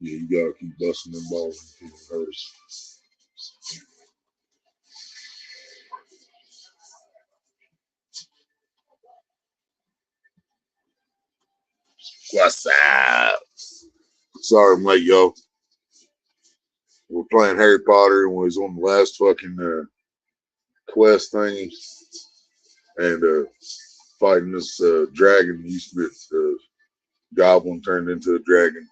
Yeah, you gotta keep busting them balls and keep hers. What's up? Sorry I'm late, y'all. We're playing Harry Potter and we was on the last fucking quest thingy and fighting this dragon. He used to be a goblin turned into a dragon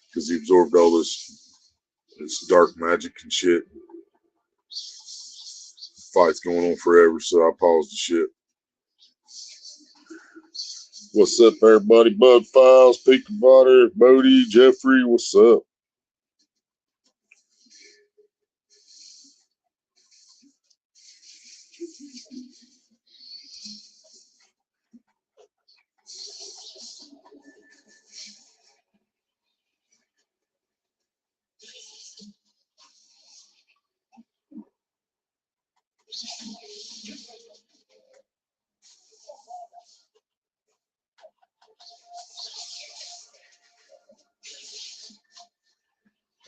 because he absorbed all this dark magic and shit. Fight's going on forever, so I paused the shit. What's up, everybody? Bud Files, Peak Potter, Bodie, Jeffrey, what's up?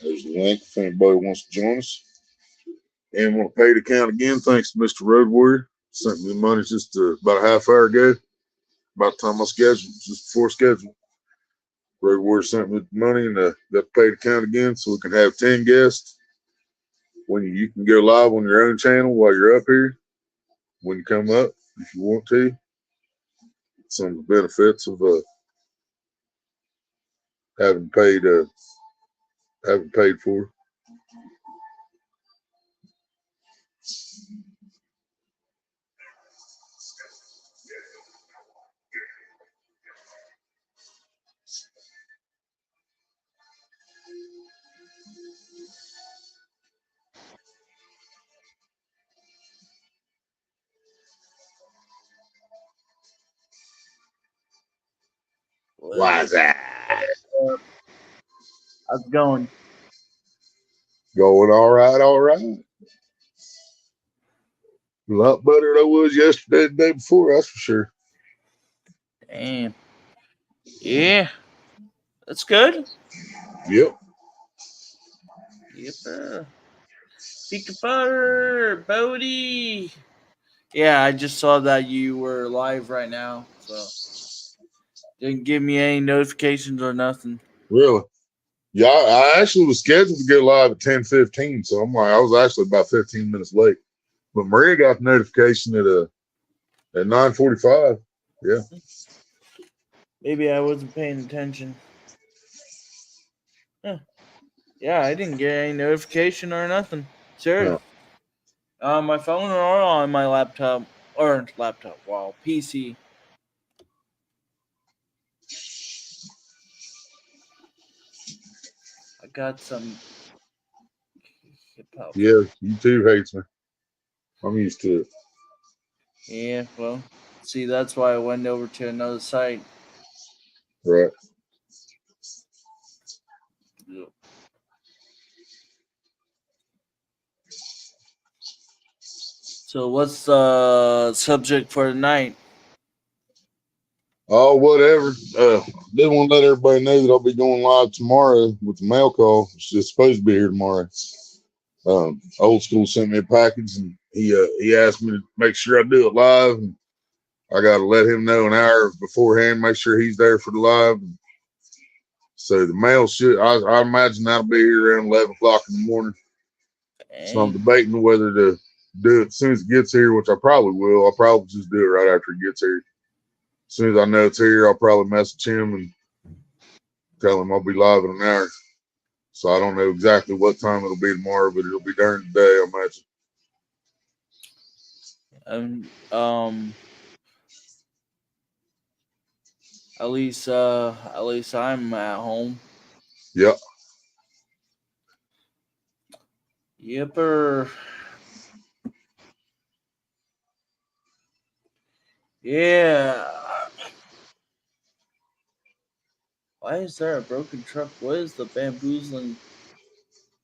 There's the link if anybody wants to join us. And want to pay the account again, thanks to Mr. Road Warrior. Sent me the money just about a half hour ago. About the time I scheduled, just before schedule. Road Warrior sent me the money and they paid the account again so we can have 10 guests. When you can go live on your own channel while you're up here. When you come up, if you want to. Some of the benefits of having paid for. Why's that? How's it going? Going all right, all right. A lot better than I was yesterday and the day before, that's for sure. Damn. Yeah. That's good. Yep. Yep. Peak Butter, Bodie. Yeah, I just saw that you were live right now, so didn't give me any notifications or nothing. Really? Yeah, I actually was scheduled to get live at 10:15, so I'm like, I was actually about 15 minutes late. But Maria got the notification at 9:45. Yeah. Maybe I wasn't paying attention. Huh. Yeah, I didn't get any notification or nothing. Serious. No. On my phone or on my laptop or laptop. Wow, PC. I got some hip hop. Yeah, YouTube hates me. I'm used to it. Yeah, well, see, that's why I went over to another site. Right. So, what's the subject for tonight? Oh, whatever. Didn't want to let everybody know that I'll be going live tomorrow with the mail call. It's just supposed to be here tomorrow. Old School sent me a package and he asked me to make sure I do it live. And I got to let him know an hour beforehand, make sure he's there for the live. So the mail I imagine that'll be here around 11 o'clock in the morning. So I'm Dang. debating whether to do it as soon as it gets here, which I probably will. I'll probably just do it right after it gets here. As soon as I know it's here, I'll probably message him and tell him I'll be live in an hour. So I don't know exactly what time it'll be tomorrow, but it'll be during the day, I imagine. Um, um, at least I'm at home. Yep. Yipper. Yeah. Why is there a broken truck? What is the bamboozling?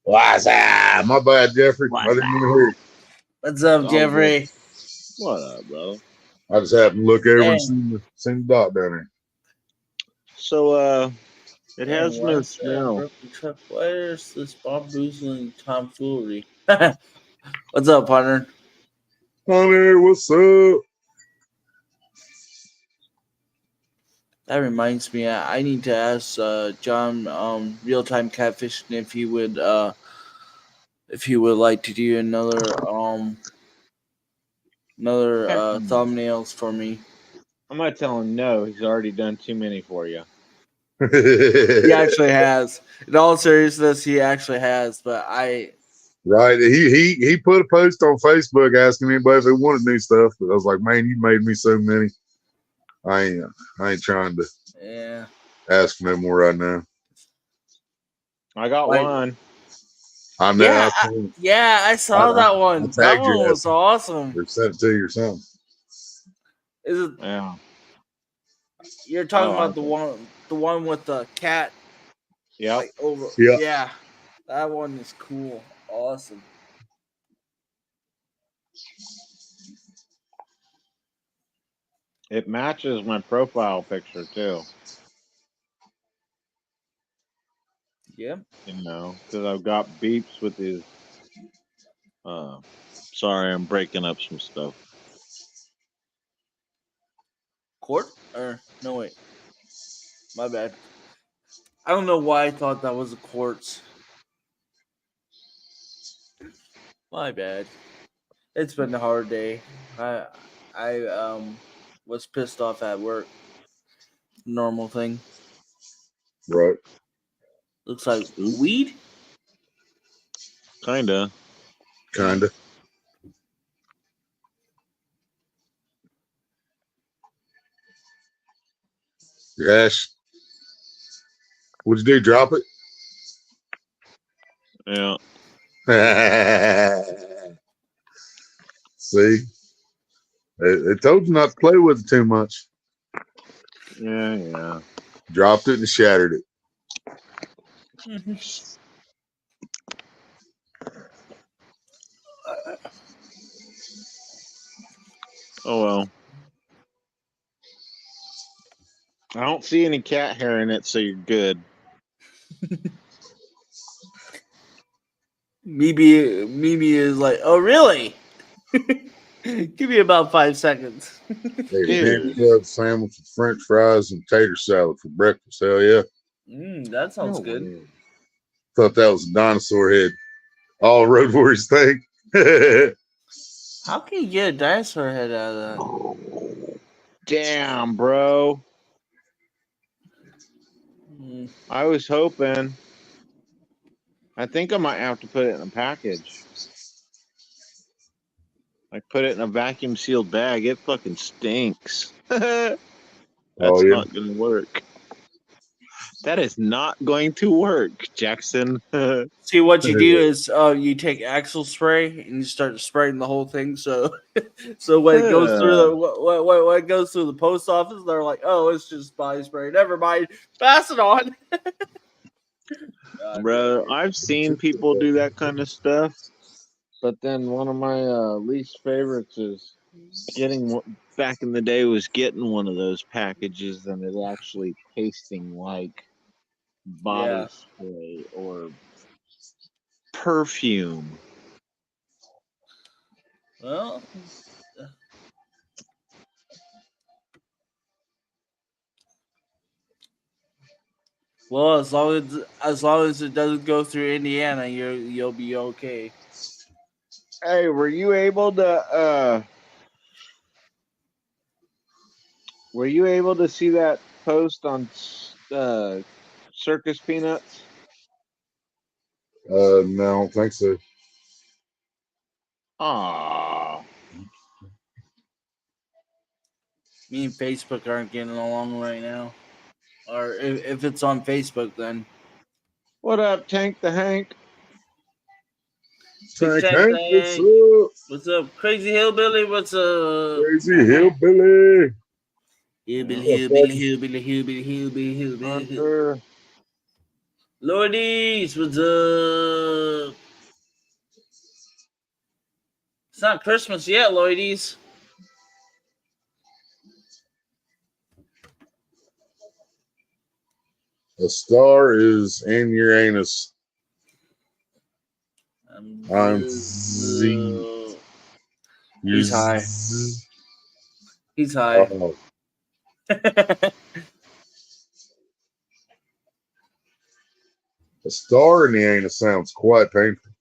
What's that? My bad, Jeffrey. I didn't even hear you. What's up, All good. Jeffrey? What up, bro? I just happened to look over and Hey. seen the dot down there. So, It Dang, has why no is that smell. broken truck? Why is this Bob Boozling tomfoolery? What's up, partner? Honey, what's up? That reminds me, I need to ask John, real time catfishing, if he would like to do another Heck no. thumbnails for me. I'm not telling no. He's already done too many for you. He actually has. In all seriousness, he actually has. But Right. He put a post on Facebook asking anybody if they wanted new stuff. But I was like, man, you made me so many. I ain't I ain't trying to yeah, ask for no more right now. I got like one. I know. yeah, yeah. I saw that I one. That tagged one your was ass awesome. or sent it to you or something. Is it? Yeah. You're I talking about like it. the one with the cat Yep. like over? Yeah. Yeah, that one is cool. Awesome. It matches my profile picture too. Yeah. Because I've got beeps with his. Uh, sorry, I'm breaking up some stuff. Court or no wait, my bad. I don't know why I thought that was a quartz. My bad. It's been a hard day. I was pissed off at work. Normal thing. Right. Looks like Oop. weed. Kinda. Kinda. Yes. What'd you do? Drop Yeah. it? See? They told you not to play with it too much. Yeah. Yeah. Dropped it and shattered it. Mhm. Oh well. I don't see any cat hair in it, so you're good. Mimi is like, oh really? Give me about 5 seconds. Ate a ham Dude. sub sandwich with French fries and tater salad for breakfast. Hell yeah. That sounds No good. way. Thought that was a dinosaur head. All Road Warriors think. How can you get a dinosaur head out of Damn, bro. that? I was hoping. I think I might have to put it in a package. Like put it in a vacuum sealed bag. It fucking stinks. That's Oh yeah. not gonna work. That is not going to work, Jackson. See, what you do is you take Axle spray and you start spraying the whole thing. So, so when it goes through the when it goes through the post office, they're like, "Oh, it's just body spray. Never mind. Pass it on." God damn Bro, it! I've seen people do that kind of stuff, but then one of my least favorites is back in the day was getting one of those packages and it actually tasting like body Yeah. spray or perfume. Well, well, as long as it doesn't go through Indiana, you'll be okay. Hey, were you able to see that post on Circus Peanuts? No, I don't think so. Ah, Me and Facebook aren't getting along right now. Or if it's on Facebook, then what up, Tank the Hank? Big Tank Tank Hank, what's Tank. up? What's up, Crazy Hillbilly? What's up? Crazy hillbilly. Hillbilly, Yeah. What's hillbilly, up? hillbilly, hillbilly, hillbilly, hillbilly. Hunter. Lordies, what's up? It's not Christmas yet, Lordies. A star is in your anus. I'm Z. You're He's high. Z. He's high. Oh, a star in the anus sounds quite painful,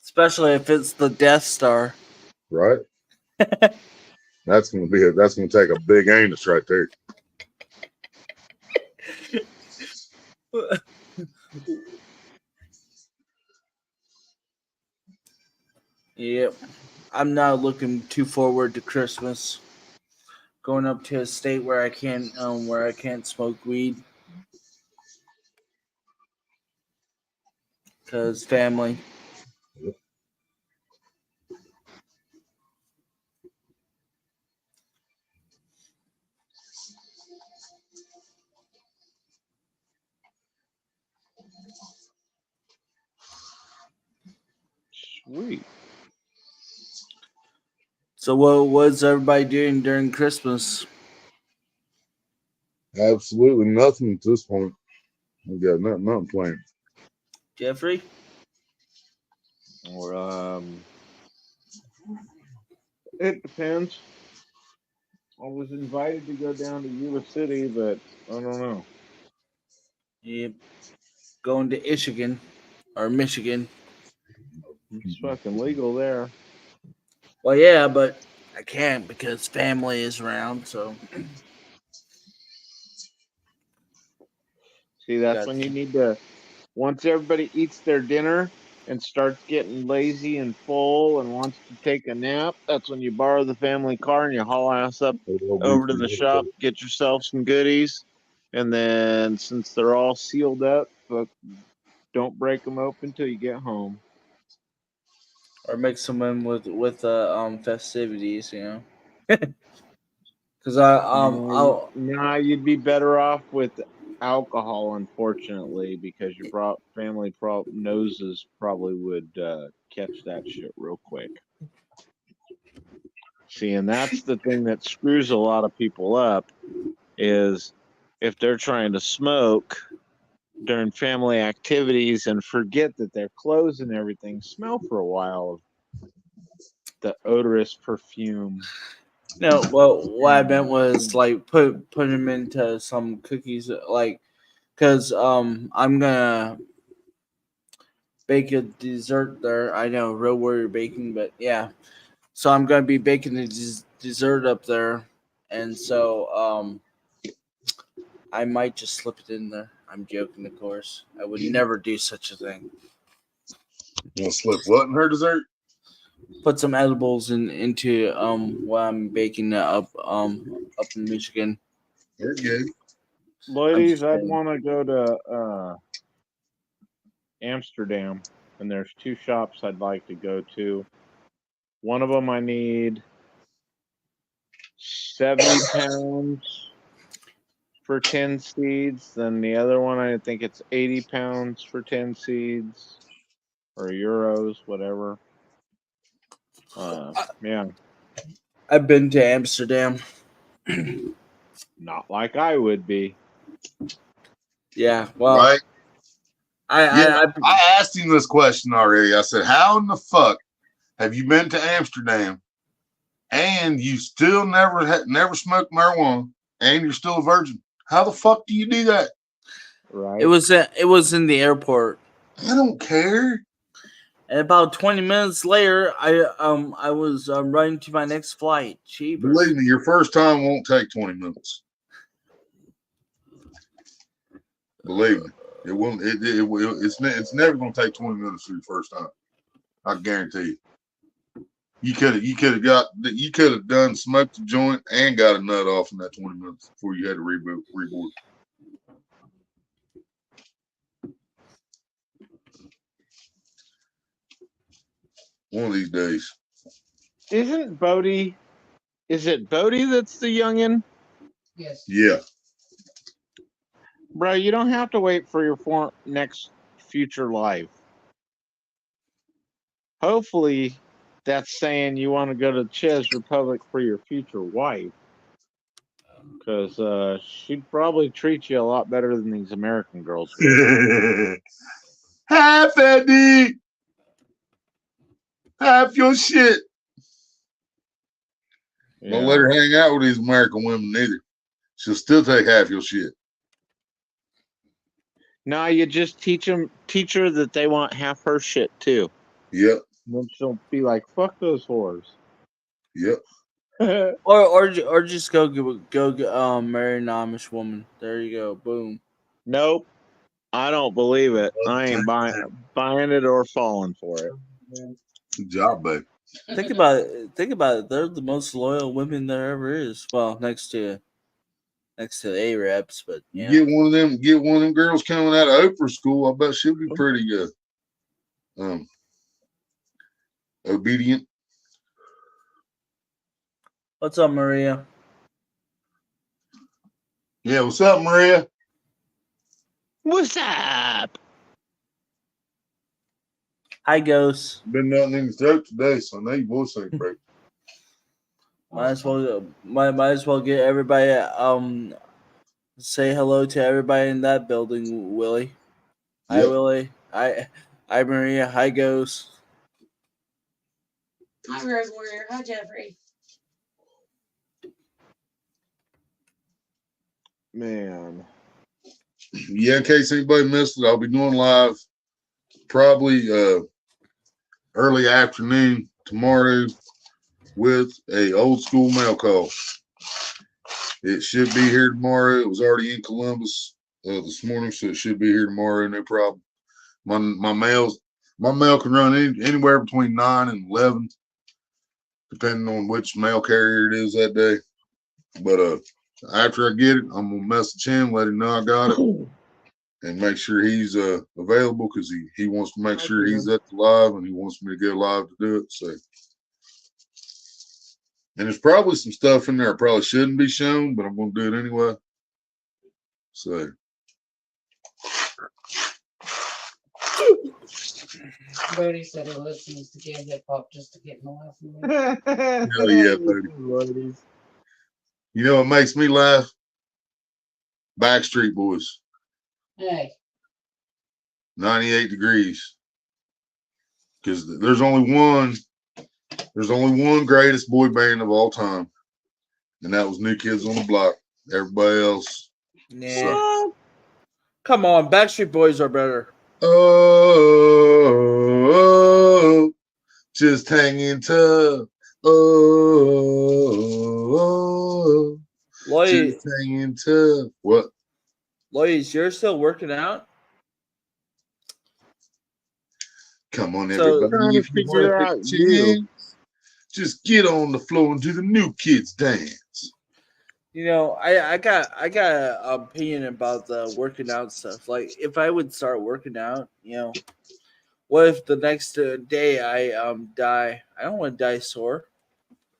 Especially if it's the Death Star. right? That's gonna take a big anus right there. Yep. I'm not looking too forward to Christmas. Going up to a state where I can't smoke weed because family. Sweet. So what was everybody doing during Christmas? Absolutely nothing at this point. We got nothing planned. Jeffrey? Or it depends. I was invited to go down to Yuba City, but I don't know. Yep. Going to Michigan or Michigan. It's fucking legal there. Well, yeah, but I can't because family is around. So See, that's when you gotcha. need to. Once everybody eats their dinner and starts getting lazy and full and wants to take a nap, that's when you borrow the family car and you haul ass up It'll be over to the shop, get yourself some goodies, and then since they're all sealed up, but don't break them open till you get home. Or mix them in with festivities. You know, because Nah, you'd be better off with alcohol, unfortunately, because your family noses probably would catch that shit real quick. See, and that's the thing that screws a lot of people up is if they're trying to smoke during family activities and forget that their clothes and everything smell for a while of the odorous perfume. no. Well, what I meant was like put them into some cookies, like because I'm gonna bake a dessert there. I know real warrior baking, but yeah. So I'm gonna be baking the dessert up there, and so I might just slip it in there. I'm joking, of course. I would never do such a thing. You gonna slip what in her dessert? Put some edibles into while I'm baking up in Michigan. You're good. I'm Ladies, just I'd saying. want to go to Amsterdam, and there's two shops I'd like to go to. One of them I need 70 pounds for 10 seeds. Then the other one, I think it's 80 pounds for 10 seeds or euros, whatever. Yeah, I've been to Amsterdam. not like I would be. Yeah, well, Right? I Yeah. I, I I asked him this question already. I said, "How in the fuck have you been to Amsterdam and you still never smoked marijuana and you're still a virgin? How the fuck do you do that?" Right? it was in the airport. I don't care. And about 20 minutes later, I was running to my next flight. Believe Cheapers. me, your first time won't take 20 minutes. Believe me, it won't. It will. It's never going to take 20 minutes for your first time. I guarantee you. You could have done smoked a joint and got a nut off in that 20 minutes before you had to reboot. One of these days. Isn't Bodie? Is it Bodie that's the youngin? Yeah. Bro, you don't have to wait for your next future life. Hopefully, that's saying you want to go to Czech Republic for your future wife. Because she'd probably treat you a lot better than these American girls would. Half Eddie, half your shit. Don't let her hang out with these American women neither. She'll still take half your shit. No, you just teach her that they want half her shit too. Yep. And then she'll be like, "Fuck those whores." Yep. Or just go marry an Amish woman. There you go. Boom. Nope, I don't believe it. I ain't buying it or falling for it. Good job, babe. Think about it. Think about it. They're the most loyal women there ever is. Well, next to the Arabs, but You yeah. get one of them girls coming out of Oprah school. I bet she'll be pretty obedient. What's up, Maria? Yeah, what's up, Maria? What's up? Hi, Ghost. Been nothing in your throat today, so I know your voice ain't breaking. Might as well get everybody say hello to everybody in that building, Willie. Hi, Yep. Willie. Hi Maria. Hi, Ghost. Hi, Rose Warrior. Hi, Jeffrey. Man. Yeah, in case anybody missed it, I'll be doing live probably early afternoon tomorrow with a old school mail call. It should be here tomorrow. It was already in Columbus this morning, so it should be here tomorrow. No problem. My mail can run anywhere between 9 and 11, depending on which mail carrier it is that day. But after I get it, I'm gonna message him, let him know I got it, and make sure he's available because he wants to make sure he's at the live and he wants me to go live to do it. So, and there's probably some stuff in there I probably shouldn't be shown, but I'm gonna do it anyway. So. Bodie said he listens to Gay Hip Hop just to get in the laugh. Hell yeah, buddy. You know what makes me laugh? Backstreet Boys. Hey. 98 Degrees. Because there's only one greatest boy band of all time. And that was New Kids on the Block. Everybody else. Nah. Come on, Backstreet Boys are better. Oh, just hanging tough. Oh, Lloyd, just hanging tough. What? Lloyd, you're still working out? Come on, So- everybody. If you want to take a chance, just get on the floor and do the New Kids dance. You know, I got an opinion about the working out stuff. Like, if I would start working out, you know, what if the next day I die? I don't want to die sore.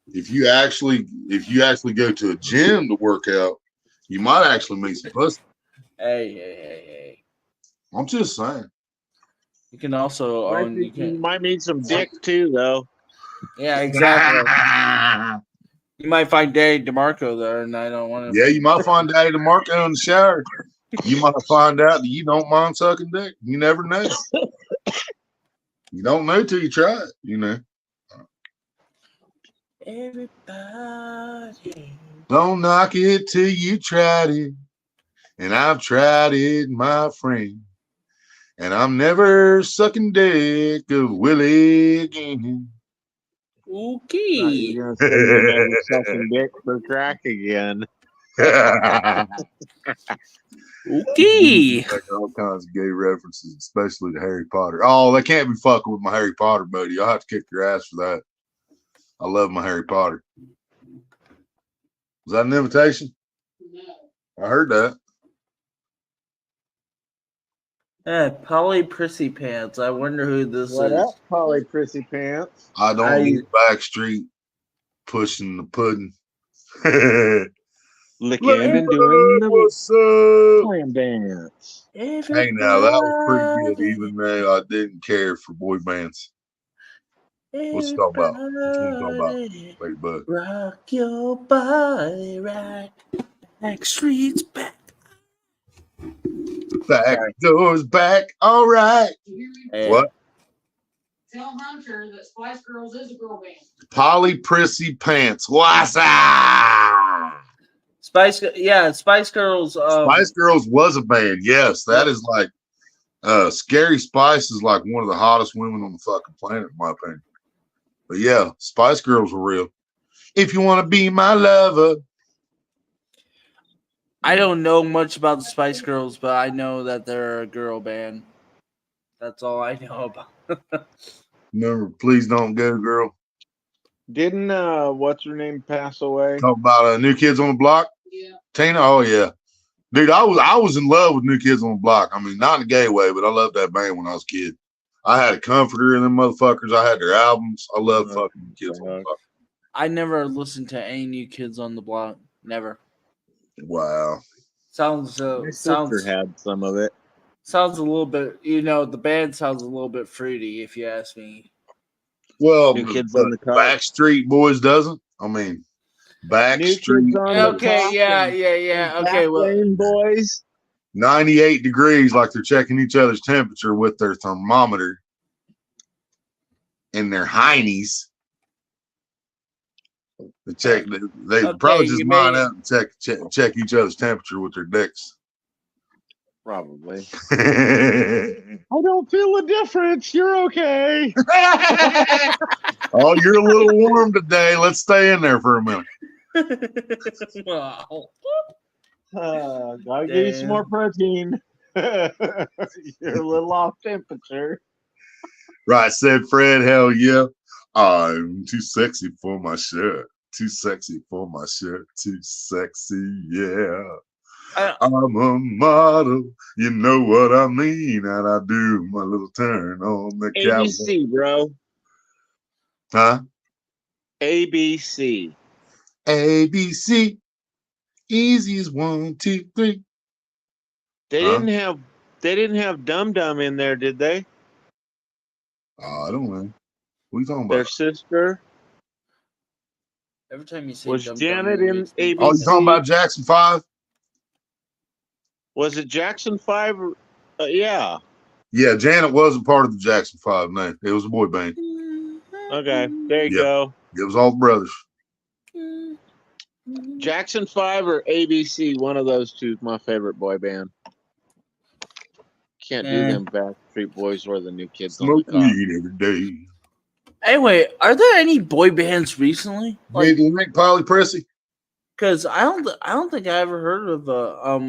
If you actually go to a gym to work out, you might actually meet some pussy. Hey. I'm just saying. You can also You might need some dick too, though. Yeah, exactly. You might find Daddy DeMarco there, and I don't want to. Yeah, you might find Daddy DeMarco in the shower. You might find out that you don't mind sucking dick. You never know. You don't know till you try it, you know. Everybody. Don't knock it till you tried it. And I've tried it, my friend. And I'm never sucking dick of Willie again. Okay. You're gonna say you're never sucking dick for crack again. Okay. Like all kinds of gay references, especially to Harry Potter. Oh, they can't be fucking with my Harry Potter buddy. I'll have to kick your ass for that. I love my Harry Potter. Was that an invitation? No. I heard that. Polly Prissy Pants. I wonder who this What is. up, Polly Prissy Pants? I don't need Backstreet pushing the pudding. Licking and doing the What's up? slam dance. Hey, now that was pretty good, even though I didn't care for boy bands. What's it talking about? Which one you talking about? Ladybug. Rock your body right. Back streets back. Back Sorry. doors back. All right. Yeah. What? Tell Hunter that Spice Girls is a girl band. Polly Prissy Pants. What's up? Spice Girls. Spice Girls was a band. Yes, that is like Scary Spice is like one of the hottest women on the fucking planet, in my opinion. But yeah, Spice Girls were real. If you want to be my lover. I don't know much about the Spice Girls, but I know that they're a girl band. That's all I know about. Remember, Please Don't Go, Girl. Didn't what's her name pass away? Talk about New Kids on the Block. Yeah. Tina, oh yeah. Dude, I was in love with New Kids on the Block. I mean, not in a gay way, but I loved that band when I was a kid. I had a comforter in them motherfuckers. I had their albums. I love fucking New Kids on the Block. I never listened to any New Kids on the Block. Never. Wow. Sounds My sister had some of it. sounds a little bit. The band sounds a little bit fruity, if you ask me. Well, New Kids but on the Car. Backstreet Boys doesn't. I mean, Backstreet. Okay, yeah. Okay, well, Lane Boys. 98 degrees, like they're checking each other's temperature with their thermometer and their heinies. They check. They Okay, probably just you line may- up and check each other's temperature with their dicks. Probably. Oh, I don't feel a difference. You're okay. Oh, you're a little warm today. Let's stay in there for a minute. Wow. Gotta give you some more protein. You're a little off temperature. Right, said Fred. Hell yeah. I'm too sexy for my shirt. Too sexy for my shirt. Too sexy, yeah. I'm a model. You know what I mean. And I do my little turn on the catwalk. ABC, bro. Huh? ABC. ABC. Easy as 1, 2, 3. They Huh? didn't have Dum Dum in there, did they? Oh, I don't know. What are you talking Their about? sister Every time you say was Dum Janet Dum, it in makes me- ABC. Oh, you talking about Jackson 5? Was it Jackson 5? Yeah. Yeah, Janet wasn't part of the Jackson 5, no. It was a boy band. Okay. There you Yeah. go. It was all the brothers. Jackson 5 or ABC, one of those two is my favorite boy band. Can't do them Backstreet Boys or the New Kids on the Smoke Car. weed every day. Anyway, are there any boy bands recently? Need to link Polly Pressy? Because I don't think I ever heard of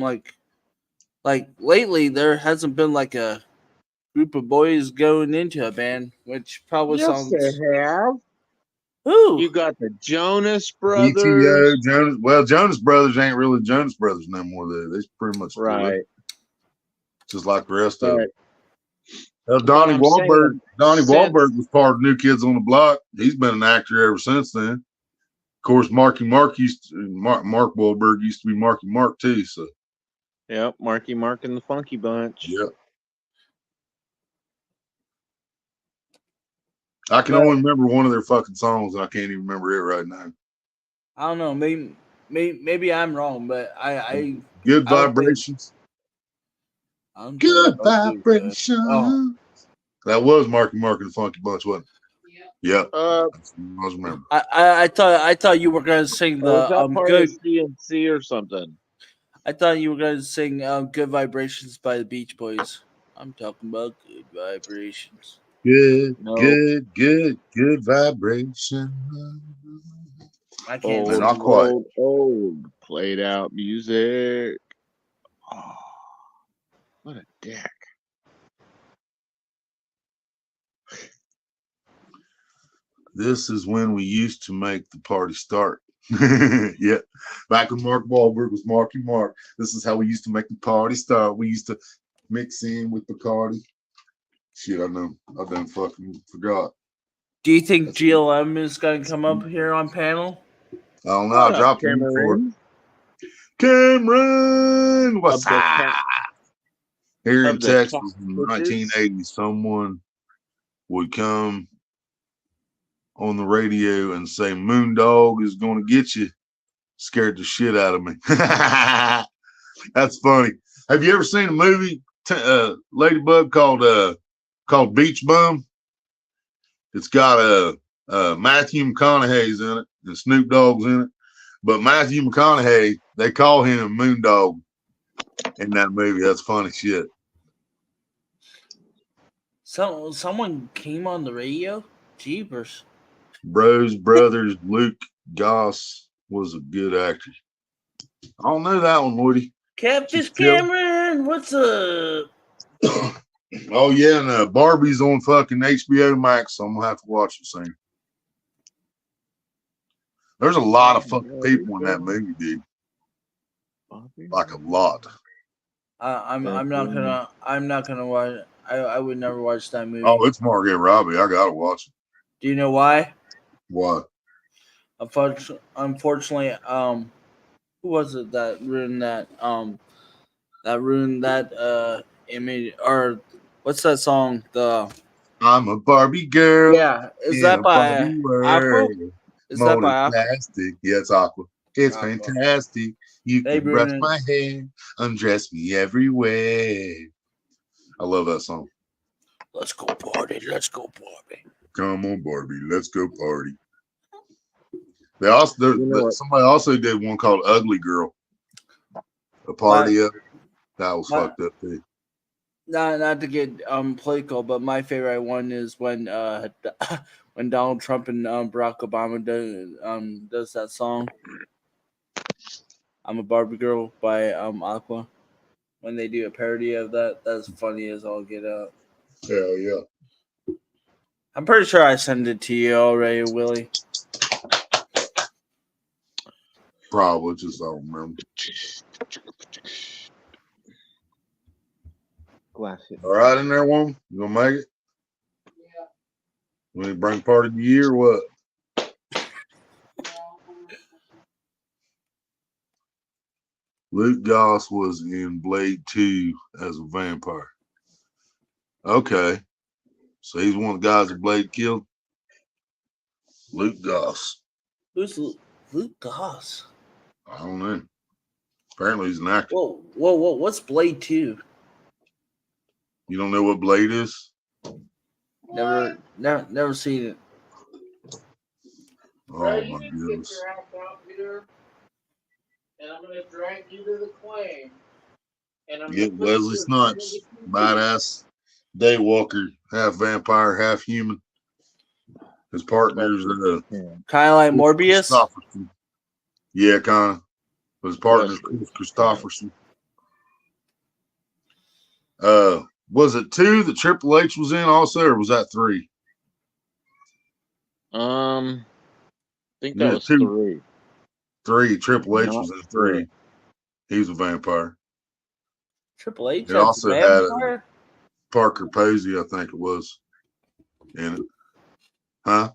like lately there hasn't been like a group of boys going into a band, which probably Yes, sounds. they have. Ooh, You got the Jonas BTO, Brothers. Jonas. Well, Jonas Brothers ain't really Jonas Brothers no more. They're pretty much split up, Right. just like the rest of But them. Donnie I'm Wahlberg. saying, Donnie since- Wahlberg was part of New Kids on the Block. He's been an actor ever since then. Of course, Mark Wahlberg used to be Marky Mark too. So yep, Marky Mark and the Funky Bunch. yeah, I can only remember one of their fucking songs, and I can't even remember it right now. I don't know. Maybe I'm wrong, but I Good I don't think- Vibrations. I don't Good think- I don't think, Vibrations. oh. That was Marky Mark and the Funky Bunch, wasn't it? Yep. Uh, That's what I was remembering. I thought you were gonna sing was the that part good. of CNC or something? I thought you were gonna sing "Good Vibrations" by the Beach Boys. I'm talking about Good Vibrations. Good, No. good vibration. I can't. Man, sing. not quite. Old played out music. Oh, what a dick. This is when we used to make the party start. Yeah. Back when Mark Wahlberg was Marky Mark. This is how we used to make the party start. We used to mix in with Bacardi. Shit, I know. I done fucking forgot. Do you think GLM is gonna come up here on panel? I don't know. What I up, dropped him for Cameron? Cameron. What's Of the up? Here in of the Texas top in bitches. 1980, someone would come on the radio and say, Moondog is going to get you. scared the shit out of me. That's funny. Have you ever seen a movie, Ladybug, called Beach Bum? It's got Matthew McConaughey's in it and Snoop Dogg's in it. But Matthew McConaughey, they call him Moondog in that movie. That's funny shit. Someone came on the radio? Jeepers. Bros Brothers, Luke Goss was a good actor. I don't know that one, Woody. Catfish Cameron, what's up? Oh yeah, and Barbie's on fucking HBO Max, so I'm gonna have to watch it soon. There's a lot of fucking people in that movie, dude. Like a lot. I'm not gonna watch. I would never watch that movie. Oh, it's Margot Robbie. I gotta watch it. Do you know why? Why? Unfortunately, who was it that ruined that image, or what's that song? I'm a Barbie girl. Yeah, is that by Aqua? Is that by Aqua? Fantastic. Yeah, it's Aqua. It's Aqua. fantastic. You They can brush ruined- my hair, undress me everywhere. I love that song. Let's go party. Let's go party. Come on, Barbie. Let's go party. They also somebody also did one called Ugly Girl. A party up. That was fucked up too. Not to get political, but my favorite one is when when Donald Trump and Barack Obama does that song. I'm a Barbie Girl by Aqua. When they do a parody of that, that's funny as all get out. Hell yeah. I'm pretty sure I sent it to you already, Willie. Probably, just I don't remember. Classic. All right, in there, woman. You gonna make it? Yeah. We need to bring party of the year or what? Luke Goss was in Blade 2 as a vampire. Okay. So he's one of the guys that Blade killed? Luke Goss. Who's Luke Goss? I don't know. Apparently he's an actor. Whoa! What's Blade 2? You don't know what Blade is? Never seen it. Oh Right, you my need to goodness. get your ass out here, and I'm gonna drag you to the claim. And I'm Get gonna put Wesley you Snipes, in- badass daywalker, half vampire, half human. His partner's Kind of like Morbius. Christopherson. Yeah, kind of. His partner's Christopherson. Was it 2 that Triple H was in also, or was that 3? I think that Yeah, was 2. 3. 3. Triple H Not was in 3. He was a vampire. Triple H. It also had Parker Posey, I think it was, in it. Huh?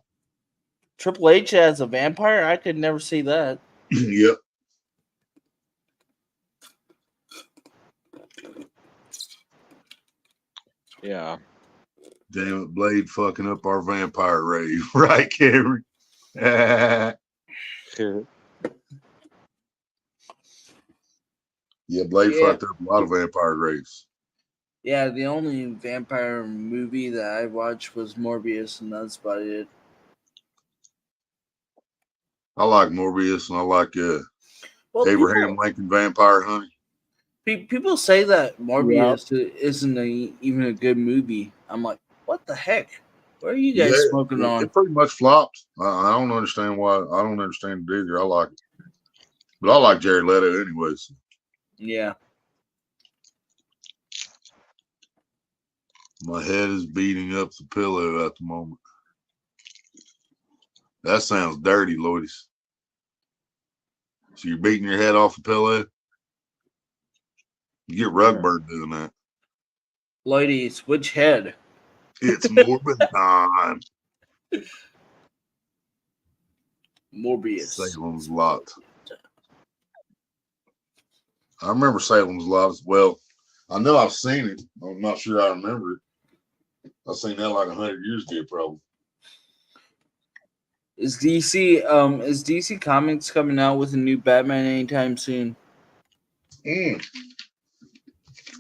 Triple H as a vampire? I could never see that. Yep. Yeah. Damn it, Blade fucking up our vampire rave. Right, Cameron? Yeah, Blade fucked up a lot of vampire raves. Yeah, the only vampire movie that I watched was Morbius, and that's about it. I like Morbius, and I like Abraham Lincoln Vampire Hunting. People say that Morbius isn't even a good movie. I'm like, what the heck? What are you guys smoking on? It pretty much flopped. I don't understand why. I don't understand it either. I like it. But I like Jared Leto anyways. Yeah. My head is beating up the pillow at the moment. That sounds dirty, Lloydis. So you're beating your head off the pillow? You get rug burn doing that. Ladies, which head? It's Morbid time. Morbius. Salem's Lot. I remember Salem's Lot as well. I know I've seen it. I'm not sure I remember it. I've seen that like 100 years ago, probably. Is DC Comics coming out with a new Batman anytime soon? I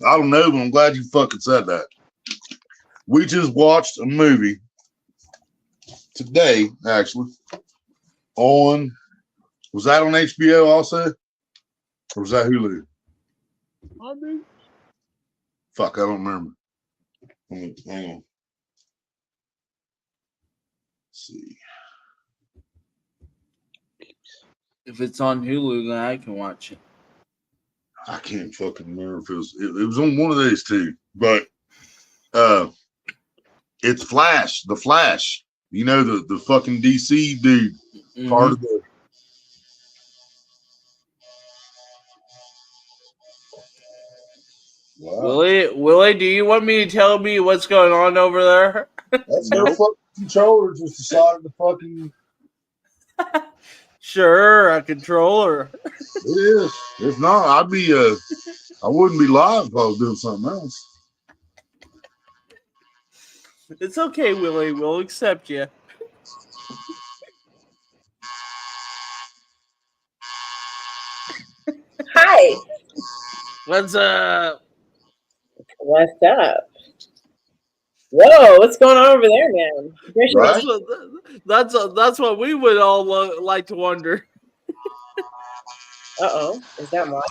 don't know, but I'm glad you fucking said that. We just watched a movie today, actually. Was that on HBO also? Or was that Hulu? Fuck, I don't remember. Hang on. Let's see. If it's on Hulu, then I can watch it. I can't fucking remember if it was on one of these two. But it's Flash, the Flash. You know, the fucking DC dude, part of the. Wow. Willie, do you want me to tell me what's going on over there? That's no fucking controller just decided to fucking. Sure, a controller. It is. If not, I wouldn't be live if I was doing something else. It's okay, Willie. We'll accept you. Hi. What's What's up? Whoa, what's going on over there, man? Right? That's what we would all like to wonder. Uh-oh. Is that mine?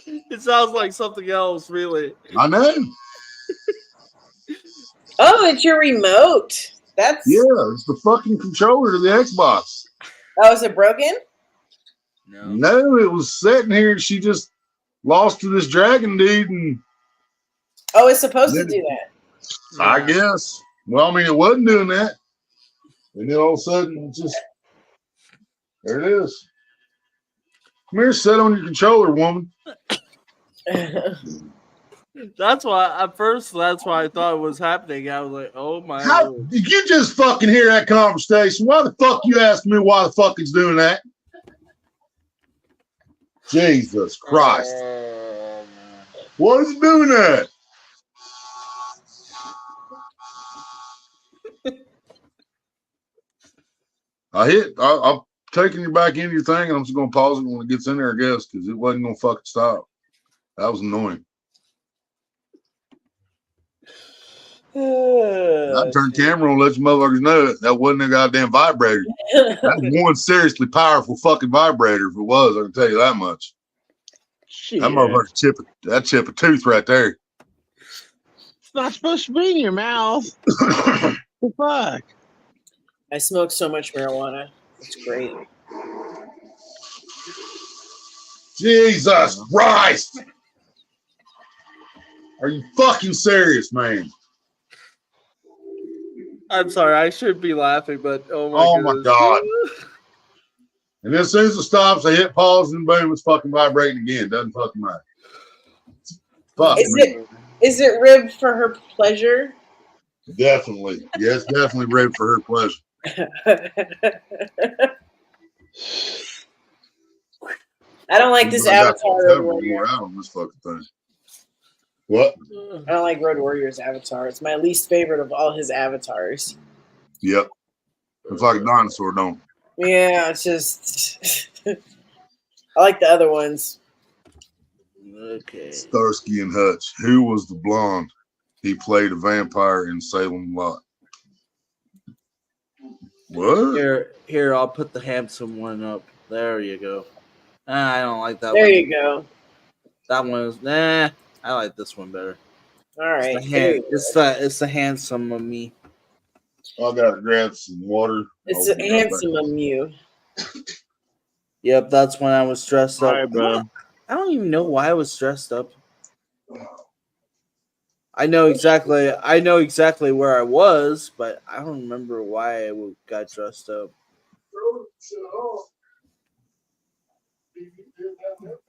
It sounds like something else, really. I know. Oh, it's your remote. That's It's the fucking controller to the Xbox. Oh, is it broken? No, it was sitting here and she just lost to this dragon dude and Oh, it's supposed to do that. I guess. Well, I mean it wasn't doing that. And then all of a sudden it just there it is. Come here, sit on your controller, woman. That's why at first that's why I thought it was happening. I was like, oh my How Lord. did you just fucking hear that conversation? Why the fuck you asking me why the fuck he's doing that? Jesus Christ. Why is he doing that? I'm taking you back into your thing and I'm just gonna pause it when it gets in there, I guess, because it wasn't gonna fucking stop. That was annoying. I turned camera on, let you motherfuckers know that wasn't a goddamn vibrator. That's one seriously powerful fucking vibrator. If it was, I can tell you that much. Shit. That motherfucker chip a tooth right there. It's not supposed to be in your mouth. What the fuck? I smoke so much marijuana. It's great. Jesus Christ! Are you fucking serious, man? I'm sorry, I should be laughing, but oh my goodness. God. And as soon as it stops, I hit pause and boom, it's fucking vibrating again. Doesn't fucking matter. Fuck. Is it ribbed for her pleasure? Definitely. Yes, definitely ribbed for her pleasure. I don't like this avatar. More out on this fucking thing. What? I don't like Road Warrior's avatar. It's my least favorite of all his avatars. Yep. It's like a dinosaur, don't it? Yeah, it's just I like the other ones. Okay. Starsky and Hutch. Who was the blonde? He played a vampire in Salem Lot. What? Here, I'll put the handsome one up. There you go. I don't like that there one. There you go. That one is I like this one better. All right. It's the handsome of me. I gotta grab some water. It's a handsome of you. Yep, that's when I was dressed up. Right, bro. I don't even know why I was dressed up. I know exactly where I was, but I don't remember why I got dressed up.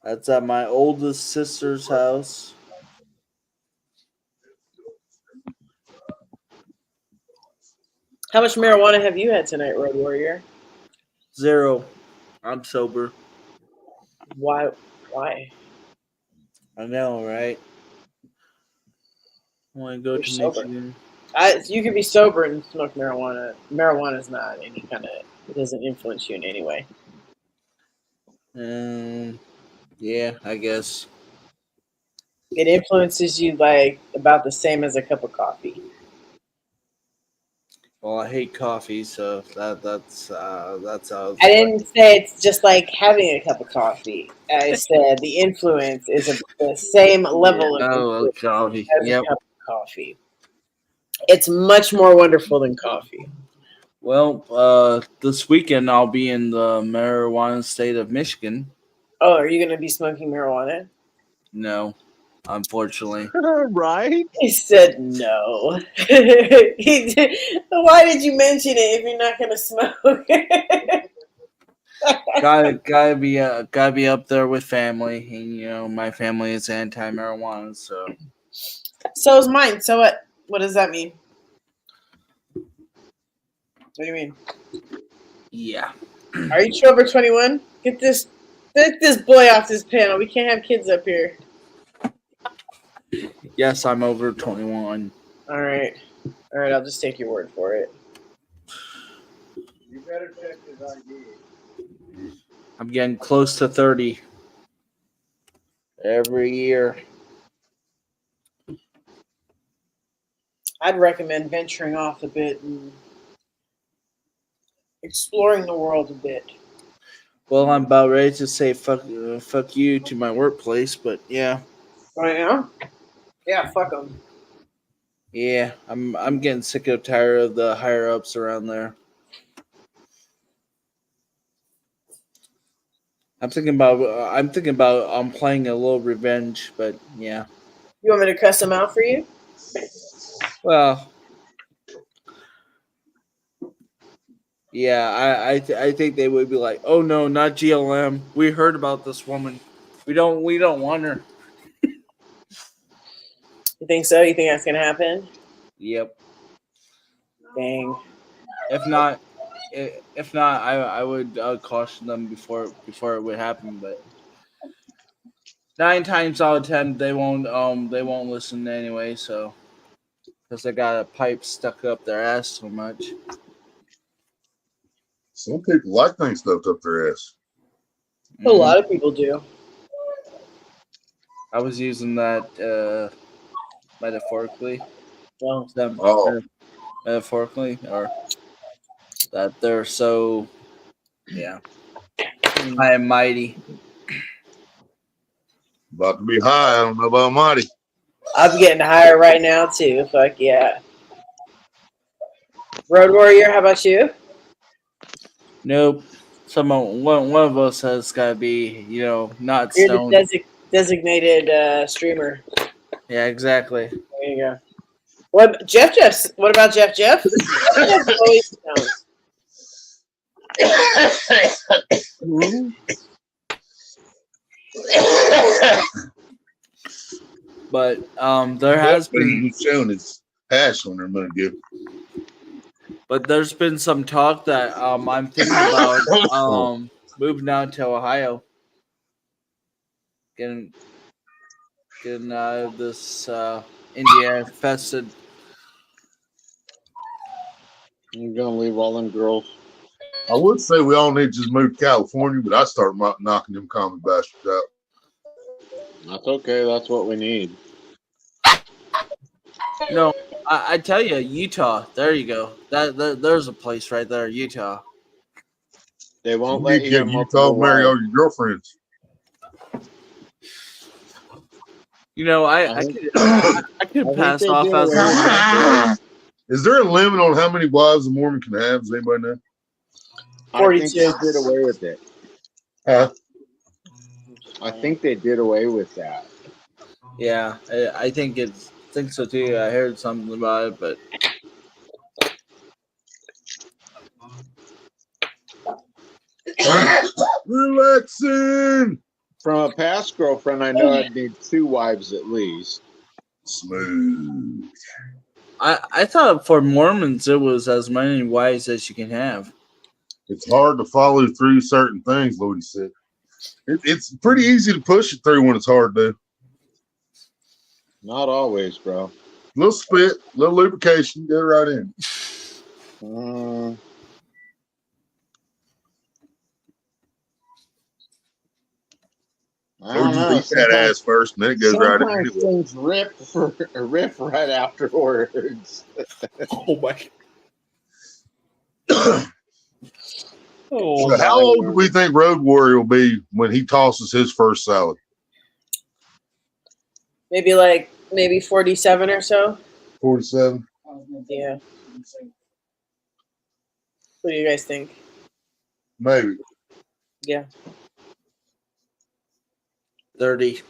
That's at my oldest sister's house. How much marijuana have you had tonight, Road Warrior? 0. I'm sober. Why? I know, right? I want to go to Michigan. You can be sober and smoke marijuana. Marijuana's not any kind of. It doesn't influence you in any way. Yeah, I guess. It influences you like about the same as a cup of coffee. Well, I hate coffee, so that's how I it's like. didn't say it's just like having a cup of coffee. I said the influence is the same level of Oh, influence coffee. as a Yep. cup of coffee. It's much more wonderful than coffee. Well, this weekend I'll be in the marijuana state of Michigan. Oh, are you going to be smoking marijuana? No, unfortunately. Right? He said no. Why did you mention it if you're not going to smoke? Gotta be up there with family. And, my family is anti marijuana, so So is mine. So what? What does that mean? What do you mean? yeah. Are you over 21? Get this boy off this panel. We can't have kids up here. Yes, I'm over 21. All right. All right. I'll just take your word for it. You better check his ID. I'm getting close to 30 every year. I'd recommend venturing off a bit and exploring the world a bit. Well, I'm about ready to say fuck you to my workplace, but yeah, Right now? Yeah, fuck them. yeah, I'm getting sick of tired of the higher ups around there. I'm thinking about playing a little revenge, but yeah. You want me to cuss them out for you? Well, yeah, I think they would be like, "Oh no, not GLM. We heard about this woman. We don't want her." You think so? You think that's gonna happen? Yep. Dang. If not, if not, I would caution them before it would happen. But 9 times out of 10, they won't listen anyway. So because they got a pipe stuck up their ass so much. Some people like things stuffed up their ass. A lot of people do. I was using that metaphorically. Well, Oh, Metaphorically, or that they're so high and mighty. about to be high. I don't know about Mighty. I'm getting higher right now too. Fuck yeah. Road Warrior, how about you? Nope. One of us has got to be, not You're the stoned. designated streamer. Yeah, exactly. There you go. What Jeff's? What about Jeff? Jeff always knows. But there has been, He's showing his passion on there, give. but there's been some talk that I'm thinking about moving down to Ohio, getting out of this Indiana infested. You're gonna leave all them girls. I would say we all need to just move to California, but I start knocking them common bastards out. That's okay. That's what we need. No, I tell you, Utah. There you go. There's a place right there, Utah. They won't You let need you to have get multiple Utah, marry all wives. your girlfriends. I could pass they off do as away with Is there a limit on how many wives a Mormon can have? Does anybody know? I think 42. they did away with it. Huh? I think they did away with that. Yeah, I think so too. I heard something about it, but Relaxing. From a past girlfriend, I know I'd need 2 wives at least. Smooth. I thought for Mormons it was as many wives as you can have. It's hard to follow through certain things, Lodi said. It's pretty easy to push it through when it's hard to. Not always, bro. Little spit, little lubrication, get it right in. I don't know. Eat that ass first, and then it goes right in. Sometimes things rip right afterwards. Oh my. So how old do we think Road Warrior will be when he tosses his first salad? Maybe 47 or so. 47. Yeah. What do you guys think? Maybe. Yeah. 30.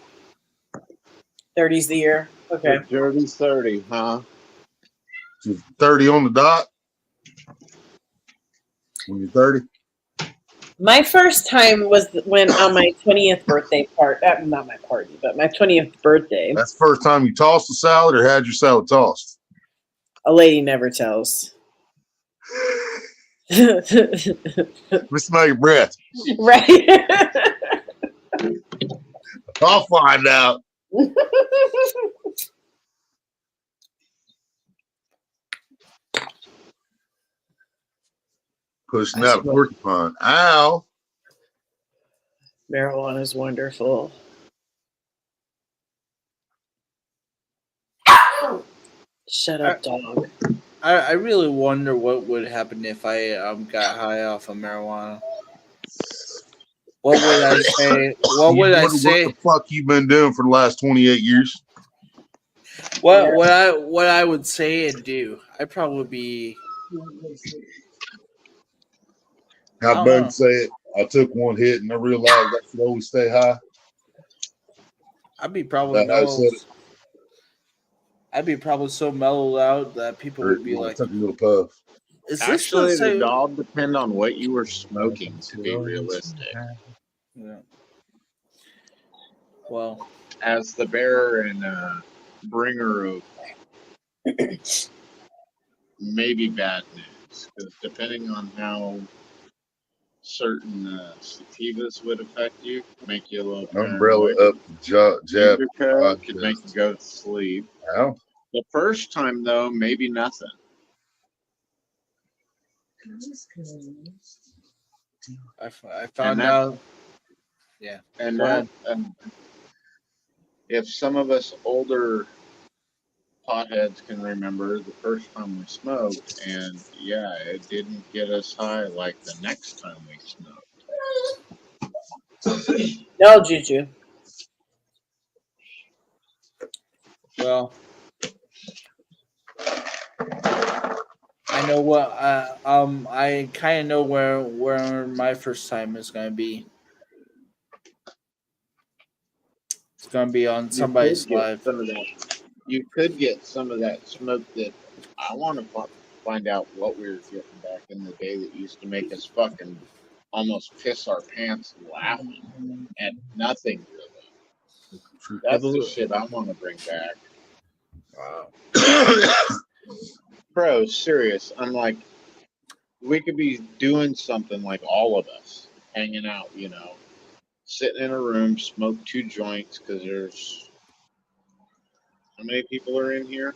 30's the year. Okay. Dirty 30, huh? 30 on the dot. When you're 30. My first time was when on my 20th birthday not my party, but my 20th birthday. That's the first time you tossed the salad or had your salad tossed? A lady never tells. Let's smell your breath. Right. I'll find out. Pushing out a porcupine. Ow. Marijuana is wonderful. Shut up, dog. I really wonder what would happen if I got high off of marijuana. What would I say? What would I say? What the fuck you been doing for the last 28 years? What I would say and do? I'd probably be. How Bug say it? I took one hit and I realized I should always stay high. I'd be probably I'd be probably so mellowed out that people would be like, took a little puff. Is Actually, this it all depend on what you were smoking, to be realistic. Yeah. Well, as the bearer and bringer of maybe bad news, because depending on how certain sativas would affect you, make you a little umbrella paranoid. up, jab, could make you go to sleep. Ow. The first time, though, maybe nothing. I found out. Yeah. And if some of us older potheads can remember the first time we smoked, and yeah, it didn't get us high like the next time we smoked. No, Juju. Well, I know what I kind of know where my first time is going to be. It's going to be on somebody's live. You could get some of that smoke that I want to find out what we were getting back in the day that used to make us fucking almost piss our pants laughing at nothing really. That's the shit I want to bring back. Wow. Bro, serious. I'm like, we could be doing something like all of us, hanging out, you know, sitting in a room, smoke 2 joints, because there's... How many people are in here?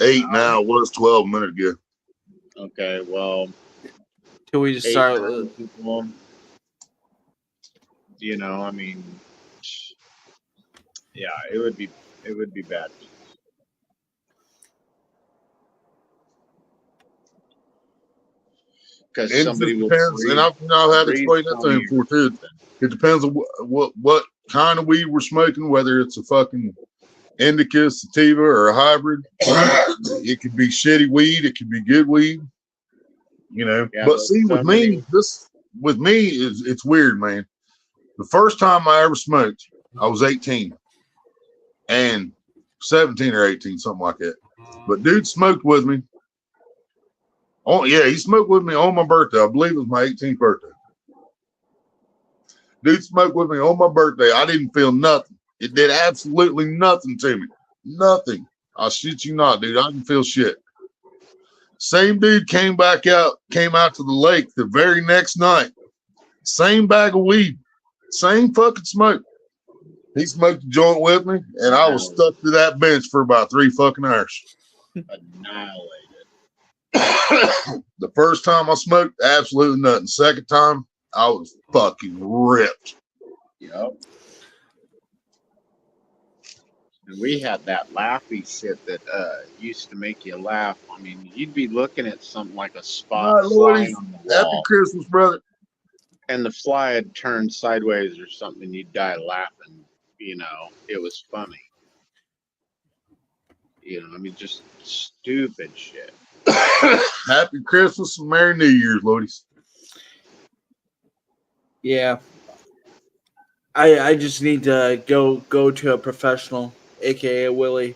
8 now. It was 12 minutes ago. Okay, well... Till we just start... people, you know, I mean... Yeah, it would be bad. Because somebody will depends, and I've had to explain that to him before too. It depends on what kind of weed we're smoking, whether it's a fucking indica, sativa, or a hybrid. It could be shitty weed, it could be good weed, you know. Yeah, but see, with me, it's weird, man. The first time I ever smoked, I was 18 and 17 or 18, something like that. But dude smoked with me. Oh yeah, he smoked with me on my birthday. I believe it was my 18th birthday. Dude smoked with me on my birthday. I didn't feel nothing. It did absolutely nothing to me. Nothing. I shit you not, dude. I didn't feel shit. Same dude came out to the lake the very next night. Same bag of weed. Same fucking smoke. He smoked a joint with me, and I was stuck to that bench for about 3 fucking hours. Annihilated. The first time I smoked, absolutely nothing. Second time, I was fucking ripped. Yep. And we had that laughy shit that used to make you laugh. I mean, you'd be looking at something like a spot All right, flying Lordy. on the Happy wall, Christmas, brother. and the fly had turned sideways or something, you'd die laughing. You know, it was funny. You know, I mean, just stupid shit. Happy Christmas and Merry New Year's, Lordies. Yeah. I just need to go to a professional, aka Willie.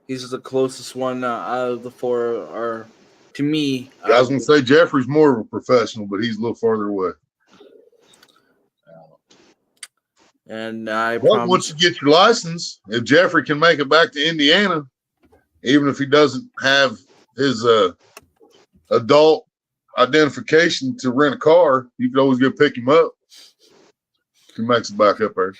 He's the closest one out of the four, or to me. I was going to say Jeffrey's more of a professional, but he's a little farther away. And I Well, promise. once you get your license, if Jeffrey can make it back to Indiana, even if he doesn't have his adult identification to rent a car, you could always go pick him up. He makes it back up there.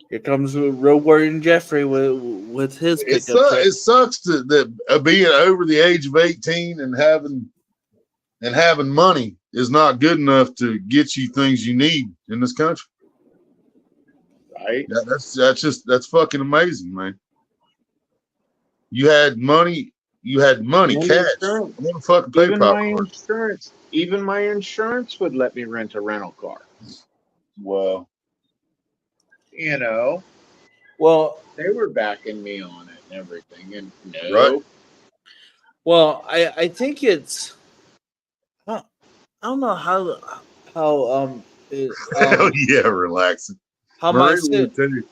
Here comes Road Warrior and Jeffrey with his It pickup truck. sucks that being over the age of 18 and having money is not good enough to get you things you need in this country. Right? Yeah, that's fucking amazing, man. You had money, And cash. insurance. What fucking PayPal card. Even my insurance would let me rent a rental car. Wow. You know, Well, they were backing me on it and everything, and no. Right. well, I think it's. I don't know how Hell yeah, relaxing. how Maria much would tell you.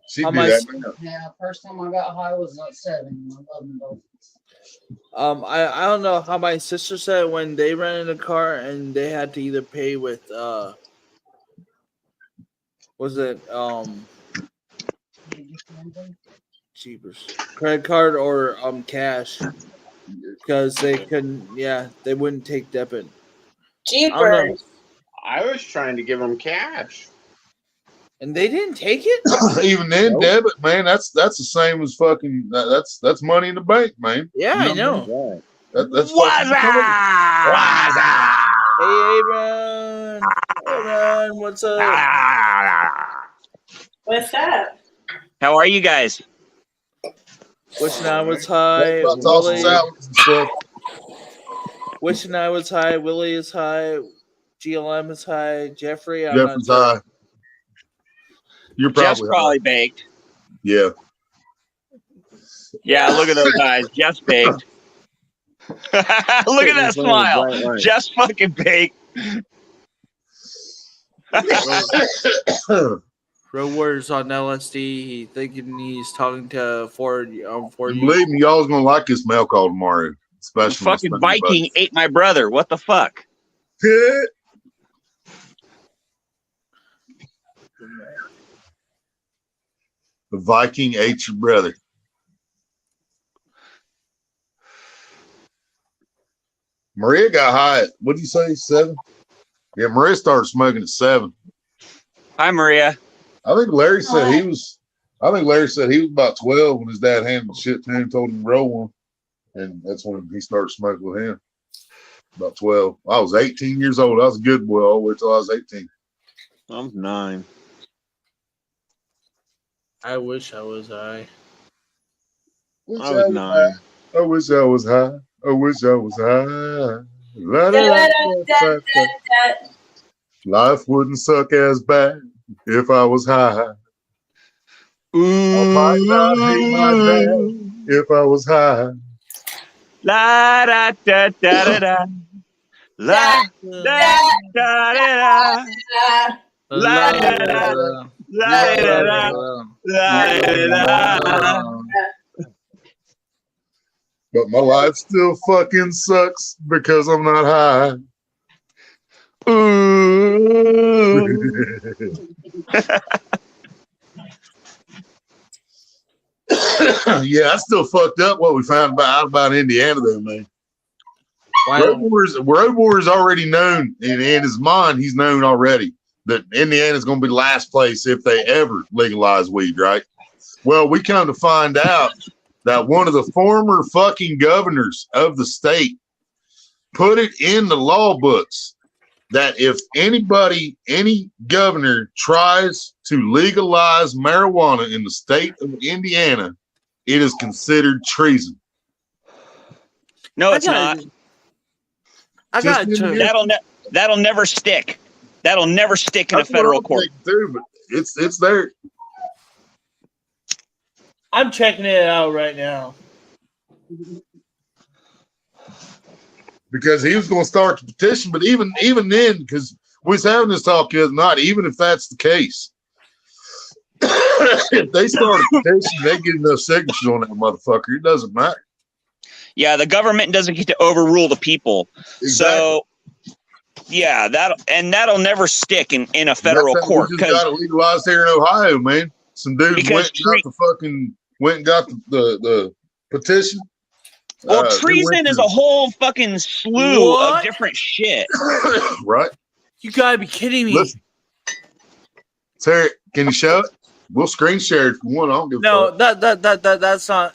She'd how do much- that now. Yeah, first time I got high was at 7. I love them both. I don't know how my sister said when they rented a car and they had to either pay with was it cheapers credit card or cash because they couldn't they wouldn't take debit. Jeepers. I was trying to give them cash. And they didn't take it? Even then, Nope. debit, man, that's the same as fucking that's money in the bank, man. Yeah, I know. Right. That's fucking Hey, Aaron. Aaron, what's up? What's up? How are you guys? Wishing I was high. About tossing Willie, salads and stuff. wishing I was high. Willie is high. GLM is high. Jeffrey, I'm Jeffrey's not sure. high. You're Jeff's probably probably high. baked. Yeah. Yeah, look at those eyes. Jeff's baked. Look at that smile. Right. Jeff's fucking baked. Road Warriors on LSD. He thinking he's talking to Ford. Ford. Believe me, y'all's gonna like this mail call tomorrow. Especially when Fucking it's Viking ate my brother. What the fuck? the Viking ate your brother. Maria got high at, what'd you say, 7? Yeah, Maria started smoking at 7. Hi, Maria. I think Larry said he was about 12 when his dad handed the shit to him, told him to roll one. And that's when he started smoking with him. About 12. I was 18 years old. I was a good boy all the way till I was 18. I'm 9. I wish I was high. I was 9. I wish I was high. I wish I was high. La, la, la, la, la. Life wouldn't suck as bad if I was high. I might not hate my dad if I was high. La da da da da da. La da da da da. La da da la da da la da da. But my life still fucking sucks because I'm not high. Ooh. Yeah, I still fucked up what we found out about Indiana, though, man. Road Warrior's already known, and in his mind, he's known already that Indiana's going to be the last place if they ever legalize weed, right? Well, we come to find out that one of the former fucking governors of the state put it in the law books that if anybody, any governor tries to legalize marijuana in the state of Indiana, it is considered treason. No, it's not. I got That'll never stick. That'll never stick in a federal court. Too, but it's there. I'm checking it out right now. Because he was going to start the petition, but even then, because we was having this talk the other night, even if that's the case, if they start a petition, they get enough signatures on that motherfucker. It doesn't matter. Yeah, the government doesn't get to overrule the people. Exactly. So, yeah, that'll never stick in a federal court. We just got it legalized here in Ohio, man. Some dude went and got the petition. Well, treason is a whole fucking slew of different shit. Right? You gotta be kidding me. Listen. Terry, can you show it? We'll screen share it for one. I don't give no, a fuck.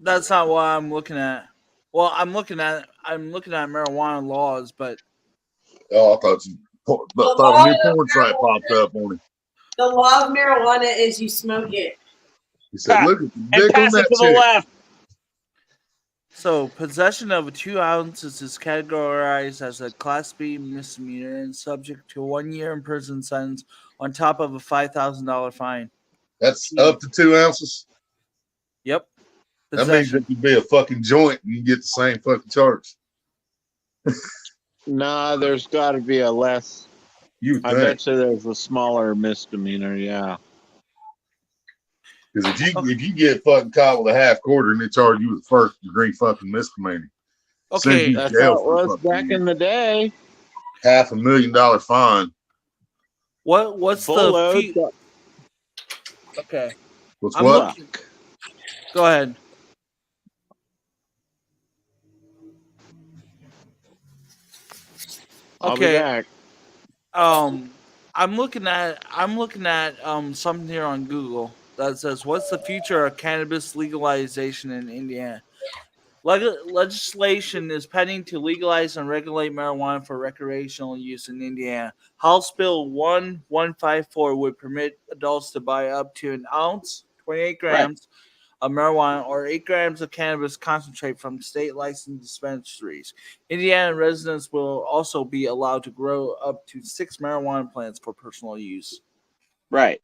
that's not what I'm looking at. Well, I'm looking at marijuana laws, but I thought a new porn site popped up on it. The law of marijuana is you smoke it. He said, "Look at the dick on that to the left." So, possession of 2 ounces is categorized as a Class B misdemeanor and subject to a 1 year in prison sentence on top of a $5,000 fine. That's up to 2 ounces? Yep. That means it could be a fucking joint and you get the same fucking charge. Nah, there's got to be a less. I bet you there's a smaller misdemeanor, yeah. Because if you get fucking caught with a half quarter and they charge you with first degree fucking misdemeanor. Okay, that's how it was back in the day. $500,000 fine. What's the Okay. What's what? Go ahead. I'll be back. I'm looking at something here on Google that says, "What's the future of cannabis legalization in Indiana?" Legislation is pending to legalize and regulate marijuana for recreational use in Indiana. House Bill 1154 would permit adults to buy up to an ounce, 28 grams of marijuana, or 8 grams of cannabis concentrate from state licensed dispensaries. Indiana residents will also be allowed to grow up to 6 marijuana plants for personal use. Right.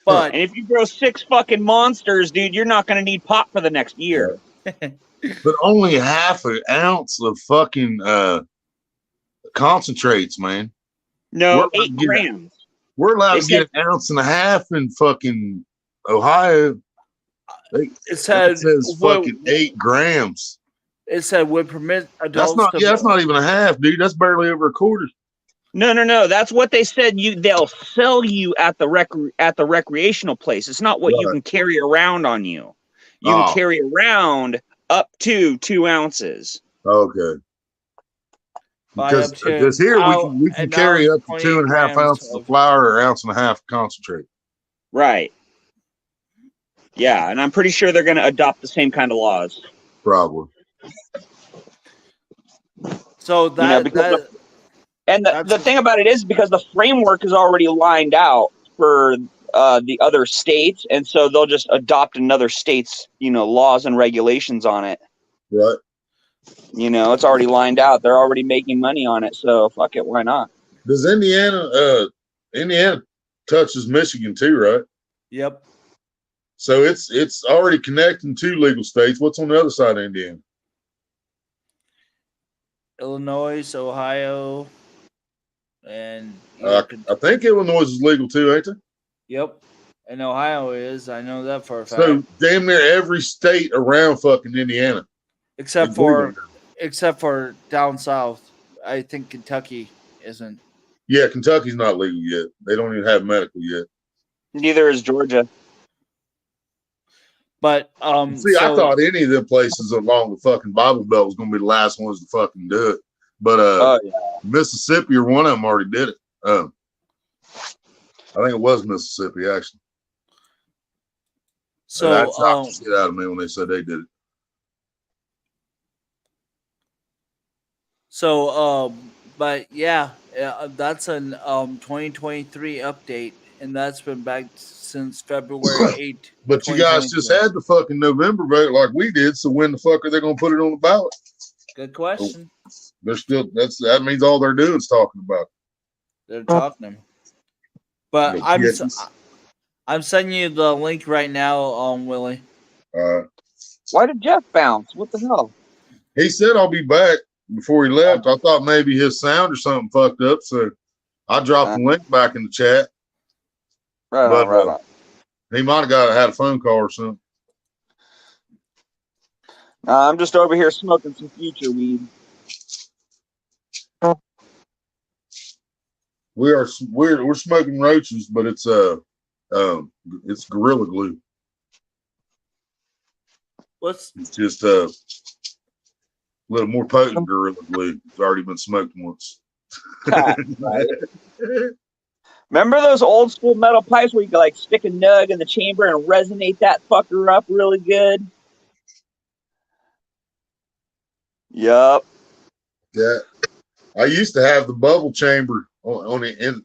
But and if you grow 6 fucking monsters, dude, you're not going to need pot for the next year. But only half an ounce of fucking concentrates, man. No, 8 grams. We're allowed to get an ounce and a half in fucking Ohio. It says fucking 8 grams. It said would permit adults. That's not even a half, dude. That's barely over a quarter. No. That's what they said. They'll sell you at the recreational place. It's not what you can carry around on you. You can carry around up to 2 ounces. Okay. Because here we can carry up to 2.5 ounces of flour or 1.5 ounces of concentrate. Right. Yeah, and I'm pretty sure they're going to adopt the same kind of laws. Probably. So the thing about it is because the framework is already lined out for the other states, and so they'll just adopt another state's laws and regulations on it. Right. It's already lined out. They're already making money on it, so fuck it, why not? Does Indiana touches Michigan too, right? Yep. So it's already connecting 2 legal states. What's on the other side of Indiana? Illinois, Ohio, and I think Illinois is legal too, ain't it? Yep. And Ohio is. I know that for a fact. So damn near every state around fucking Indiana. Except for down south. I think Kentucky isn't. Yeah, Kentucky's not legal yet. They don't even have medical yet. Neither is Georgia. But I thought any of them places along the fucking Bible Belt was gonna be the last ones to fucking do it. But Mississippi or one of them already did it. I think it was Mississippi, actually. So, that shocked the shit out of me when they said they did it. So, but yeah, that's an 2023 update, and that's been back since February 8th. But you guys just had the fucking November vote like we did, so when the fuck are they gonna put it on the ballot? Good question. They're still that means all they're doing is talking about it. They're talking. But I'm sending you the link right now, Willie. Why did Jeff bounce? What the hell? He said I'll be back before he left. I thought maybe his sound or something fucked up, so I dropped the link back in the chat. Right on. He might have had a phone call or something. I'm just over here smoking some future weed. We're smoking roaches, but it's Gorilla Glue. It's just a little more potent Gorilla Glue. It's already been smoked once. Remember those old school metal pipes where you could like stick a nug in the chamber and resonate that fucker up really good? Yup. Yeah. I used to have the bubble chamber on the end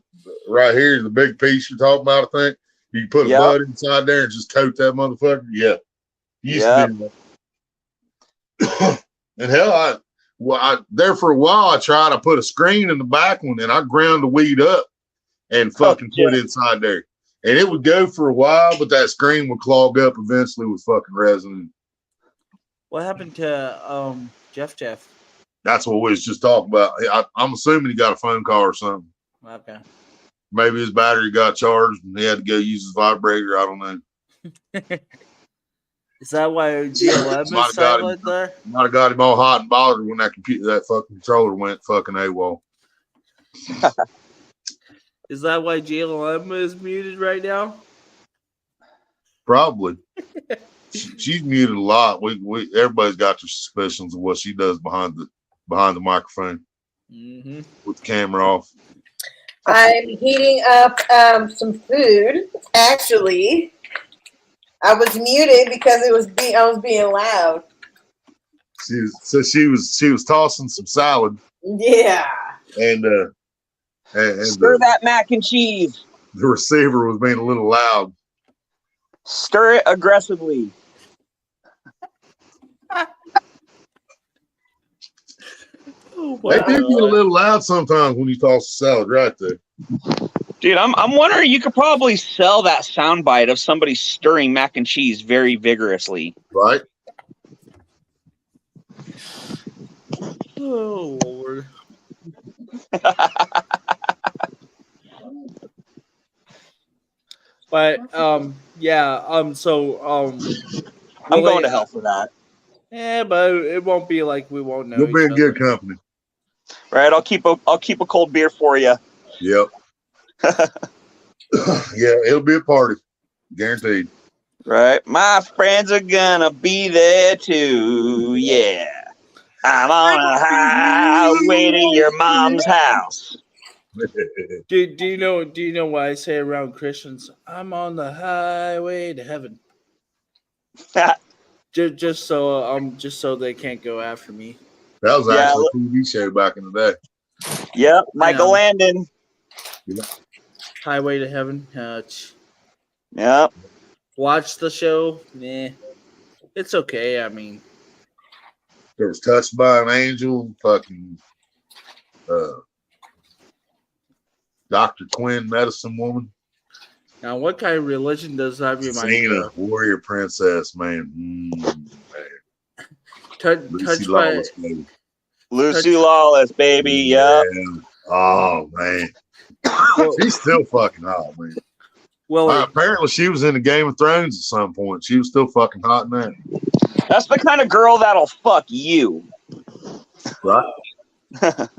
right here, the big piece you're talking about, I think. You put a bud inside there and just coat that motherfucker. Yeah. Used to do that. And hell, there for a while I tried to put a screen in the back one and I ground the weed up and fucking put it inside there. And it would go for a while, but that screen would clog up eventually with fucking resin. What happened to Jeff? That's what we was just talking about. I'm assuming he got a phone call or something. Okay. Maybe his battery got charged and he had to go use his vibrator. I don't know. Is that why GLM is silent there? Might have got him all hot and bothered when that fucking controller went fucking AWOL. Is that why GLM is muted right now? Probably. She's muted a lot. We everybody's got their suspicions of what she does behind the microphone with the camera off. I'm heating up some food. Actually, I was muted because I was being loud. She was tossing some salad. Yeah. And stir that mac and cheese. The receiver was being a little loud. Stir it aggressively. They do get a little loud sometimes when you toss the salad right there. Dude, I'm wondering, you could probably sell that soundbite of somebody stirring mac and cheese very vigorously. Right. Oh Lord. But I'm going to hell for that. Yeah, but it won't be like we won't know. You'll be in good company. Right, I'll keep a cold beer for you. Yep. Yeah, it'll be a party, guaranteed. Right, my friends are gonna be there too. Yeah, I'm on a highway to your mom's house. Do you know why I say around Christians? I'm on the highway to heaven. just so they can't go after me. That was actually a TV show back in the day. Yep, Michael Landon. Highway to Heaven. Yep. Watch the show. Nah, it's okay. I mean, there was Touched by an Angel. Fucking Dr. Quinn, Medicine Woman. Now, what kind of religion does that remind you of? Warrior Princess, man. Lucy Lawless, baby. Yep. Oh, man. She's still fucking hot, man. Well, apparently she was in the Game of Thrones at some point. She was still fucking hot in that. That's the kind of girl that'll fuck you. Right. That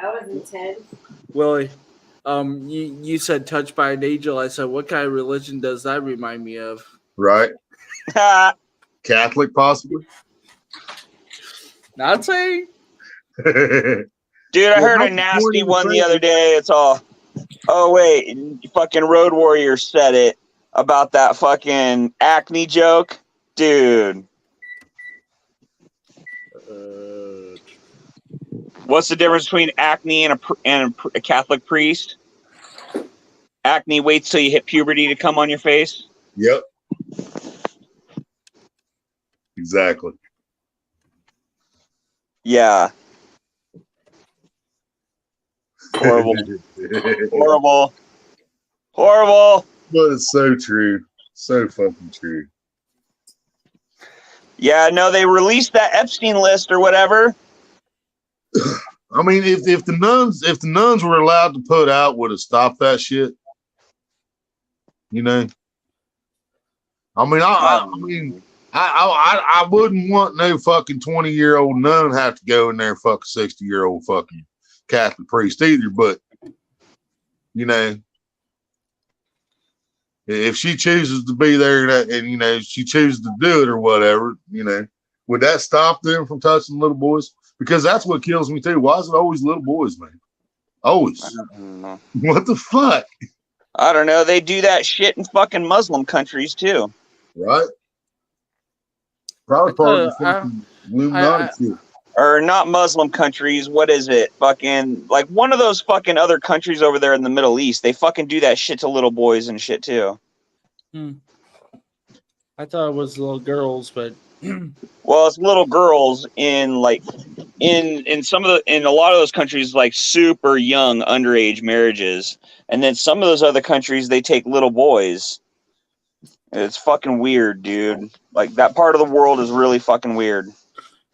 was intense. Willie, you said Touched by an Angel. I said, what kind of religion does that remind me of? Right. Catholic, possibly. Not saying. Dude, Dude, I Well, heard a that's the point nasty of the one the thing. other day. It's all, oh, wait, fucking Road Warrior said it about that fucking acne joke. Dude, what's the difference between acne and a Catholic priest? Acne waits till you hit puberty to come on your face. Yep. Exactly. Yeah. Horrible. Horrible. Horrible. But it's so true. So fucking true. Yeah, no, they released that Epstein list or whatever. I mean, if the nuns were allowed to put out, would have stopped that shit. You know. I mean, I wouldn't want no fucking 20-year-old nun have to go in there and fuck a 60-year-old fucking Catholic priest either. But you know, if she chooses to be there and you know she chooses to do it or whatever, you know, would that stop them from touching little boys? Because that's what kills me too. Why is it always little boys, man? Always. I don't know. What the fuck? I don't know. They do that shit in fucking Muslim countries too. Right? Probably part of the fucking Illuminati shit. Or not Muslim countries. What is it? Fucking like one of those fucking other countries over there in the Middle East. They fucking do that shit to little boys and shit too. I thought it was little girls, but well, it's little girls in like in a lot of those countries, like super young underage marriages, and then some of those other countries they take little boys. It's fucking weird, dude. Like that part of the world is really fucking weird.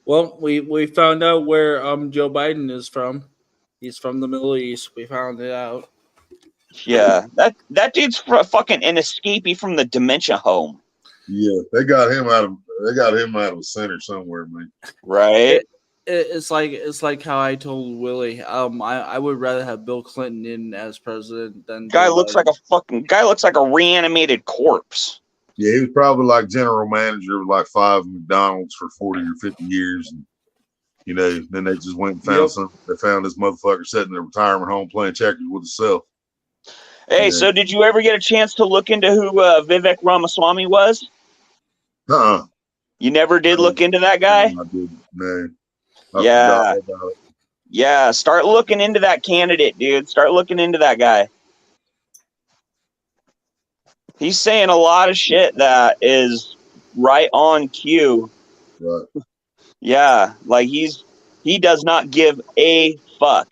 Well, we found out where Joe Biden is from. He's from the Middle East. We found it out. Yeah, that dude's fucking an escapee from the dementia home. Yeah, they got him out of a center somewhere, man. Right. It's like how I told Willie. I would rather have Bill Clinton in as president than guy looks like a reanimated corpse. Yeah, he was probably like general manager of like 5 McDonald's for 40 or 50 years. And, you know, then they just went and found something. They found this motherfucker sitting in a retirement home playing checkers with himself. Hey, so did you ever get a chance to look into who Vivek Ramaswamy was? You never did look into that guy? I didn't. No. Yeah. Yeah, start looking into that candidate, dude. Start looking into that guy. He's saying a lot of shit that is right on cue. Right. Yeah, like he does not give a fuck.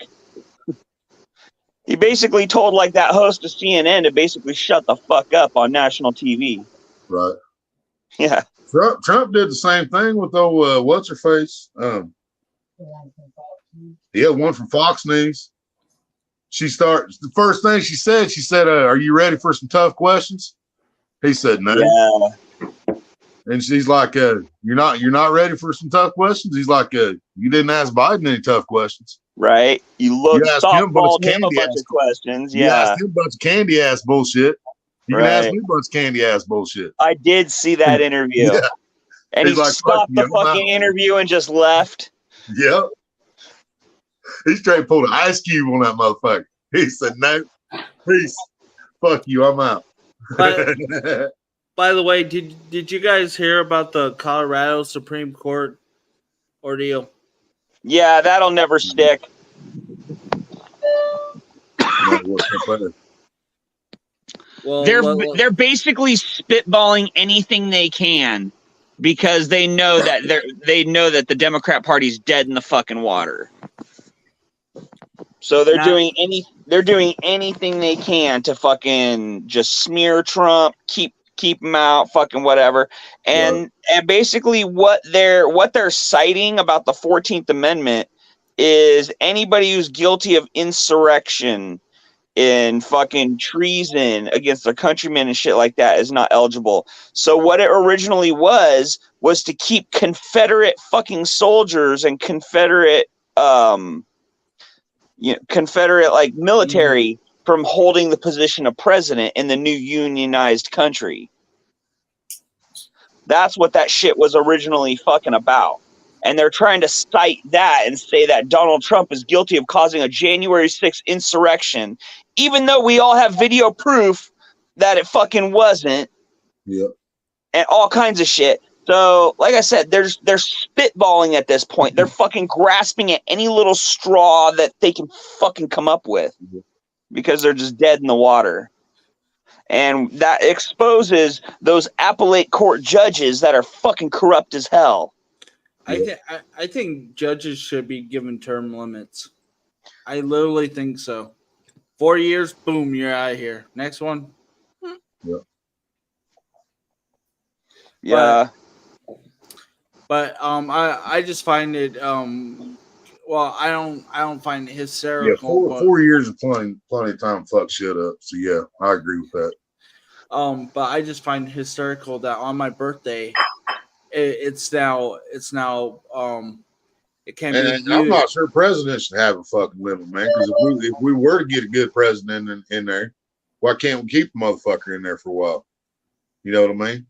He basically told like that host of CNN to basically shut the fuck up on national TV. Right. Yeah. Trump did the same thing with what's her face? Yeah, one from Fox News. The first thing she said, "Are you ready for some tough questions?" He said, "No." Yeah. And she's like, "You're not ready for some tough questions?" He's like, "You didn't ask Biden any tough questions." Right. You asked him a bunch of questions. Yeah. You asked him a bunch of candy ass bullshit. You can ask me a bunch of candy ass bullshit. I did see that interview. Yeah. And he like, stopped the fucking interview and just left. Yep. He straight pulled an ice cube on that motherfucker. He said, "No, peace. Fuck you, I'm out." By the way, did you guys hear about the Colorado Supreme Court ordeal? Yeah, that'll never stick. Well, they're basically spitballing anything they can because they know that the Democrat Party's dead in the fucking water. So they're doing anything they can to fucking just smear Trump, keep him out, fucking whatever. And basically what they're citing about the 14th Amendment is anybody who's guilty of insurrection and fucking treason against their countrymen and shit like that is not eligible. So what it originally was to keep Confederate fucking soldiers and Confederate like military from holding the position of president in the new unionized country. That's what that shit was originally fucking about. And they're trying to cite that and say that Donald Trump is guilty of causing a January 6th insurrection, even though we all have video proof that it fucking wasn't. Yep. And all kinds of shit. So, like I said, they're spitballing at this point. They're fucking grasping at any little straw that they can fucking come up with because they're just dead in the water. And that exposes those appellate court judges that are fucking corrupt as hell. I think judges should be given term limits. I literally think so. 4 years, boom, you're out of here. Next one. Yep. Yeah. But I just find it well, I don't find it hysterical. Yeah, 4 years is plenty of time to fuck shit up. So yeah, I agree with that. But I just find it hysterical that on my birthday, it's now it can't be. And I'm not sure presidents should have a fucking limit, man. Because if we were to get a good president in there, why can't we keep the motherfucker in there for a while? You know what I mean?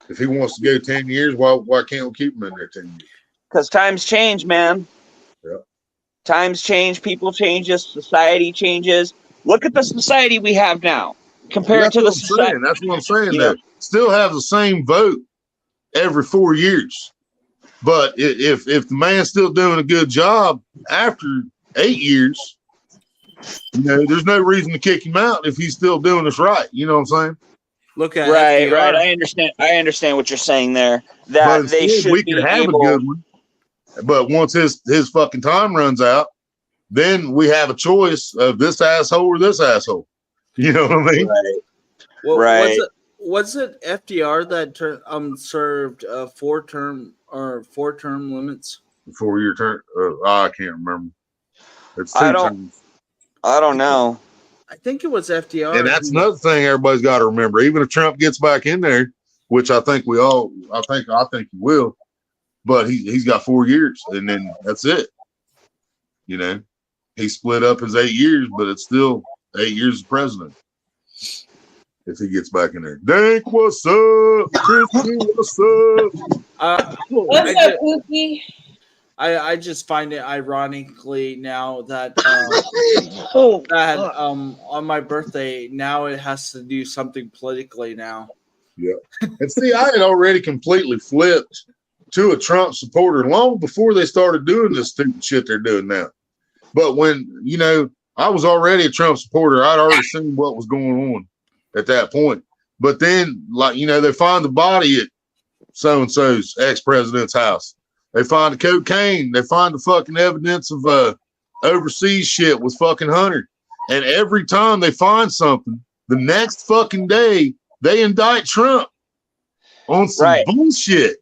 If he wants to go 10 years, why can't we keep him in there 10 years? Because times change, man. Yep. Times change, people changes, society changes. Look at the society we have now compared to the society. That's what I'm saying. Yeah. Still have the same vote every 4 years. But if the man's still doing a good job after 8 years, there's no reason to kick him out if he's still doing this right. You know what I'm saying? Look at right. FDR. I understand what you're saying there. That they should we could have a good one. But once his fucking time runs out, then we have a choice of this asshole or this asshole. You know what I mean? Right. Well, right. Was it FDR that served 4-term limits? 4 year term? I can't remember. It's 2 terms. I don't know. I think it was FDR. And that's another thing everybody's got to remember. Even if Trump gets back in there, which I think I think he will, but he's got 4 years, and then that's it. He split up his 8 years, but it's still 8 years as president. If he gets back in there. Dank, what's up? Christy, what's up? What's up, Pookie? I just find it ironically now that on my birthday now it has to do something politically now. Yeah. And see, I had already completely flipped to a Trump supporter long before they started doing this stupid shit they're doing now. But when, I was already a Trump supporter, I'd already seen what was going on at that point. But then, they find the body at so-and-so's ex-president's house. They find the cocaine. They find the fucking evidence of overseas shit with fucking Hunter. And every time they find something, the next fucking day, they indict Trump on some bullshit.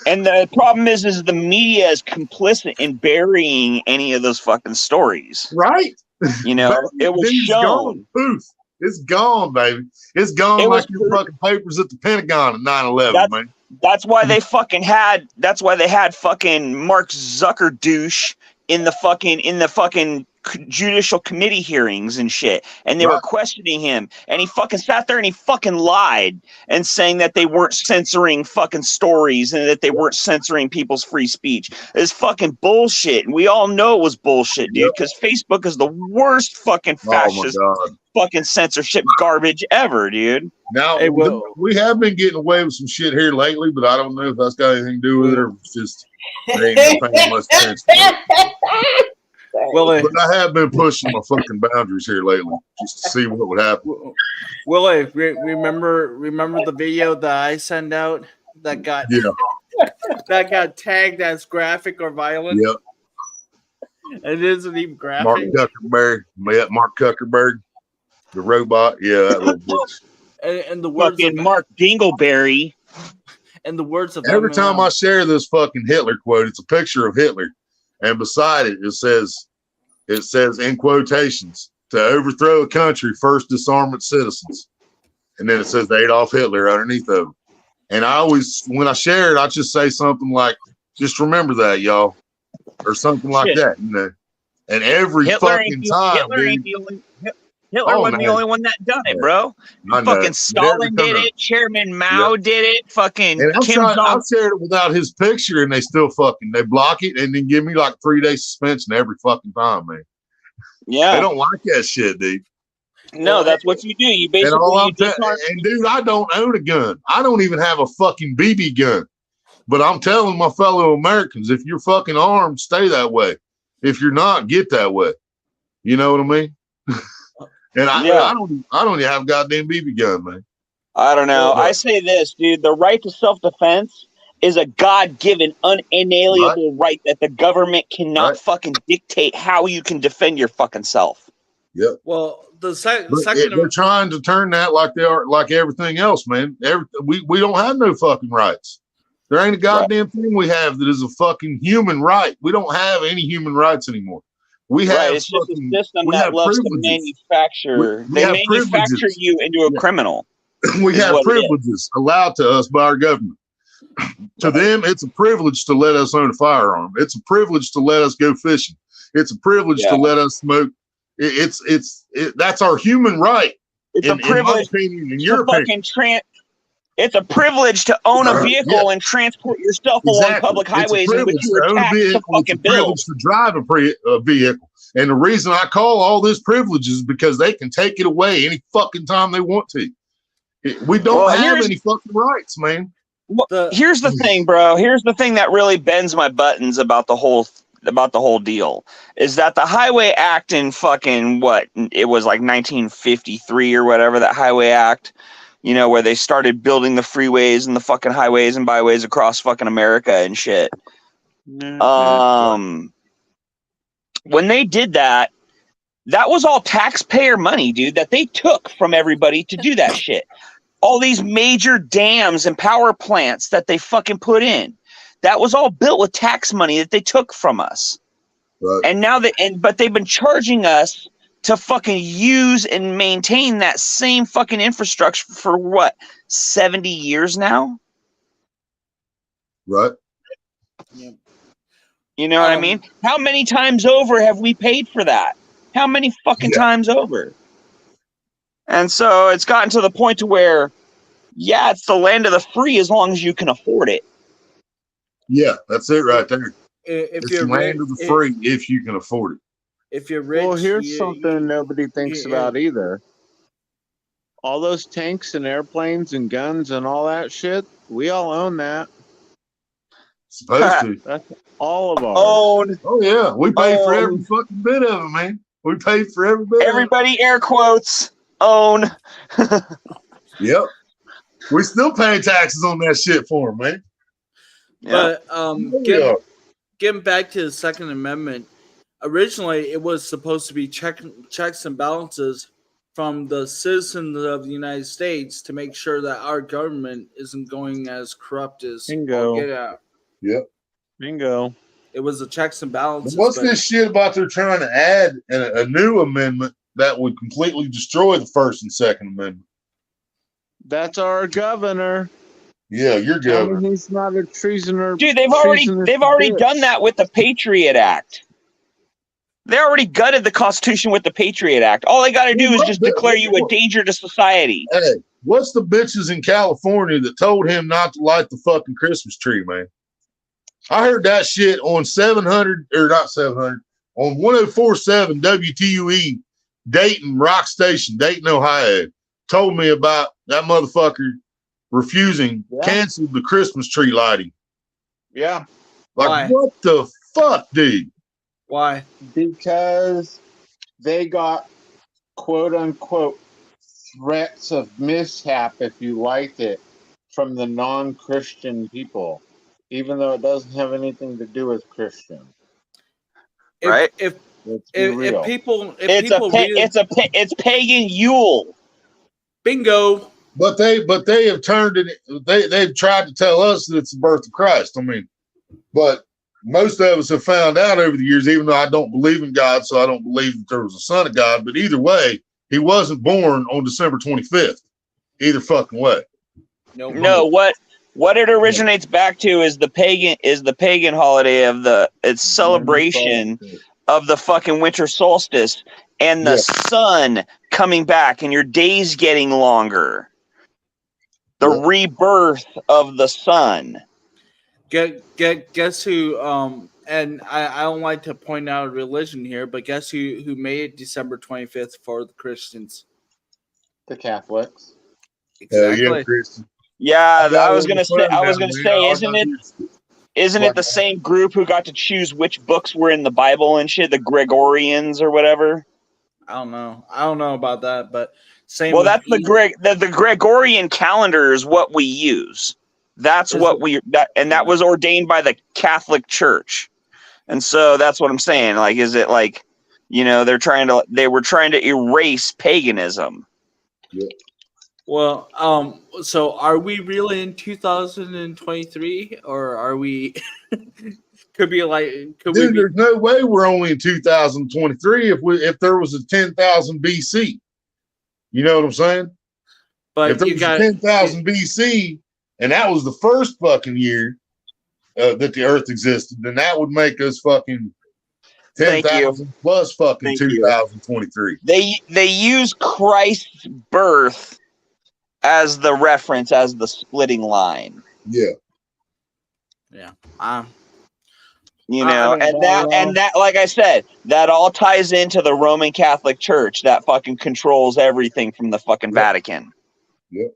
And the problem is the media is complicit in burying any of those fucking stories. Right. It was shown. Gone. Poof. It's gone, baby. It's gone like your fucking papers at the Pentagon at 9/11, man. That's why they had fucking Mark Zucker douche in the fucking judicial committee hearings and shit. And they were questioning him. And he fucking sat there and he fucking lied and saying that they weren't censoring fucking stories and that they weren't censoring people's free speech. It's fucking bullshit. And we all know it was bullshit, dude, because Facebook is the worst fucking fascist fucking censorship garbage ever, dude. Now, we have been getting away with some shit here lately, but I don't know if that's got anything to do with it or it's just they ain't paying much attention. Willie, but I have been pushing my fucking boundaries here lately just to see what would happen. Willie, remember the video that I sent out that got tagged as graphic or violent? Yep. It isn't even graphic. Mark Zuckerberg, the robot. Yeah, that little bitch. And the words fucking Mark Dingleberry. And the words of every time I share this fucking Hitler quote, it's a picture of Hitler. And beside it, it says in quotations, to overthrow a country, first disarm its citizens. And then it says Adolf Hitler underneath of it. And I always, when I share it, I just say something like, just remember that, y'all. Or something like that, And every fucking time, dude. Hitler Oh, wasn't the no. only one that done it, Yeah. bro. I know. Fucking But every Stalin did time- it. Chairman Mao did it. Fucking And Kim Jong. I've shared it without his picture, and they still they block it and then give me like 3-day suspension every fucking time, man. Yeah. They don't like that shit, dude. No, that's what you do. You And all basically I'm disarm. and dude, I don't own a gun. I don't even have a fucking BB gun. But I'm telling my fellow Americans, if you're fucking armed, stay that way. If you're not, get that way. You know what I mean? And I don't even have a goddamn BB gun, man. I don't know. But- I say this, dude. The right to self-defense is a God-given, unalienable right that the government cannot fucking dictate how you can defend your fucking self. Yep. Well, the second They're trying to turn that like they are like everything else, man. We don't have no fucking rights. There ain't a goddamn thing we have that is a fucking human right. We don't have any human rights anymore. We have It's just a system we that have loves to privileges. manufacture. We They have manufacture privileges. you into a criminal. We is have what it is. privileges allowed to us by our government. To them, it's a privilege to let us own a firearm. It's a privilege to let us go fishing. It's a privilege to let us smoke. That's our human right. It's in a privilege. In my opinion, in your opinion. It's a privilege to own a vehicle and transport your stuff along public highways in which you were taxed to fucking build. It's a privilege to drive a vehicle. And the reason I call all this privileges is because they can take it away any fucking time they want to. We don't have any fucking rights, man. Here's the thing, bro. Here's the thing that really bends my buttons about the whole deal is that the Highway Act in fucking it was like 1953 or whatever, that Highway Act, you know, where they started building the freeways and the fucking highways and byways across fucking America and shit. When they did that, that was all taxpayer money, dude, that they took from everybody to do that shit. All these major dams and power plants that they fucking put in, that was all built with tax money that they took from us. Right. And now but they've been charging us to fucking use and maintain that same fucking infrastructure for what, 70 years now? Right. Yeah. You know what I mean? How many times over have we paid for that? How many fucking times over? And so it's gotten to the point to where, it's the land of the free as long as you can afford it. Yeah, that's it right there. If it's you're the land of the free if you can afford it. If you're rich, well, here's something nobody thinks about either. All those tanks and airplanes and guns and all that shit, we all own that. Supposed to. That's all of ours. Owned. Oh yeah, we paid for every fucking bit of it, man. We paid for every bit. Everybody, air quotes, own. Yep. We still paying taxes on that shit for them, man. But getting back to the Second Amendment, originally it was supposed to be checks and balances from the citizens of the United States to make sure that our government isn't going as corrupt as get out. Yep. Bingo. It was the checks and balances. What's this shit about they're trying to add a new amendment that would completely destroy the First and Second Amendment? That's our governor. Yeah, your governor. He's not a treasoner. Dude, they've already done that with the Patriot Act. They already gutted the Constitution with the Patriot Act. All they got to do is just declare you a danger to society. Hey, what's the bitches in California that told him not to light the fucking Christmas tree, man? I heard that shit on 700 or not 700 on 104.7 WTUE Dayton Rock Station, Dayton, Ohio. Told me about that motherfucker refusing, canceled the Christmas tree lighting. Yeah. Like, what the fuck, dude? Why? Because they got quote unquote threats of mishap if you liked it from the non-Christian people, even though it doesn't have anything to do with Christian. Right? If people it's pagan Yule. Bingo. But they have turned it. They've tried to tell us that it's the birth of Christ. I mean, but most of us have found out over the years, even though I don't believe in God, so I don't believe that there was a son of God. But either way, he wasn't born on December 25th. Either fucking way. No, what it originates back to is the pagan holiday of its celebration of the fucking winter solstice and the sun coming back and your days getting longer. The rebirth of the sun. Guess who? And I don't like to point out a religion here, but guess who made it December 25th for the Christians? The Catholics. Exactly. Yeah, Christian. Yeah, got I was it gonna on say. the I was phone gonna now, say, man. isn't it the same group who got to choose which books were in the Bible and shit? The Gregorians or whatever. I don't know about that, but same. Well, with that's the Gregorian calendar is what we use. That's what that was ordained by the Catholic Church, and so that's what I'm saying. Like, is it like, they were trying to erase paganism. Yeah. Well, so are we really in 2023, or are we? Could be like, Dude, there's no way we're only in 2023 if there was a 10,000 BC. You know what I'm saying? But if there was 10,000 BC and that was the first fucking year that the Earth existed, then that would make us fucking 10,000 plus fucking 2023. They use Christ's birth as the reference, as the splitting line. Yeah. And that, like I said, that all ties into the Roman Catholic Church that fucking controls everything from the fucking Vatican. Yeah.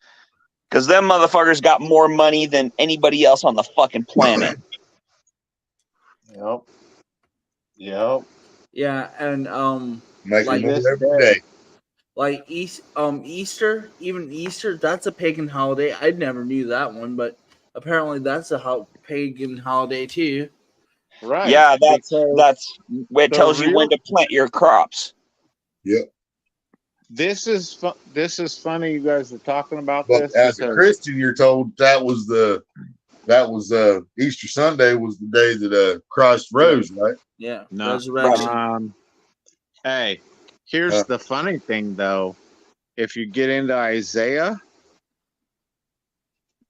Because them motherfuckers got more money than anybody else on the fucking planet. Yep. Yeah, and making more every day. Like Easter, even Easter, that's a pagan holiday. I never knew that one, but apparently that's a pagan holiday too. Right. Yeah, that's it tells you when to plant your crops. Yep. This is funny. You guys are talking about But this. as a Christian, you're told that was Easter Sunday was the day that Christ rose, right? Yeah. No. Resurrection. Hey, here's the funny thing, though. If you get into Isaiah,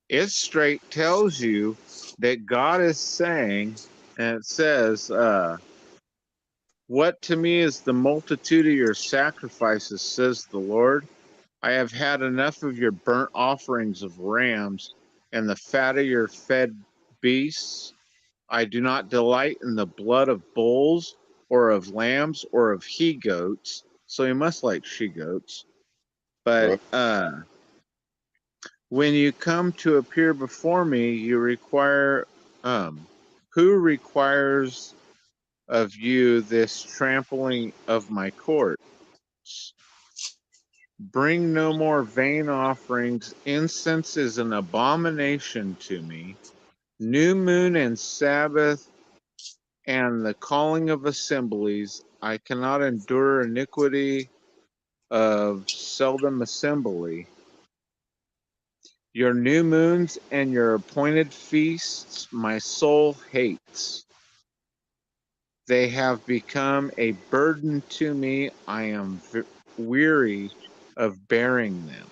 it straight tells you that God is saying, and it says, "What to me is the multitude of your sacrifices, says the Lord. I have had enough of your burnt offerings of rams and the fat of your fed beasts. I do not delight in the blood of bulls or of lambs or of he-goats." So he must like she-goats. But when you come to appear before me, you require, who requires of you this trampling of my courts? Bring no more vain offerings. Incense is an abomination to me. New moon and Sabbath and the calling of assemblies. I cannot endure iniquity of seldom assembly. Your new moons and your appointed feasts my soul hates. They have become a burden to me. I am weary of bearing them.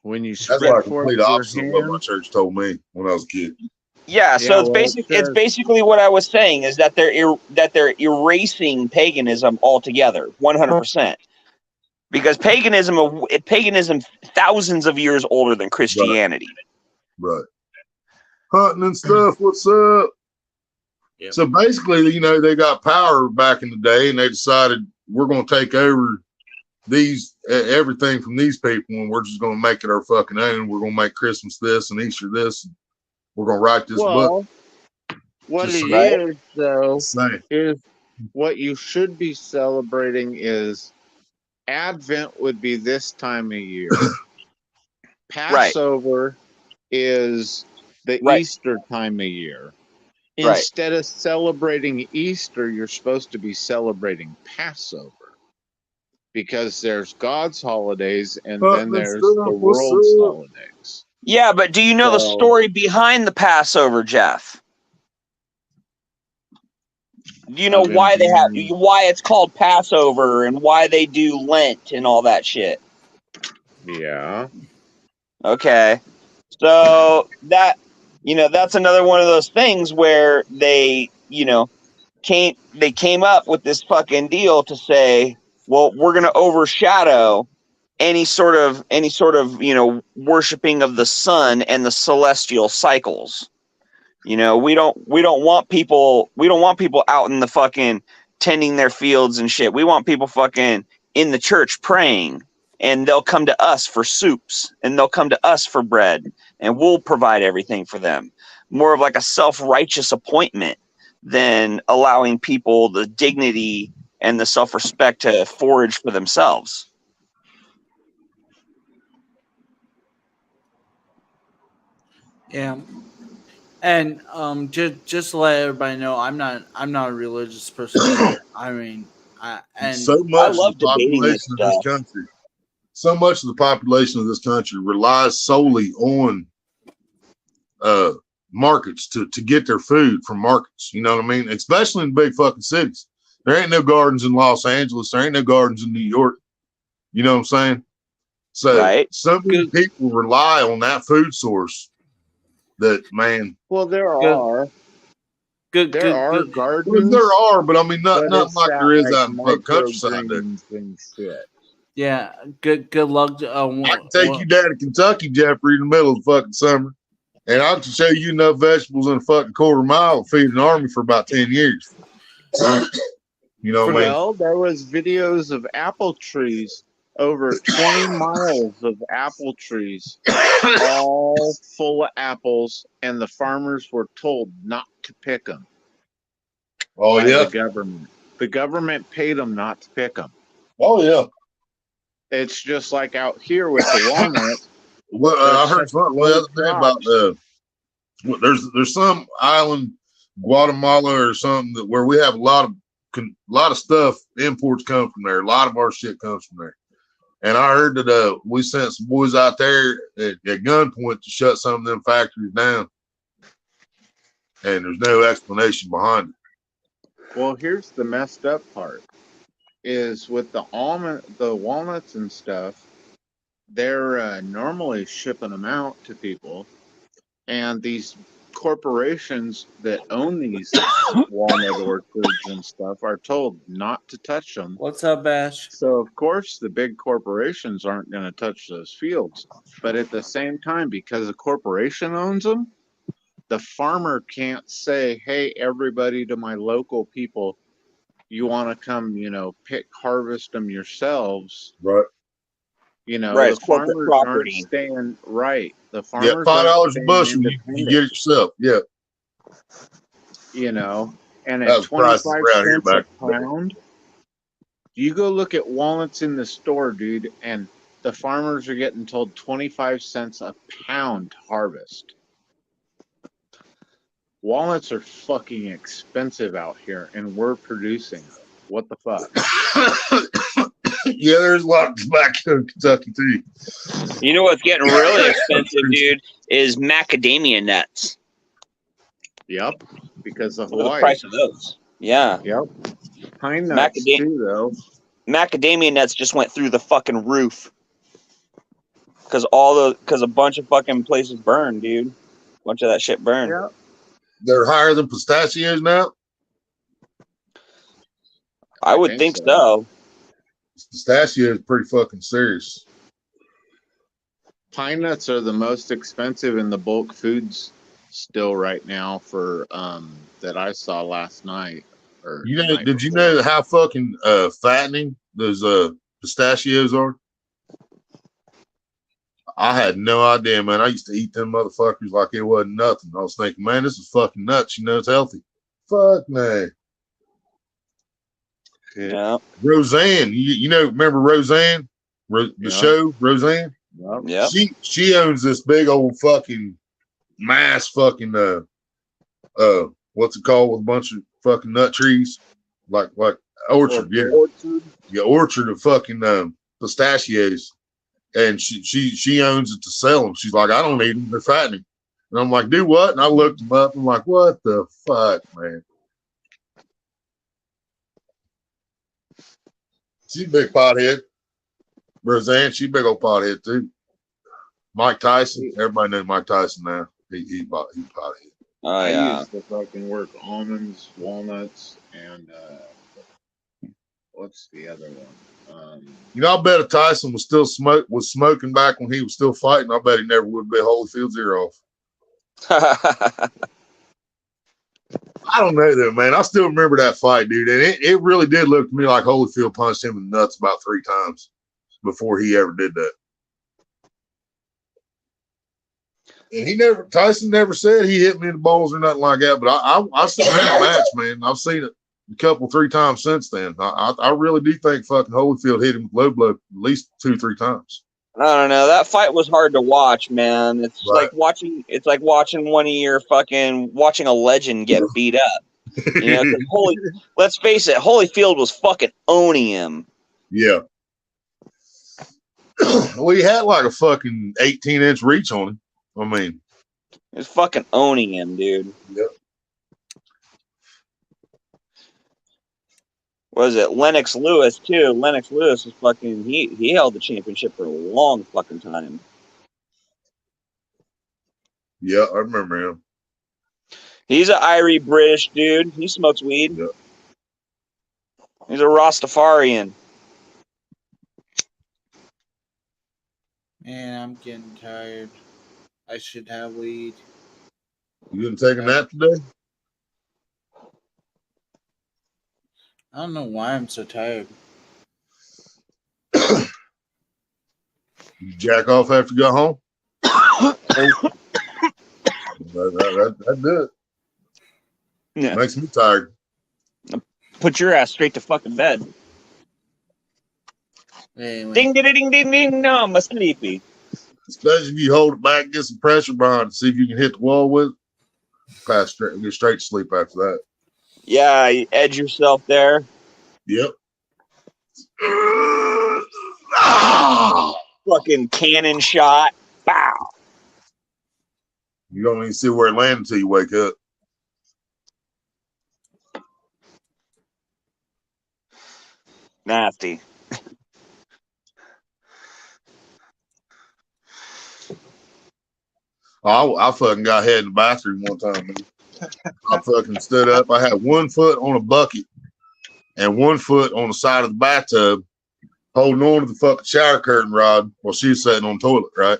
When you That's spread like forth complete your opposite of what my hand, church told me when I was a kid. Yeah, so well, it's basically what I was saying is that they're erasing paganism altogether, 100%. Because paganism thousands of years older than Christianity. Right. Hunting and stuff. What's up? Yep. So basically, they got power back in the day, and they decided we're going to take over everything from these people, and we're just going to make it our fucking own. We're going to make Christmas this and Easter this. And we're going to write this book. What Just it right. is, though, Same. is what you should be celebrating is Advent would be this time of year. Passover is the Easter time of year. Instead of celebrating Easter, you're supposed to be celebrating Passover. Because there's God's holidays and then there's the world's holidays. Yeah, but do you know the story behind the Passover, Jeff? Do you know why it's called Passover and why they do Lent and all that shit? Yeah. Okay. So that's another one of those things where they came up with this fucking deal to say, well, we're going to overshadow any sort of worshiping of the sun and the celestial cycles. We don't want people out in the fucking tending their fields and shit. We want people fucking in the church praying, and they'll come to us for soups, and they'll come to us for bread, and we'll provide everything for them. More of like a self-righteous appointment than allowing people the dignity and the self-respect to forage for themselves. Yeah. And just to let everybody know, I'm not a religious person either. I mean, So I much of love the debating this population of this stuff. country, so much of the population of this country relies solely on markets to get their food from markets. You know what I mean? Especially in big fucking cities. There ain't no gardens in Los Angeles. There ain't no gardens in New York. You know what I'm saying? So Right. so many people rely on that food source that, man. Well, there Good. are. Good. There are Well, gardens. there are, but I mean, but not it's like that, there is like, out in the fucking countryside. There. microgreens and shit. Yeah. Good luck. I can take you down to Kentucky, Jeffrey, in the middle of the fucking summer, and I can show you enough vegetables in a fucking quarter mile to feed an army for about 10 years. You know what I mean? Well, there was videos of apple trees, over 20 miles of apple trees, all full of apples, and the farmers were told not to pick them Oh, by yeah. the government. The government paid them not to pick them. Oh, yeah. It's just like out here with the walnuts. Well, I heard something the other day about there's some island, Guatemala or something, where we have a lot of stuff, imports come from there. A lot of our shit comes from there. And I heard that we sent some boys out there at gunpoint to shut some of them factories down. And there's no explanation behind it. Well, here's the messed up part: is with the walnuts and stuff, they're normally shipping them out to people, and these corporations that own these walnut orchards and stuff are told not to touch them. What's up, Bash? So, of course, the big corporations aren't going to touch those fields. But at the same time, because a corporation owns them, the farmer can't say, hey, everybody to my local people, you want to come, harvest them yourselves. Right. The farmers aren't staying right. The farmers $5 a bushel, you get it yourself. Yeah. And at 25 cents a pound, you go look at walnuts in the store, dude, and the farmers are getting told 25 cents a pound to harvest. Walnuts are fucking expensive out here, and we're producing them. What the fuck? Yeah, there's a lot of tobacco in Kentucky, too. You know what's getting really expensive, dude, is macadamia nuts. Yep, because of Look at Hawaii. the price of those. Yeah. Yep. Pine nuts, too, though. Macadamia nuts just went through the fucking roof. Because a bunch of fucking places burned, dude. A bunch of that shit burned. Yep. They're higher than pistachios now? I would think so. Pistachio is pretty fucking serious. Pine nuts are the most expensive in the bulk foods still right now for that I saw last night. Did you know how fucking fattening those pistachios are? I had no idea, man. I used to eat them motherfuckers like it wasn't nothing. I was thinking, man, this is fucking nuts. It's healthy. Fuck no. Yeah. Roseanne, remember Roseanne? The show, Roseanne? Yeah. She owns this big old fucking mass fucking what's it called, with a bunch of fucking nut trees? Like orchard, yeah. Orchard of fucking pistachios. And she owns it to sell them. She's like, I don't eat them, they're fattening. And I'm like, do what? And I looked them up. I'm like, what the fuck, man? She's a big pothead. Roseanne, she's a big old pothead too. Mike Tyson, everybody knows Mike Tyson now. He pothead. Oh yeah. I used to fucking work almonds, walnuts, and what's the other one? You know, I bet if Tyson was still smoking back when he was still fighting, I bet he never would have bit Holyfield's ear off. I don't know though, man. I still remember that fight, dude. And it really did look to me like Holyfield punched him in the nuts about 3 times before he ever did that. And Tyson never said he hit me in the balls or nothing like that. But I seen that match, man. I've seen it a couple, 3 times since then. I really do think fucking Holyfield hit him with low blow at least 2, 3 times. I don't know. That fight was hard to watch, man. It's Right. like watching. It's like watching watching a legend get beat up. You know, 'cause let's face it, Holyfield was fucking owning him. Yeah. Well, he had like a fucking 18-inch reach on him. I mean, He was fucking owning him, dude. Yep. Was it Lennox Lewis too? Lennox Lewis was fucking. He held the championship for a long fucking time. Yeah, I remember him. He's an Irie British dude. He smokes weed. Yep. He's a Rastafarian. Man, I'm getting tired. I should have weed. You didn't take a nap today? I don't know why I'm so tired. You jack off after you got home? That did it. Yeah. Makes me tired. Put your ass straight to fucking bed. Anyway. Ding ding ding ding ding. No, I'm sleepy. Especially if you hold it back, get some pressure behind it, see if you can hit the wall with it. Pass straight, get straight to sleep after that. Yeah, you edge yourself there. Yep. Fucking cannon shot. Bow. You don't even see where it landed until you wake up. Nasty. I fucking got head in the bathroom one time, man. I fucking stood up. I had 1 foot on a bucket and 1 foot on the side of the bathtub, holding on to the fucking shower curtain rod while she was sitting on the toilet, right?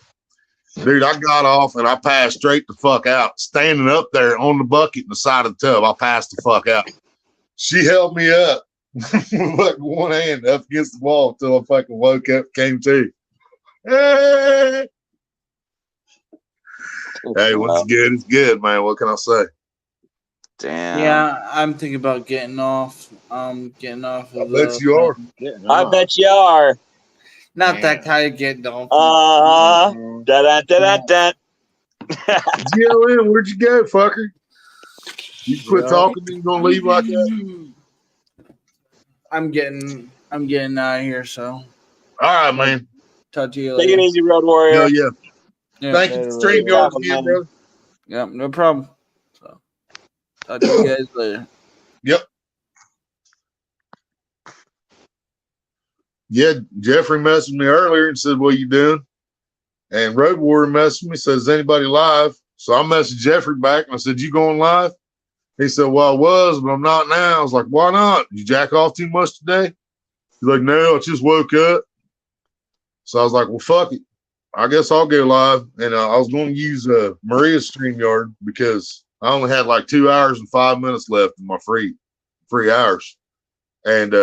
Dude, I got off and I passed straight the fuck out. Standing up there on the bucket in the side of the tub, I passed the fuck out. She held me up with like one hand up against the wall until I fucking woke up, came to. Hey, what's good? It's good, man. What can I say? Damn. Yeah, I'm thinking about getting off. Getting off. I bet you are. I bet you are. Not that kind of getting off. Da da da da. GLM, where'd you go, fucker? You quit talking and you gonna leave like that? I'm getting out of here. So, all right, man. Talk to you Take later. it easy, Road Warrior. Hell yeah. Yeah. Thank you for StreamYard again, brother. Yeah, no problem. So, talk to you guys later. Yep. Yeah, Jeffrey messaged me earlier and said, "What you doing?" And Road Warrior messaged me, says, "Is anybody live?" So I messaged Jeffrey back and I said, "You going live?" He said, "Well, I was, but I'm not now." I was like, "Why not? Did you jack off too much today?" He's like, "No, I just woke up." So I was like, "Well, fuck it. I guess I'll go live." And I was going to use Maria's StreamYard because I only had like 2 hours and 5 minutes left in my free hours. And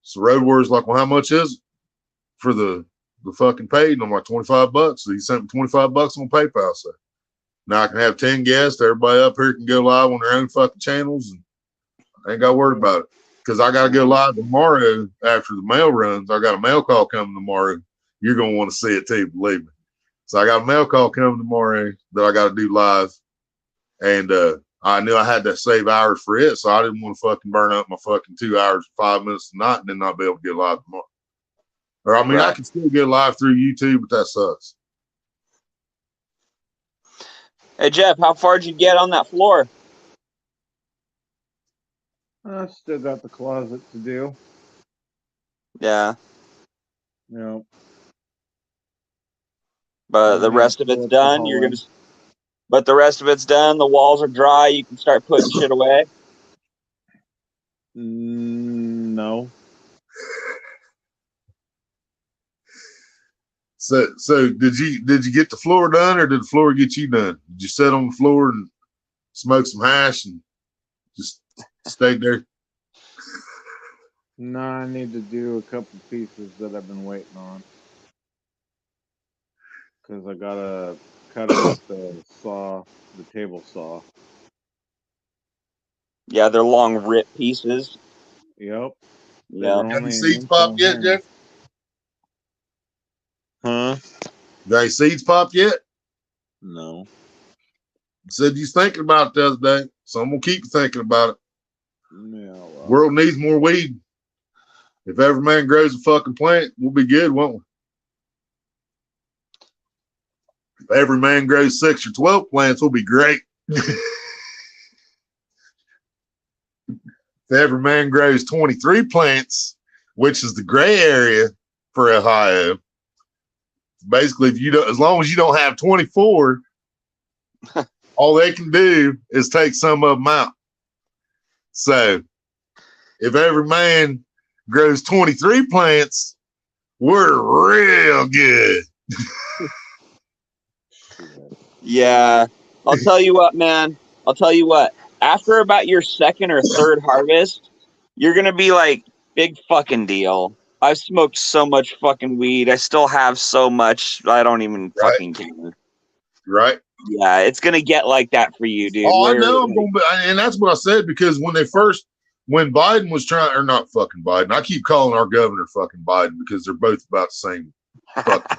so Road Warrior's like, "Well, how much is it for the fucking paid?" And I'm like, $25. So he sent me $25 on PayPal. So now I can have 10 guests. Everybody up here can go live on their own fucking channels, and I ain't got to worry about it because I got to go live tomorrow after the mail runs. I got a mail call coming tomorrow. You're going to want to see it too, believe me. So I got a mail call coming tomorrow that I got to do live. And I knew I had to save hours for it, so I didn't want to fucking burn up my fucking 2 hours and 5 minutes tonight and then not be able to get live tomorrow. Or I mean, I can still get live through YouTube, but that sucks. Hey Jeff, how far did you get on that floor? I still got the closet to do. Yeah, Yeah. but the rest of it's done. But the rest of it's done. The walls are dry. You can start putting shit away. No. So did you get the floor done, or did the floor get you done? Did you sit on the floor and smoke some hash and just stay there? No, I need to do a couple pieces that I've been waiting on. Because I gotta cut it with the table saw. Yeah, they're long rip pieces. Yep. Yeah. They're Got only any an seeds inch popped and a yet, half. Jeff? Huh? Got any seeds popped yet? No. You said you was thinking about it the other day, so I'm gonna keep thinking about it. Yeah, well. World needs more weed. If every man grows a fucking plant, we'll be good, won't we? If every man grows 6 or 12 plants, we'll be great. If every man grows 23 plants, which is the gray area for Ohio, basically, if you don't, as long as you don't have 24, all they can do is take some of them out. So if every man grows 23 plants, we're real good. Yeah. I'll tell you what, man. I'll tell you what. After about your second or third harvest, you're going to be like, big fucking deal. I've smoked so much fucking weed. I still have so much. I don't even fucking care. Right? Yeah, it's going to get like that for you, dude. Oh, I Where, know I'm going to be, and that's what I said, because when Biden was trying, or not fucking Biden, I keep calling our governor fucking Biden because they're both about the same fucking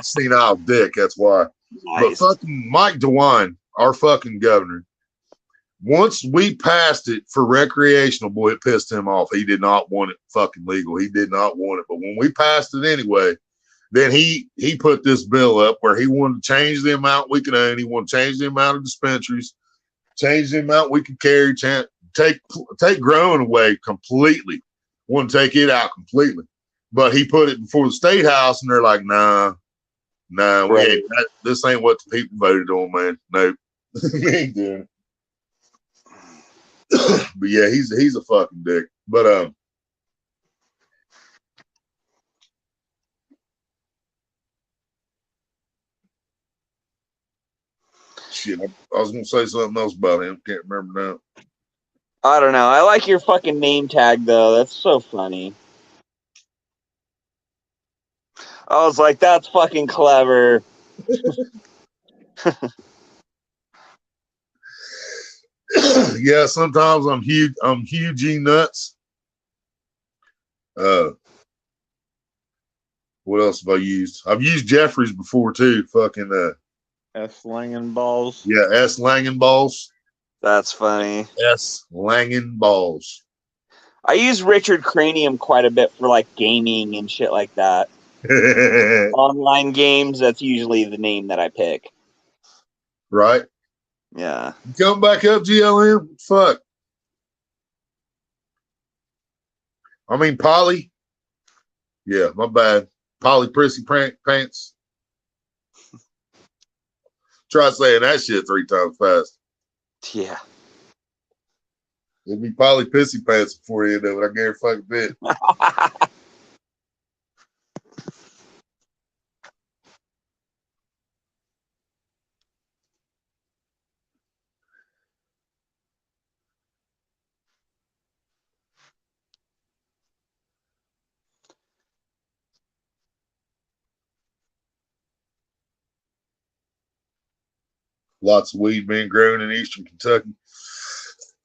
senile dick. That's why. Nice. But fucking Mike DeWine, our fucking governor, once we passed it for recreational, boy, it pissed him off. He did not want it fucking legal. He did not want it. But when we passed it anyway, then he put this bill up where he wanted to change the amount we could own. He wanted to change the amount of dispensaries, change the amount we could carry, take growing away completely. Want to take it out completely. But he put it before the state house, and they're like, nah, we ain't, this ain't what the people voted on, man. Nope. We ain't doing it. But yeah, he's a fucking dick. But shit, I was gonna say something else about him. Can't remember now. I don't know. I like your fucking name tag, though. That's so funny. I was like, that's fucking clever. Yeah, sometimes I'm huge nuts. What else have I used? I've used Jeffries before too. Fucking S. Langenballs. Yeah, S. Langenballs. That's funny. S. Langenballs. I use Richard Cranium quite a bit for like gaming and shit like that. Online games, that's usually the name that I pick. Right? Yeah. Come back up, GLM. Fuck. I mean, Polly. Yeah, my bad. Polly Prissy Pants. Try saying that shit 3 times fast. Yeah. It'll be Polly Pissy Pants before you know it. I guarantee fucking bit. Lots of weed being grown in eastern Kentucky.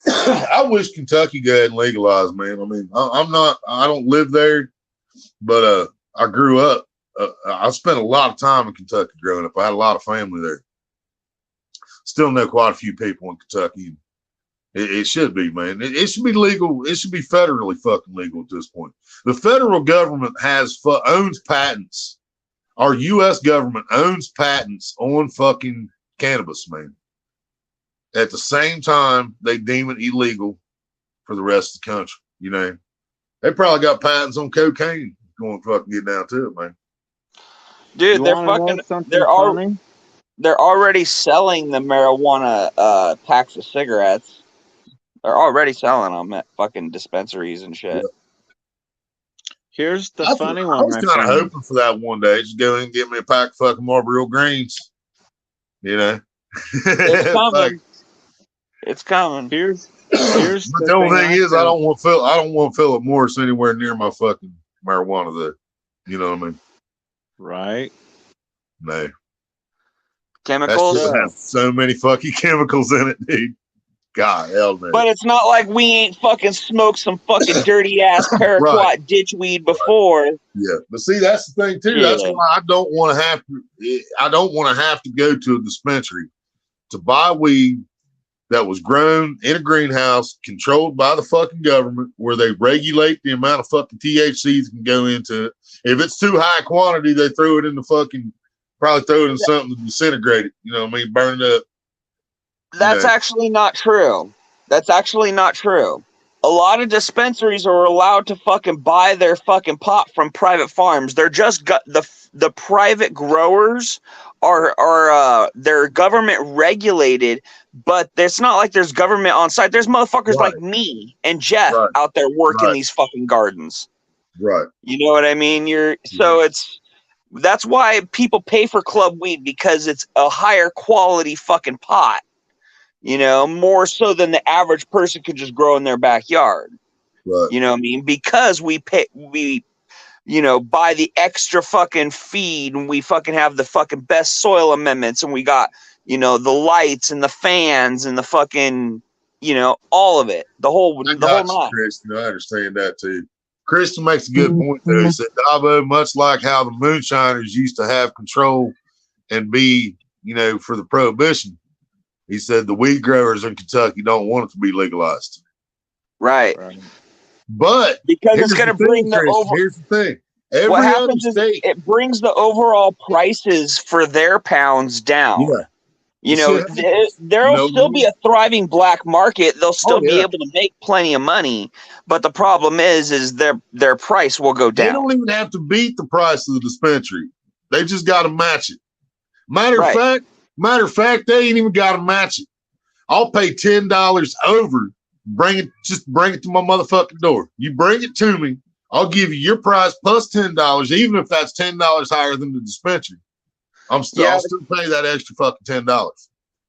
I wish Kentucky go ahead and legalize, man. I mean, I don't live there, but I grew up. I spent a lot of time in Kentucky growing up. I had a lot of family there. Still know quite a few people in Kentucky. It should be, man. It should be legal. It should be federally fucking legal at this point. The federal government owns patents. Our U.S. government owns patents on fucking cannabis, man. At the same time, they deem it illegal for the rest of the country. You know, they probably got patents on cocaine. Going to fucking get down to it, man. Dude, they're already selling the marijuana packs of cigarettes. They're already selling them at fucking dispensaries and shit. Here's the I funny I one, was my kind of friend. hoping for that one day. Just go in and get me a pack of fucking Marlboro Greens. You know? It's Fuck. coming. It's coming. Here's But the only thing is, I don't want Philip Morris anywhere near my fucking marijuana, though. You know what I mean? right. No. That Chemicals. shit has so many fucking chemicals in it, dude. God, hell no. But it's not like we ain't fucking smoked some fucking dirty ass paraquat Right. ditchweed before. Yeah, but see, that's the thing too. Yeah. That's why I don't want to have to. I don't want to have to go to a dispensary to buy weed that was grown in a greenhouse, controlled by the fucking government, where they regulate the amount of fucking THC that can go into it. If it's too high quantity, they throw it in the fucking, probably throw it in something to disintegrate it. You know what I mean? Burn it up. That's actually not true. That's actually not true. A lot of dispensaries are allowed to fucking buy their fucking pot from private farms. They're just the private growers are they're government regulated, but it's not like there's government on site. There's motherfuckers Right. like me and Jeff Right. out there working Right. these fucking gardens. Right. You know what I mean? That's why people pay for club weed, because it's a higher quality fucking pot. You know, more so than the average person could just grow in their backyard. Right. You know what I mean? Because we buy the extra fucking feed, and we fucking have the fucking best soil amendments, and we got, the lights and the fans and the fucking, all of it. The whole nine. Kristen, I understand that too. Kristen makes a good point though. He said, Dabo, much like how the moonshiners used to have control and be, for the prohibition, he said the weed growers in Kentucky don't want it to be legalized. Right. But because it's going to bring here's the thing. What happens is it brings the overall prices for their pounds down. Yeah. There'll still be a thriving black market. They'll still be able to make plenty of money, but the problem is their price will go down. They don't even have to beat the price of the dispensary. They just got to match it. Matter of fact, they ain't even got to match it. I'll pay $10 over. Bring it to my motherfucking door. You bring it to me. I'll give you your price plus $10, even if that's $10 higher than the dispensary. I'll still pay that extra fucking $10.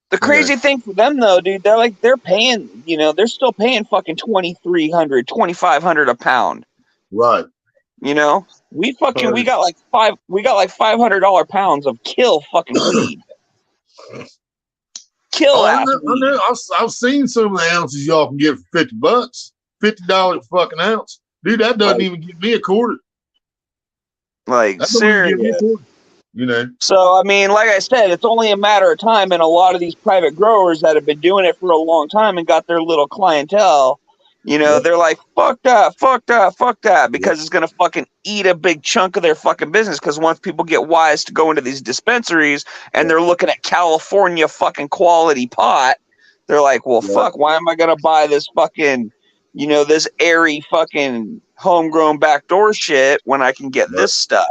The crazy thing for them though, dude, they're paying, they're still paying fucking $2,300, $2,500 a pound. Right. We got like $500 pounds of kill fucking weed. I know. I've seen some of the ounces y'all can get for $50. $50 a fucking ounce. Dude, that doesn't even give me a quarter. Like, seriously. So, I mean, like I said, it's only a matter of time, and a lot of these private growers that have been doing it for a long time and got their little clientele, they're like, fuck that, because it's going to fucking eat a big chunk of their fucking business, because once people get wise to go into these dispensaries and they're looking at California fucking quality pot, they're like, well, fuck, why am I going to buy this fucking, this airy fucking homegrown backdoor shit when I can get this stuff?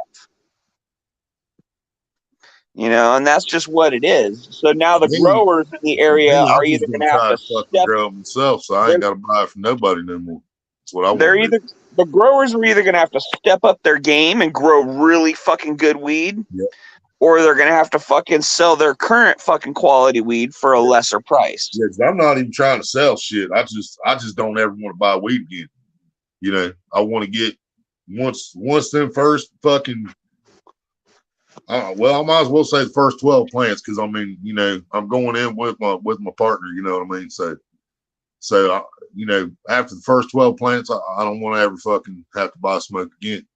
And that's just what it is. So now the growers in the area are either going to have to grow them themselves, so I ain't got to buy it from nobody no more. That's what I want. The growers are either going to have to step up their game and grow really fucking good weed, or they're going to have to fucking sell their current fucking quality weed for a lesser price. Yeah, 'cause I'm not even trying to sell shit. I just don't ever want to buy weed again. I want to get once them first fucking. I might as well say the first 12 plants, because I mean, I'm going in with my partner. You know what I mean? So after the first 12 plants, I don't want to ever fucking have to buy smoke again.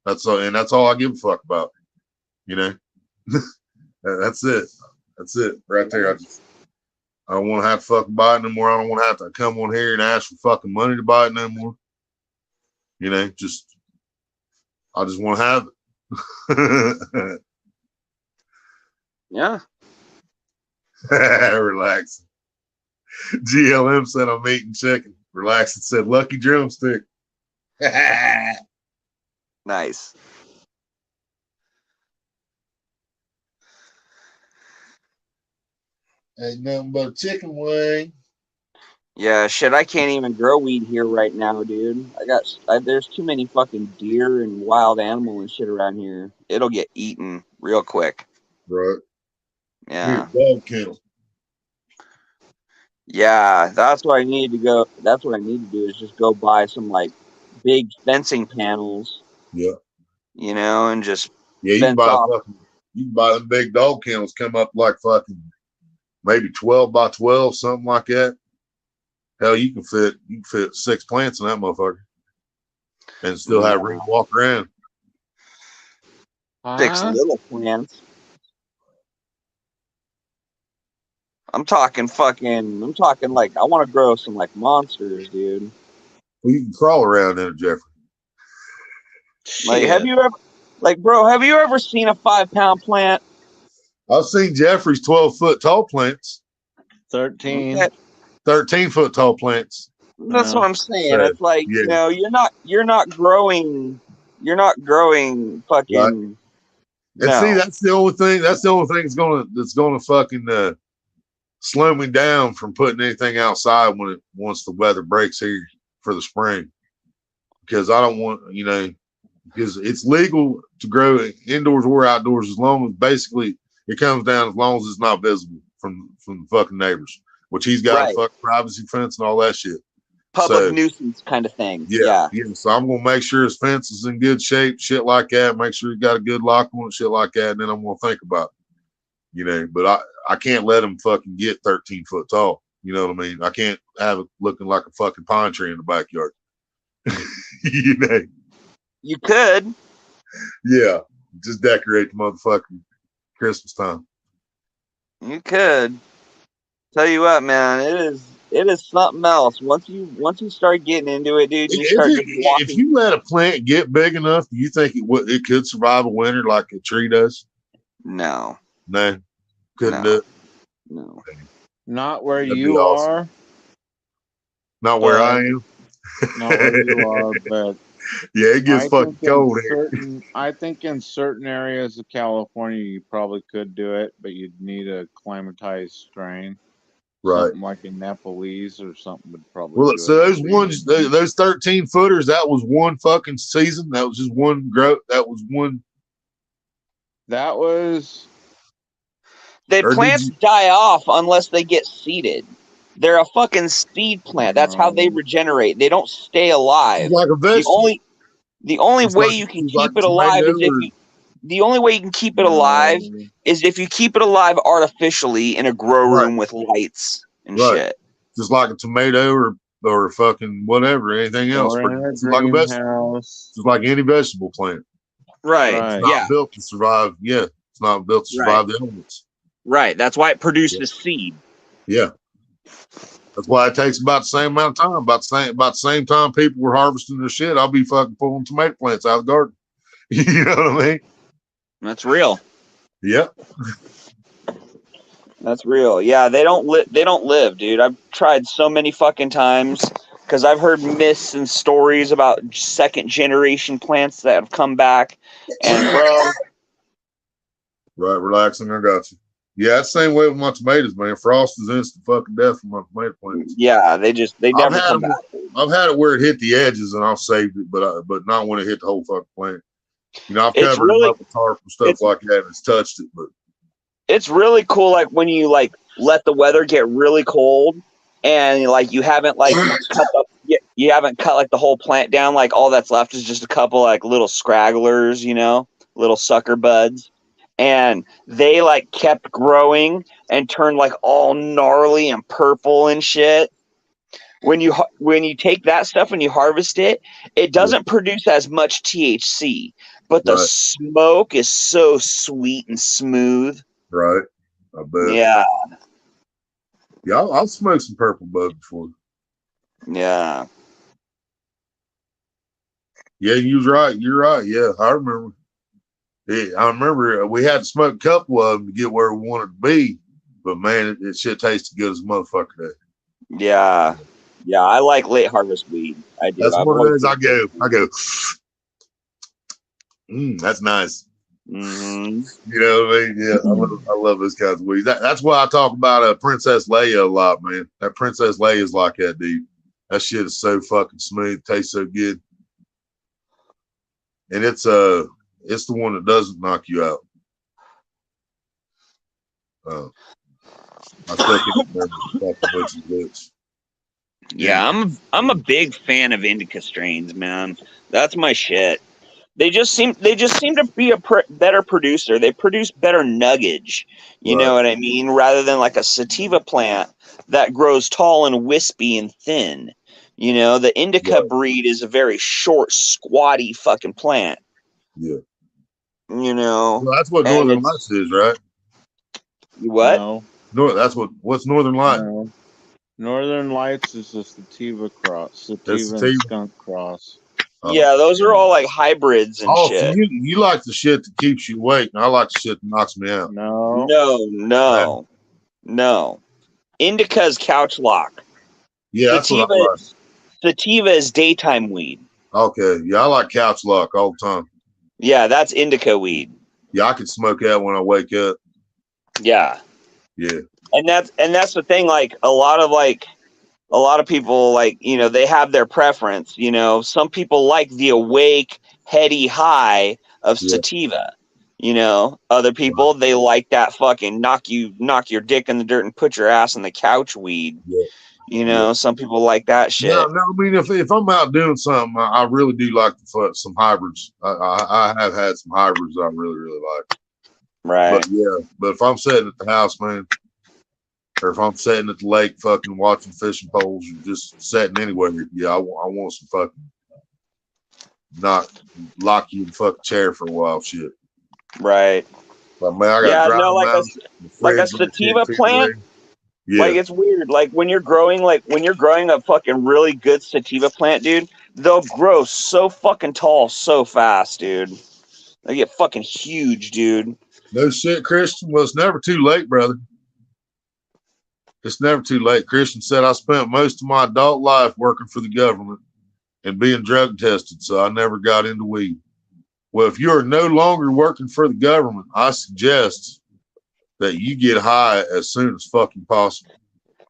That's all I give a fuck about. That's it. That's it right there. I don't want to have to fucking buy it no more. I don't want to have to come on here and ask for fucking money to buy it no more. I just want to have it. Yeah. Relax. GLM said I'm eating chicken. Relax and said lucky drumstick. Nice. Ain't nothing but a chicken wing. Yeah, shit, I can't even grow weed here right now, dude. There's too many fucking deer and wild animal and shit around here. It'll get eaten real quick. Right. Yeah. Dog kennel. Yeah, that's what I need to go. That's what I need to do is just go buy some like big fencing panels, Yeah. you know, and just Yeah, fence off. you can buy them big dog kennels, come up like fucking maybe 12 by 12, something like that. Hell, you can fit 6 plants in that motherfucker. And still have room to walk around. 6 little plants. I'm talking like I want to grow some like monsters, dude. Well, you can crawl around in it, Jeffrey. Like, have you ever seen a 5-pound plant? I've seen Jeffrey's 12-foot tall plants. 13. Okay. 13-foot tall plants. That's what I'm saying. So, it's like, yeah. you know, you're not growing fucking. Right. And no. see, that's the only thing that's gonna fucking slow me down from putting anything outside once the weather breaks here for the spring. Because I don't want, you know, because it's legal to grow indoors or outdoors as long as basically it comes down as long as it's not visible from the fucking neighbors, which he's got a fucking privacy fence and all that shit. Public nuisance kind of thing. Yeah. So I'm gonna make sure his fence is in good shape, shit like that. Make sure he got a good lock on it, shit like that. And then I'm gonna think about it, you know. But I can't let him fucking get 13 foot tall. You know what I mean? I can't have it looking like a fucking pine tree in the backyard. You know. You could. Yeah. Just decorate the motherfucking Christmas time. You could. Tell you what, man, it is something else. Once you start getting into it, dude, if you let a plant get big enough, do you think it could survive a winter like a tree does? No. Couldn't do it. No. Not where you are. Not where I am. Not where you are, but yeah, it gets fucking cold here. I think in certain areas of California, you probably could do it, but you'd need a climatized strain. Right. Something like a Nepalese or something would probably Well, do so it. those 13 footers, that was one fucking season. That was just one growth. That was one. That was. Plants die off unless they get seeded. They're a fucking seed plant. That's how they regenerate. They don't stay alive. It's like a vegetable. The only way you can keep it alive is if you keep it alive artificially in a grow room with lights and shit. Just like a tomato or fucking whatever, anything else. It's like a vegetable. Just like any vegetable plant. Right. It's not built to survive. Yeah. It's not built to survive the elements. Right. That's why it produces seed. Yeah. That's why it takes about the same amount of time. About the same time people were harvesting their shit, I'll be fucking pulling tomato plants out of the garden. You know what I mean? That's real. Yep. That's real. Yeah, they don't live, dude. I've tried so many fucking times because I've heard myths and stories about second generation plants that have come back. And right, relaxing. I got you. Yeah, that's the same way with my tomatoes, man. Frost is instant fucking death for my tomato plants. Yeah, they never come back. I've had it where it hit the edges and I've saved it, but not when it hit the whole fucking plant. You know, I've covered it up with tarp and stuff like that, and it's touched it, but it's really cool. Like when you let the weather get really cold, and you haven't you haven't cut the whole plant down. Like all that's left is just a couple little scragglers, you know, little sucker buds. And they kept growing and turned all gnarly and purple and shit. When you take that stuff and you harvest it, it doesn't produce as much THC, but the smoke is so sweet and smooth. Right, I bet. Yeah. Yeah, I'll smoke some purple bud before. Yeah. Yeah, you're right. Yeah, I remember. I remember we had to smoke a couple of them to get where we wanted to be, but man, it shit tasted good as a motherfucker. That. Yeah, I like late harvest weed. I do. That's one of those. I go. That's nice. Mm-hmm. You know what I mean? Yeah, I love those kinds of weeds. That's why I talk about Princess Leia a lot, man. That Princess Leia is like that, dude. That shit is so fucking smooth, tastes so good, and it's the one that doesn't knock you out. I still can't remember fucking which is which. Yeah, I'm a big fan of indica strains, man. That's my shit. They just seem to be a better producer. They produce better nuggage. You know what I mean? Rather than like a sativa plant that grows tall and wispy and thin. You know, the indica breed is a very short, squatty fucking plant. Yeah. You know. Well, that's what Northern Lights is, right? What? No. What's Northern Light? No. Northern Lights is a sativa cross, sativa and skunk cross. Yeah, those are all like hybrids and shit. So you like the shit that keeps you awake, and I like the shit that knocks me out. No. Indica's couch lock. Yeah, sativa, that's what I like. Sativa is daytime weed. Okay, yeah, I like couch lock all the time. Yeah, that's indica weed. Yeah, I can smoke that when I wake up. Yeah. Yeah. And that's the thing, like a lot of people, like, you know, they have their preference, you know. Some people like the awake, heady high of sativa. You know, other people, they like that fucking knock your dick in the dirt and put your ass on the couch weed. Yeah. You know, some people like that shit. No, I mean, if I'm out doing something, I really do like some hybrids. I have had some hybrids I really, really like. Right. But if I'm sitting at the house, man, or if I'm sitting at the lake fucking watching fishing poles or just sitting anywhere, I want some fucking not lock you in the fucking chair for a while shit. Right. But man, I got like a sativa plant. Yeah. Like it's weird. Like when you're growing a fucking really good sativa plant, dude, they'll grow so fucking tall so fast, dude. They get fucking huge, dude. No shit, Christian. Well, it's never too late, brother. It's never too late. Christian said, I spent most of my adult life working for the government and being drug tested, so I never got into weed. Well, if you're no longer working for the government, I suggest that you get high as soon as fucking possible.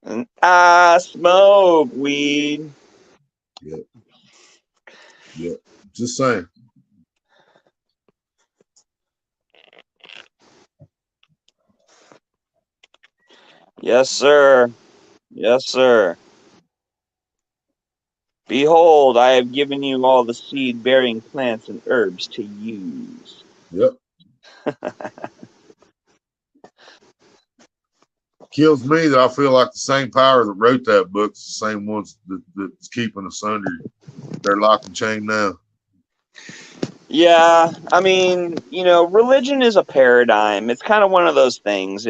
And I smoke weed. Yeah. Just saying. Yes, sir. Yes, sir. Behold, I have given you all the seed-bearing plants and herbs to use. Yep. Kills me that I feel like the same power that wrote that book is the same ones that's keeping us under their lock and chain now. Yeah, I mean, you know, religion is a paradigm. It's kind of one of those things.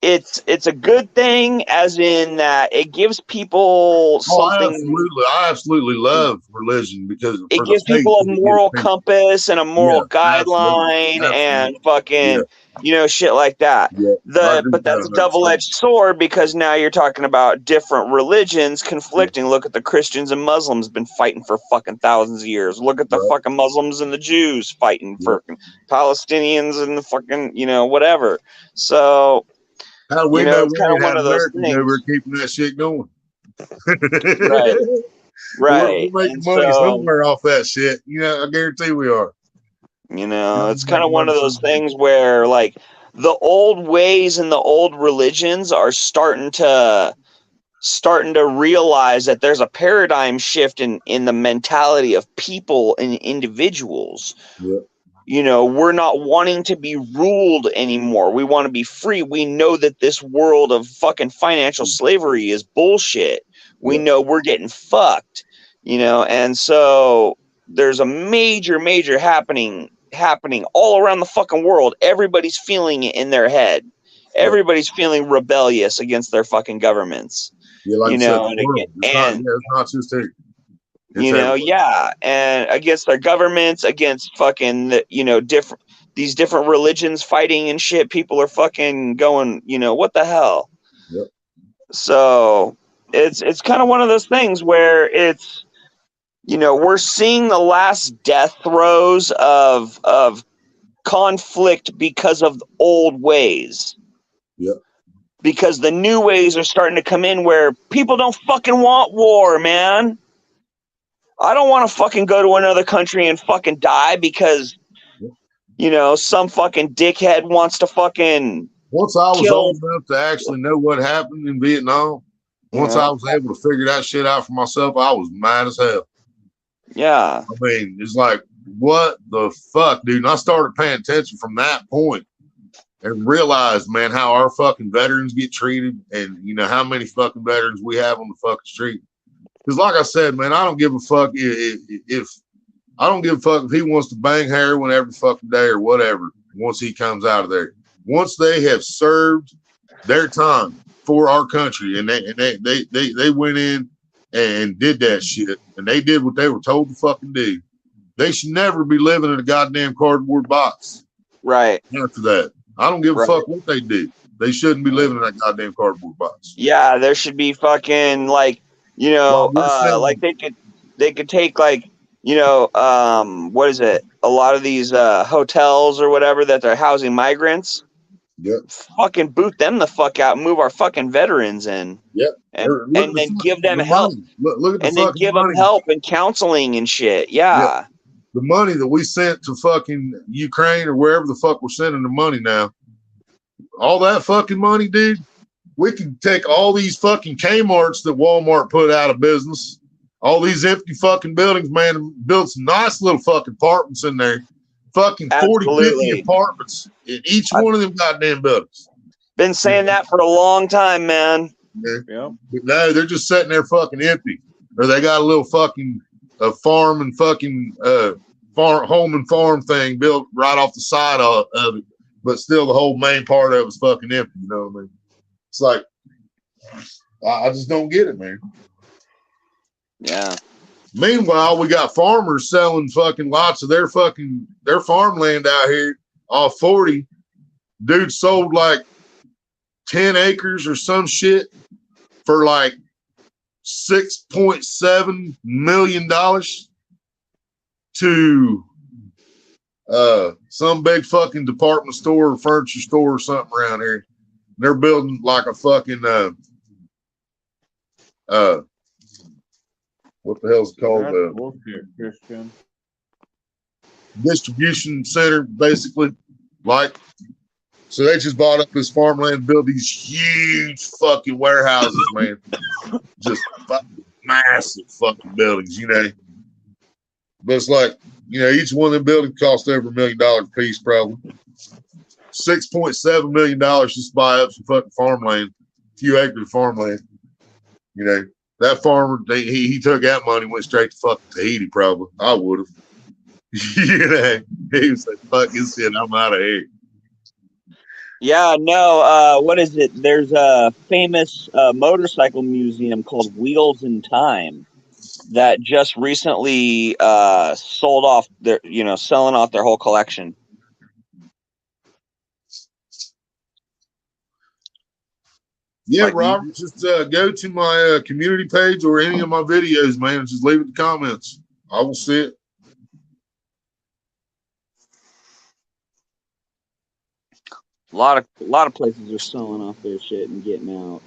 It's a good thing, as in that it gives people something. I absolutely love religion because it gives people a moral compass and a moral guideline and fucking you know, shit like that. But that's a double-edged sword, because now you're talking about different religions conflicting. Look at the Christians and Muslims been fighting for fucking thousands of years. Look at the fucking Muslims and the Jews fighting for Palestinians and the fucking, you know, whatever. So how do we know it's kind of one of those things. We're keeping that shit going. Right. We're making money somewhere off that shit. You know, I guarantee we are. You know, it's kind of one of those things where, like, the old ways and the old religions are starting to realize that there's a paradigm shift in the mentality of people and individuals. Yeah. You know, we're not wanting to be ruled anymore. We want to be free. We know that this world of fucking financial slavery is bullshit. We know we're getting fucked, you know, and so there's a major happening all around the fucking world. Everybody's feeling it in their head. Everybody's feeling rebellious against their fucking governments. Yeah, like you know, it's not just here. You know, and against their governments, against fucking, you know, these different religions fighting and shit. People are fucking going, you know, what the hell? Yep. So it's kind of one of those things where it's, you know, we're seeing the last death throes of conflict because of old ways. Yep. Because the new ways are starting to come in where people don't fucking want war, man. I don't want to fucking go to another country and fucking die because, you know, some fucking dickhead wants to fucking Once I was kill. old enough to actually know what happened in Vietnam, once I was able to figure that shit out for myself, I was mad as hell. Yeah. I mean, it's like, what the fuck, dude? And I started paying attention from that point and realized, man, how our fucking veterans get treated and, you know, how many fucking veterans we have on the fucking street. Because like I said, man, I don't give a fuck if I don't give a fuck if he wants to bang heroin every fucking day or whatever once he comes out of there. Once they have served their time for our country and they went in and did that shit and they did what they were told to fucking do, they should never be living in a goddamn cardboard box. Right. After that, I don't give a fuck what they do. They shouldn't be living in that goddamn cardboard box. Yeah, there should be fucking like, you know, like they could take like, you know, what is it? A lot of these hotels or whatever that they're housing migrants. Yep. Fucking boot them the fuck out and move our fucking veterans in. Yep. And then give them help. Look at the and then give them help and counseling and shit. Yeah. Yep. The money that we sent to fucking Ukraine or wherever the fuck we're sending the money now, all that fucking money, dude, we can take all these fucking Kmarts that Walmart put out of business, all these empty fucking buildings, man, and build some nice little fucking apartments in there. Fucking 40, 50 apartments in each one of them goddamn buildings. Been saying that for a long time, man. Yeah. But no, they're just sitting there fucking empty. Or they got a little fucking farm and fucking home and farm thing built right off the side of it. But still the whole main part of it was fucking empty, you know what I mean? It's like, I just don't get it, man. Yeah. Meanwhile, we got farmers selling fucking lots of their farmland out here off 40. Dude sold like 10 acres or some shit for like $6.7 million to some big fucking department store or furniture store or something around here. They're building like a fucking what the hell's it called? Christian. Distribution center, basically. Like, so they just bought up this farmland and built these huge fucking warehouses, man. Just fucking massive fucking buildings, you know. But it's like, you know, each one of them buildings cost over $1 million a piece, probably. $6.7 million just to buy up some fucking farmland, a few acres of farmland. You know, that farmer, he took that money, went straight to fucking Tahiti, probably. I would have. You know, he was like, fuck this shit, I'm out of here. Yeah, no, what is it? There's a famous motorcycle museum called Wheels in Time that just recently sold off their, selling off their whole collection. Yeah, Robert, just go to my community page or any of my videos, man, and just leave it in the comments. I will see it. A lot of places are selling off their shit and getting out.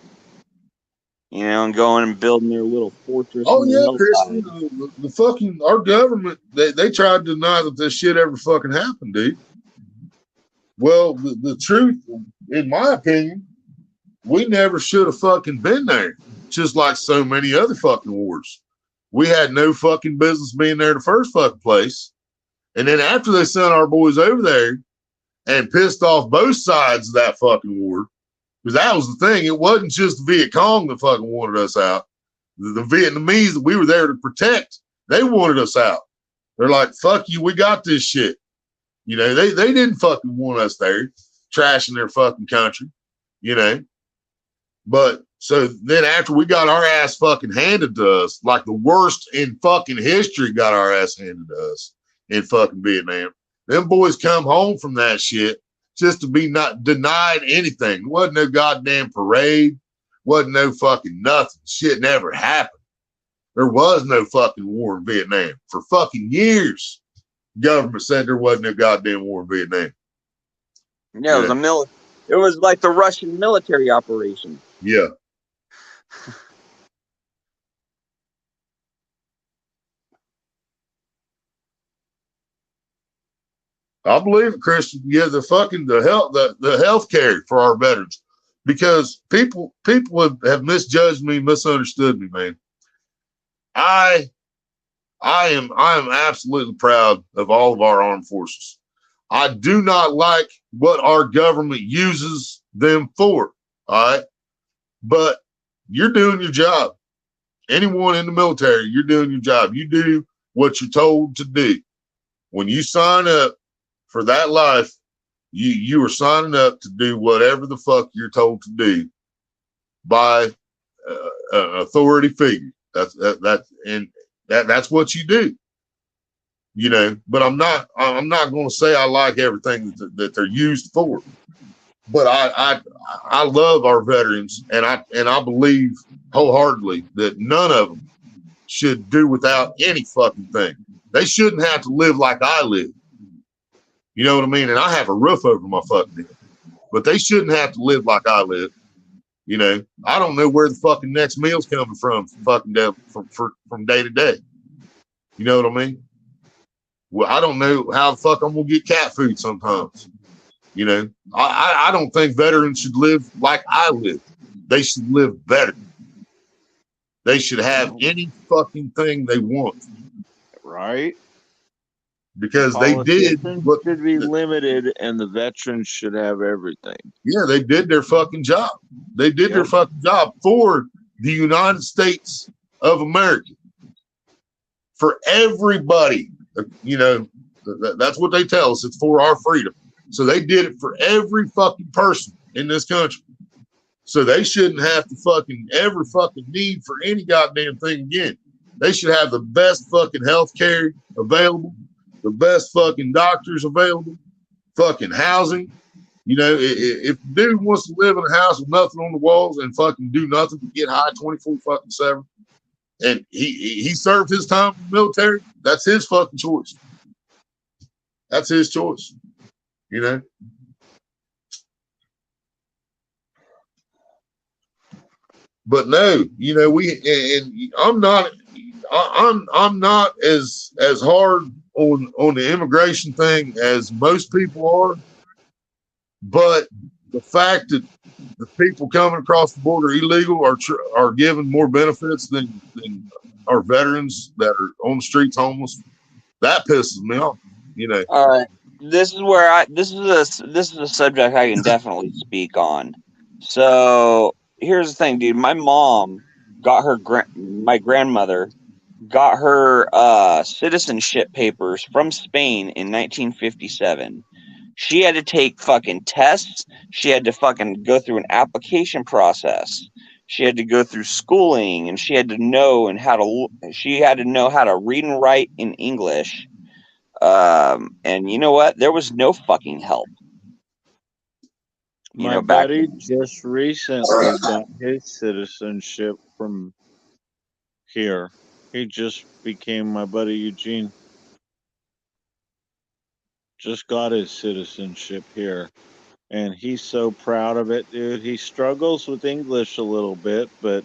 And going and building their little fortress. Oh yeah, Christian, the fucking our government, they tried to deny that this shit ever fucking happened, dude. Well, the truth, in my opinion, we never should have fucking been there. Just like so many other fucking wars. We had no fucking business being there in the first fucking place. And then after they sent our boys over there and pissed off both sides of that fucking war, because that was the thing. It wasn't just the Viet Cong that fucking wanted us out. The Vietnamese that we were there to protect, they wanted us out. They're like, fuck you, we got this shit. You know, they didn't fucking want us there, trashing their fucking country, you know. But so then after we got our ass fucking handed to us, like the worst in fucking history got our ass handed to us in fucking Vietnam. Them boys come home from that shit just to be not denied anything. There wasn't no goddamn parade. Wasn't no fucking nothing. Shit never happened. There was no fucking war in Vietnam for fucking years. government said there wasn't a goddamn war in Vietnam. Yeah, it was it was like the Russian military operation. Yeah. I believe it, Christian. Yeah, the health care for our veterans, because people have misjudged me, misunderstood me, man. I am absolutely proud of all of our armed forces. I do not like what our government uses them for. All right, but you're doing your job. Anyone in the military, you're doing your job. You do what you're told to do. When you sign up for that life, you are signing up to do whatever the fuck you're told to do by an authority figure. That's what you do. You know, but I'm not going to say I like everything that they're used for. But I love our veterans, and I believe wholeheartedly that none of them should do without any fucking thing. They shouldn't have to live like I live. You know what I mean? And I have a roof over my fucking head, but they shouldn't have to live like I live. You know, I don't know where the fucking next meal's coming from fucking day, from day to day. You know what I mean? Well, I don't know how the fuck I'm gonna get cat food sometimes. You know, I don't think veterans should live like I live. They should live better. They should have any fucking thing they want. Right. Because they did what should be limited, and the veterans should have everything. Yeah, they did their fucking job. They did their fucking job for the United States of America. For everybody, you know, that's what they tell us. It's for our freedom. So they did it for every fucking person in this country. So they shouldn't have to fucking ever fucking need for any goddamn thing again. They should have the best fucking health care available, the best fucking doctors available, fucking housing. You know, if the dude wants to live in a house with nothing on the walls and fucking do nothing to get high 24/7, and he served his time in the military, that's his fucking choice. That's his choice. You know? But no, you know, I'm not as hard on the immigration thing as most people are. But the fact that the people coming across the border illegal are given more benefits than our veterans that are on the streets homeless, that pisses me off. You know. All right, this is a subject I can definitely speak on. So here's the thing, dude. My mom got my grandmother got her citizenship papers from Spain in 1957. She had to take fucking tests. She had to fucking go through an application process. She had to go through schooling, and she had to know how to read and write in English. And you know what? There was no fucking help. My buddy just recently got his citizenship from here. He just became my buddy Eugene. Just got his citizenship here. And he's so proud of it, dude. He struggles with English a little bit, but,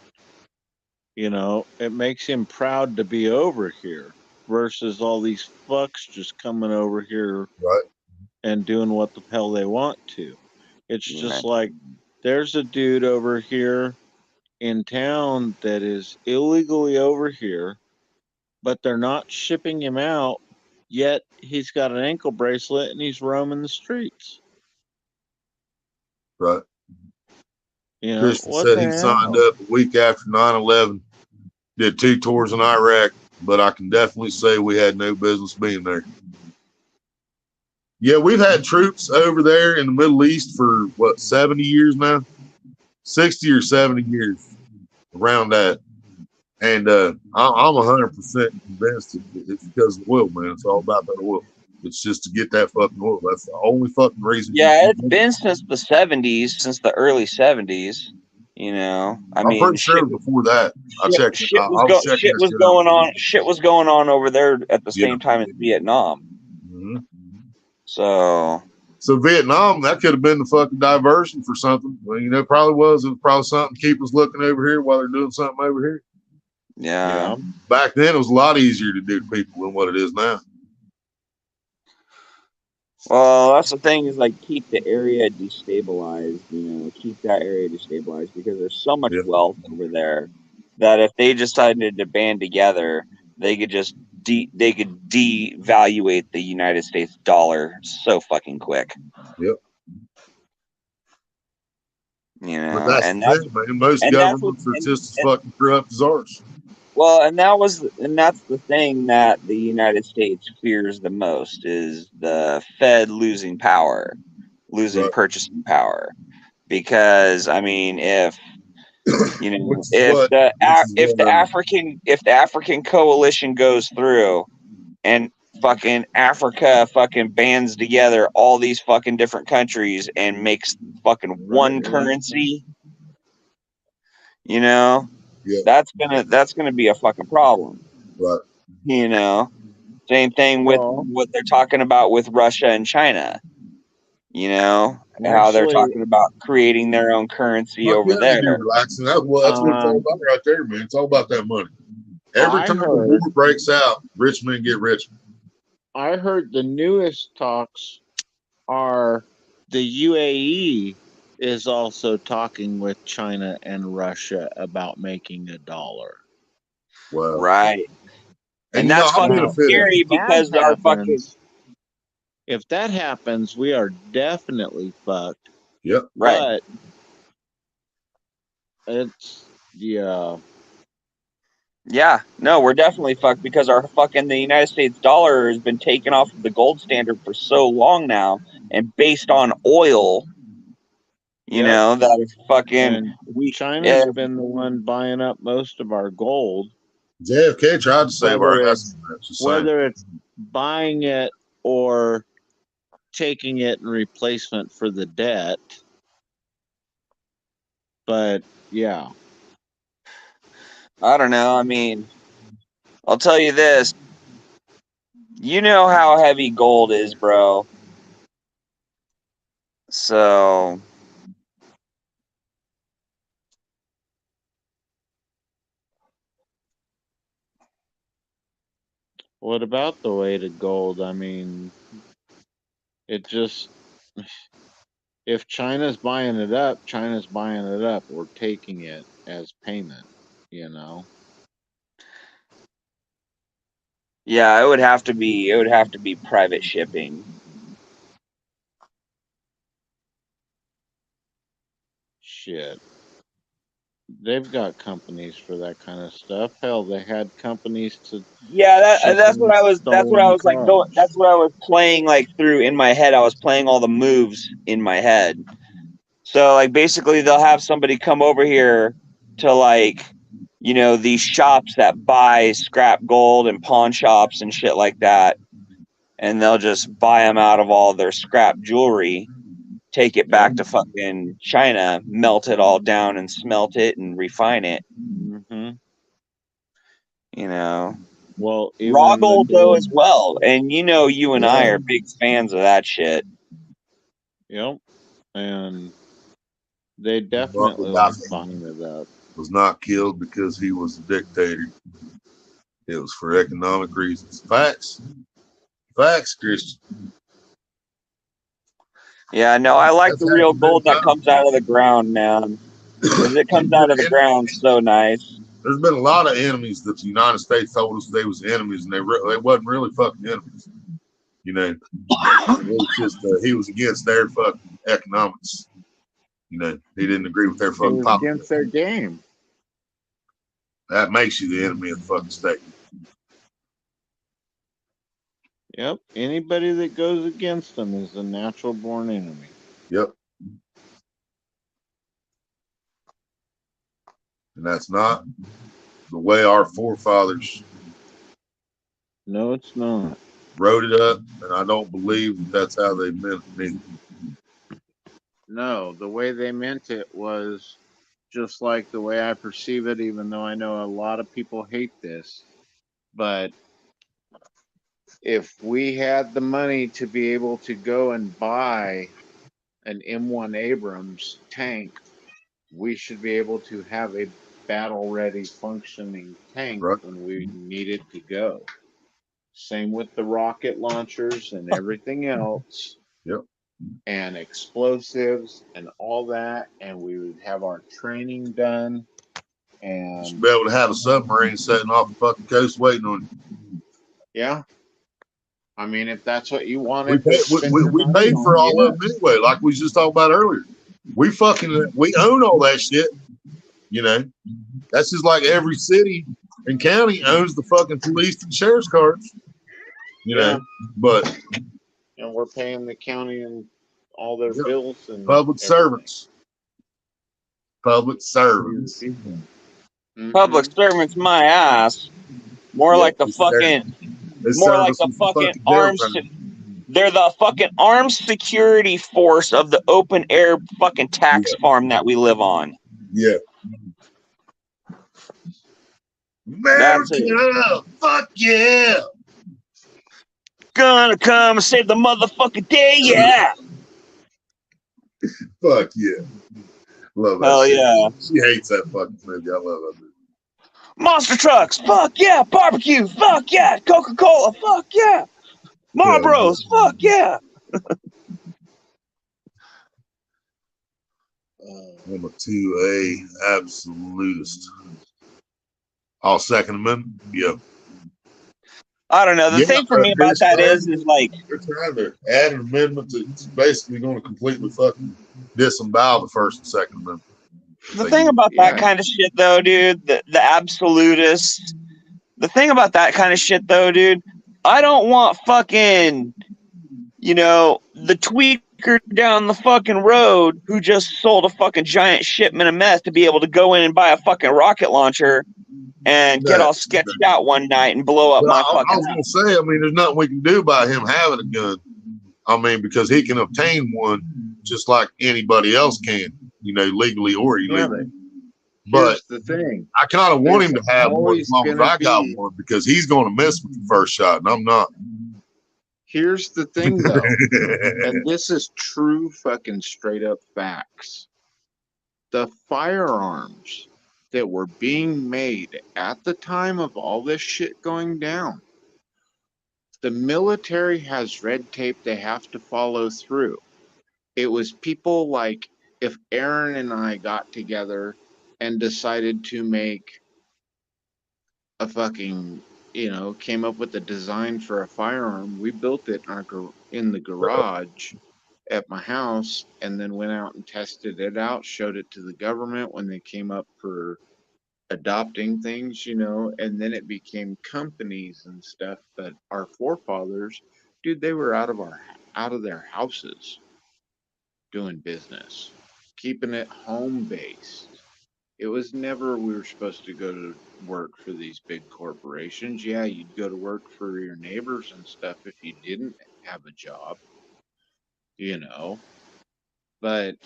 you know, it makes him proud to be over here versus all these fucks just coming over here and doing what the hell they want to. It's just like, there's a dude over here in town that is illegally over here, but they're not shipping him out, yet he's got an ankle bracelet and he's roaming the streets. Right. You know, Christian said he signed up a week after 9/11, did 2 tours in Iraq, but I can definitely say we had no business being there. Yeah, we've had troops over there in the Middle East for, 70 years now? 60 or 70 years, around that. And I'm 100% convinced it's because of oil, man. It's all about that oil. It's just to get that fucking oil. That's the only fucking reason. Yeah, it's been since the 70s, since the early 70s. You know, I'm pretty sure before that. Shit was going on over there at the same time as Vietnam. hmm So So Vietnam, that could have been the fucking diversion for something. Well, you know, it probably was. It was probably something to keep us looking over here while they're doing something over here. yeah. Back then, it was a lot easier to do to people than what it is now. Well, that's the thing is like keep the area destabilized, keep that area destabilized because there's so much Yeah. wealth over there that if they decided to band together, they could just they could devaluate the United States dollar so fucking quick. Yep. But that's And the thing, man. Most that's what governments are just as fucking corrupt as ours. well, and that's the thing that the United States fears the most is the Fed losing power, losing Right. purchasing power. Because I mean, if Which is if what, the which is if what, the African coalition goes through and fucking Africa fucking bands together all these fucking different countries and makes fucking one currency, yeah, that's gonna be a fucking problem. right. Same thing with what they're talking about with Russia and China. How they're Actually, talking about creating their own currency Fuck over yeah, they there. do relaxing. That's what it's all about right there, man. It's all about that money. Every time the war breaks out, rich men get richer. I heard the newest talks are the UAE is also talking with China and Russia about making a dollar. Wow. Right. And you know, that's I'll fucking benefit scary because our fucking if that happens, we are definitely fucked. Yep. right. But it's Yeah, no, we're definitely fucked because the United States dollar has been taken off of the gold standard for so long now and based on oil, that it's fucking and China's been the one buying up most of our gold. JFK tried to save our ass. Whether it's buying it or taking it in replacement for the debt. But yeah. I don't know. I mean, I'll tell you this. You know how heavy gold is, bro. So what about the weight of gold? I mean, it just if China's buying it up, China's buying it up. We're taking it as payment, Yeah, it would have to be private shipping. Shit. They've got companies for that kind of stuff. Hell, they had companies to that's what I was like going that's what I was playing like through in my head. I was playing all the moves in my head. So like basically they'll have somebody come over here to like these shops that buy scrap gold and pawn shops and shit like that, and they'll just buy them out of all their scrap jewelry, take it back to fucking China, melt it all down and smelt it and refine it. Mm-hmm. Well, raw gold though as well, and you and I are big fans of that shit. Yep, and they definitely like buying it up. Was not killed because he was a dictator. It was for economic reasons. Facts, Christian. Yeah, no, I like the real gold that comes out of the ground, man. Because it comes out of the ground so nice. There's been a lot of enemies that the United States told us they was enemies, and they wasn't really fucking enemies. It was just he was against their fucking economics. He didn't agree with their fucking politics. Against their game. That makes you the enemy of the fucking state. Yep. Anybody that goes against them is a natural born enemy. Yep. And that's not the way our forefathers. No, it's not. Wrote it up, and I don't believe that's how they meant it. No, the way they meant it was just like the way I perceive it, even though I know a lot of people hate this. But if we had the money to be able to go and buy an M1 Abrams tank, we should be able to have a battle-ready functioning tank Right. when we need it to go. Same with the rocket launchers and everything else. Yep. And explosives and all that, and we would have our training done. You should And be able to have a submarine sitting off the fucking coast waiting on you. yeah, I mean, if that's what you We wanted to paid, spend your we money paid for on, all yeah. of them anyway, like we was just talking about earlier. We own all that shit. You know, that's just like every city and county owns the fucking police and sheriff's cars. You know, but And we're paying the county and all their Yep. bills and public everything. servants. Public servants. Mhm. Public servants, my ass. More Yeah, like the it's fucking, This more like service the was fucking jail arms. time. They're the fucking armed security force of the open air fucking tax farm that we live on. Yeah. That's it. America, fuck yeah. Gonna come and save the motherfucking day, yeah. Fuck yeah. Love that Hell shit. yeah. She hates that fucking movie. I love that movie. Monster trucks, fuck yeah. Barbecue, fuck yeah. Coca-Cola, fuck yeah. Marlboros, fuck yeah. I'm a 2A absolutist. All Second Amendment? Yeah. I don't know. The thing for me about that is like they're trying to add an amendment that's basically going to completely fucking disembowel the First and Second Amendment. the thing about that kind of shit, though, dude. The absolutists. The thing about that kind of shit, though, dude. I don't want fucking, you know, the tweaker down the fucking road who just sold a fucking giant shipment of meth to be able to go in and buy a fucking rocket launcher and get all sketched out one night and blow up But my I fucking was going to say, I mean, there's nothing we can do by him having a gun. I mean, because he can obtain one just like anybody else can, you know, legally or illegally. But here's the thing. I kind of want him to have one always as long as gonna I got be- one because he's going to miss with the first shot, and I'm not. Here's the thing, though, and this is true fucking straight up facts. The firearms that were being made at the time of all this shit going down, the military has red tape they have to follow through. It was people like if Aaron and I got together and decided to make a fucking, you know, came up with a design for a firearm, we built it in the garage at my house and then went out and tested it out, showed it to the government when they came up for adopting things, you know, and then it became companies and stuff. But our forefathers, dude, they were out of their houses doing business, keeping it home based. It was never we were supposed to go to work for these big corporations. Yeah, you'd go to work for your neighbors and stuff if you didn't have a job, you know. But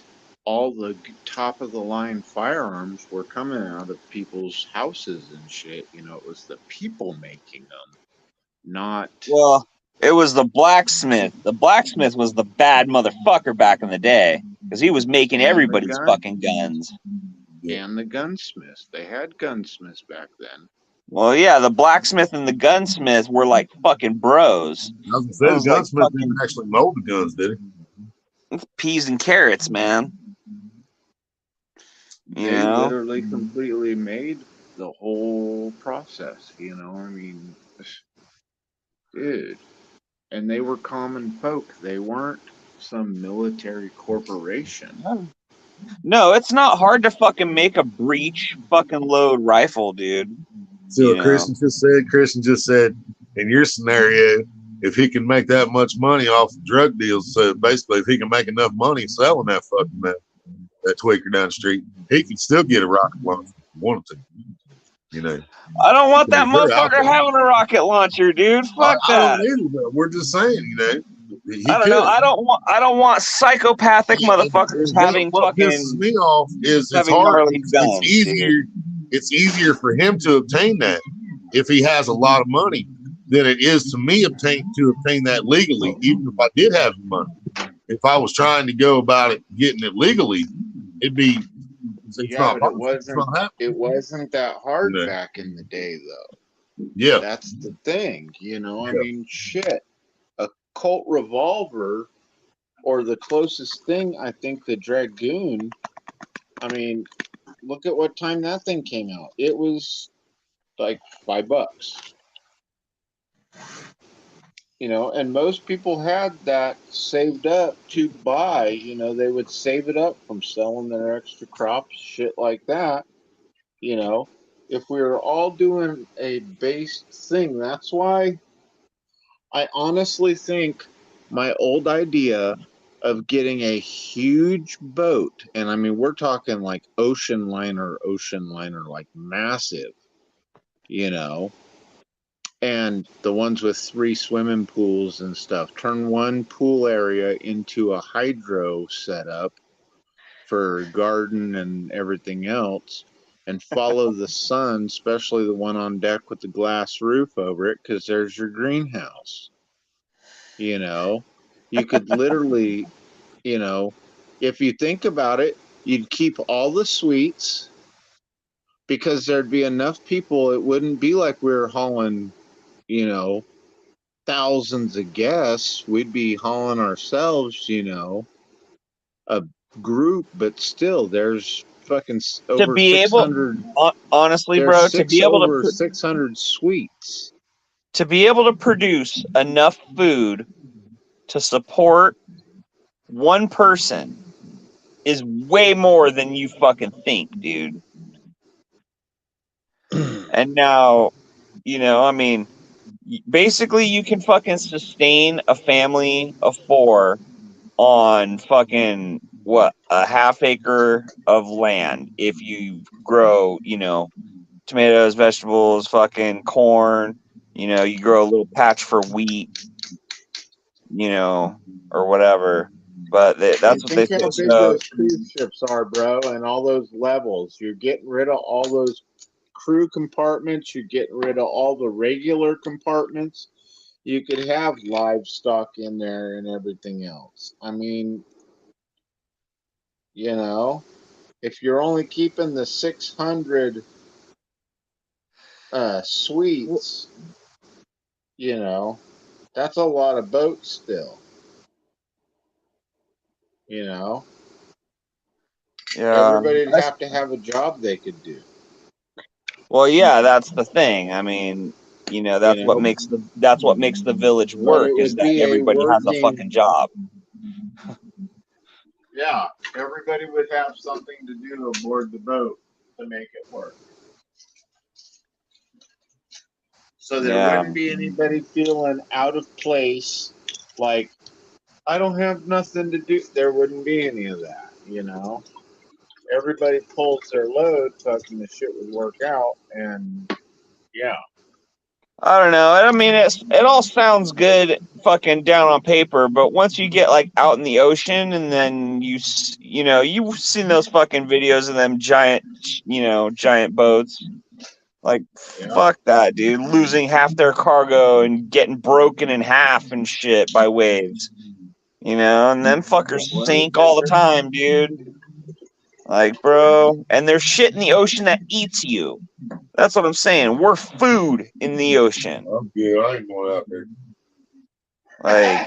all the top of the line firearms were coming out of people's houses and shit. You know, it was the people making them, not. Well, it was the blacksmith. The blacksmith was the bad motherfucker back in the day because he was making everybody's fucking guns. And the gunsmiths. They had gunsmiths back then. Well, yeah, the blacksmith and the gunsmith were like fucking bros. I was going to say, the gunsmith didn't actually mold the guns, did he? Peas and carrots, man. They literally completely made the whole process, you know, I mean, dude. And they were common folk. They weren't some military corporation. No, it's not hard to fucking make a breech fucking load rifle, dude. See what Christian just said? Christian just said, in your scenario, if he can make that much money off of drug deals, so basically if he can make enough money selling that fucking that tweaker down the street, he can still get a rocket launcher if he wanted to. You know. I don't want that motherfucker having a rocket launcher, dude. Fuck that. I don't either, but we're just saying, you know. I don't know. I don't want psychopathic motherfuckers having what fucking. Pisses me off is it's having hard. gnarly guns, It's easier. It's easier for him to obtain that if he has a lot of money. than it is to me to obtain that legally, even if I did have the money. If I was trying to go about it getting it legally, it'd be but it not wasn't that hard No. back in the day, though. Yeah. That's the thing, you know. I Yeah. mean, shit, a Colt revolver, or the closest thing, I think, the Dragoon. I mean, look at what time that thing came out. It was like $5. You know, and most people had that saved up to buy. You know, they would save it up from selling their extra crops, shit like that. You know, if we were all doing a based thing, that's why I honestly think my old idea of getting a huge boat, and I mean, we're talking like ocean liner, like massive, you know, and the ones with 3 swimming pools and stuff. Turn one pool area into a hydro setup for garden and everything else, and follow the sun, especially the one on deck with the glass roof over it, because there's your greenhouse. You know, you could literally, you know, if you think about it, you'd keep all the suites because there'd be enough people. It wouldn't be like we were hauling, you know, thousands of guests. We'd be hauling ourselves, you know, a group, but still, there's fucking over 600. Honestly, There's bro, over 600 suites. To be able to produce enough food to support one person is way more than you fucking think, dude. And now, you know, I mean, basically you can fucking sustain a family of 4 on fucking what, a half acre of land if you grow, you know, tomatoes, vegetables, fucking corn, you know, you grow a little patch for wheat, you know, or whatever. But that's what they Think say. how big So those cruise ships are, bro, and all those levels. You're getting rid of all those crew compartments. You're getting rid of all the regular compartments. You could have livestock in there and everything else. I mean, you know, if you're only keeping the 600 suites, you know, that's a lot of boats still. You know, yeah, everybody'd have to have a job they could do. well, yeah, that's the thing. I mean, you know, that's what makes the village work, is that everybody has a fucking job. Yeah, everybody would have something to do aboard the boat to make it work. So there wouldn't be anybody feeling out of place, like, I don't have nothing to do. There wouldn't be any of that, you know? Everybody pulls their load, fucking the shit would work out, and yeah. I don't know. I mean, it all sounds good, fucking down on paper, but once you get like out in the ocean, and then you know, you've seen those fucking videos of them giant boats. Like, fuck that, dude. Losing half their cargo and getting broken in half and shit by waves. You know, and them fuckers sink all the time, dude. Like, bro, and there's shit in the ocean that eats you. That's what I'm saying. We're food in the ocean. I'm good. I ain't going out there. Like,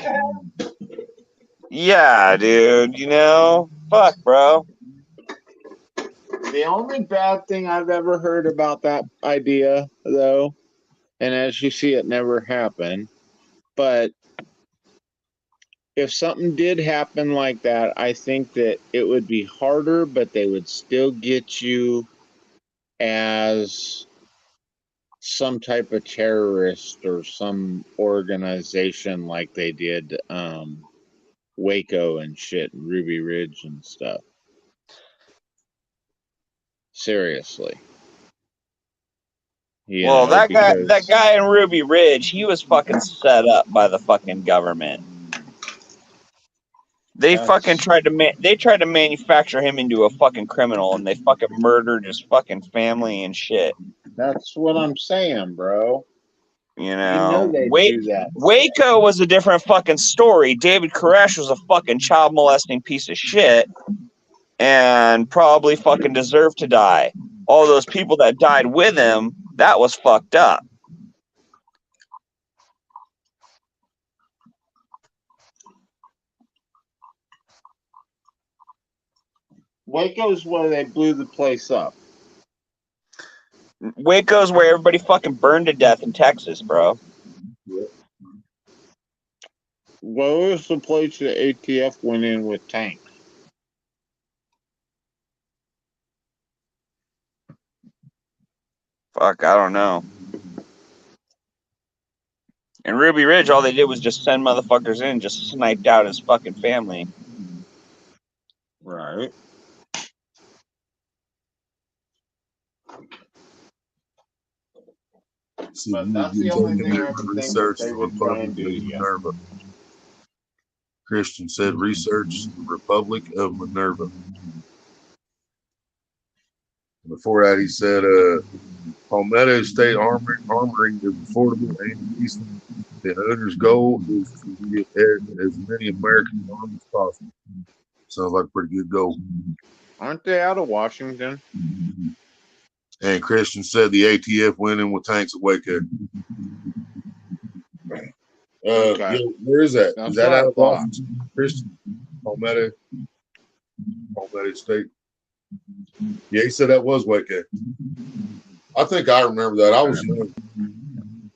yeah, dude, you know? Fuck, bro. The only bad thing I've ever heard about that idea, though, and as you see, it never happened, but if something did happen like that, I think that it would be harder, but they would still get you as some type of terrorist or some organization like they did Waco and shit, and Ruby Ridge and stuff. Seriously. Well, that guy in Ruby Ridge, he was fucking set up by the fucking government. They fucking tried to manufacture him into a fucking criminal, and they fucking murdered his fucking family and shit. That's what I'm saying, bro. You know they do that. Waco was a different fucking story. David Koresh was a fucking child molesting piece of shit and probably fucking deserved to die. All those people that died with him, that was fucked up. Waco's where they blew the place up. Waco's where everybody fucking burned to death in Texas, bro. Where was the place the ATF went in with tanks? Fuck, I don't know. In Ruby Ridge, all they did was just send motherfuckers in and just sniped out his fucking family. Right. See, But that's the only thing I can think research that they the would try Republic and do of to you. Minerva. Christian said research the Republic of Minerva. Before that, he said Palmetto State Armoring is affordable and decent. The owner's goal is to get as many American arms as possible. Sounds like a pretty good goal. Aren't they out of Washington? And Christian said the ATF went in with tanks at Waco. Okay. Yeah, where is that? That's Is that what I out of thought. Washington? Christian? Palmetto State. Yeah, he said that was Waco. I think I remember that. I was young.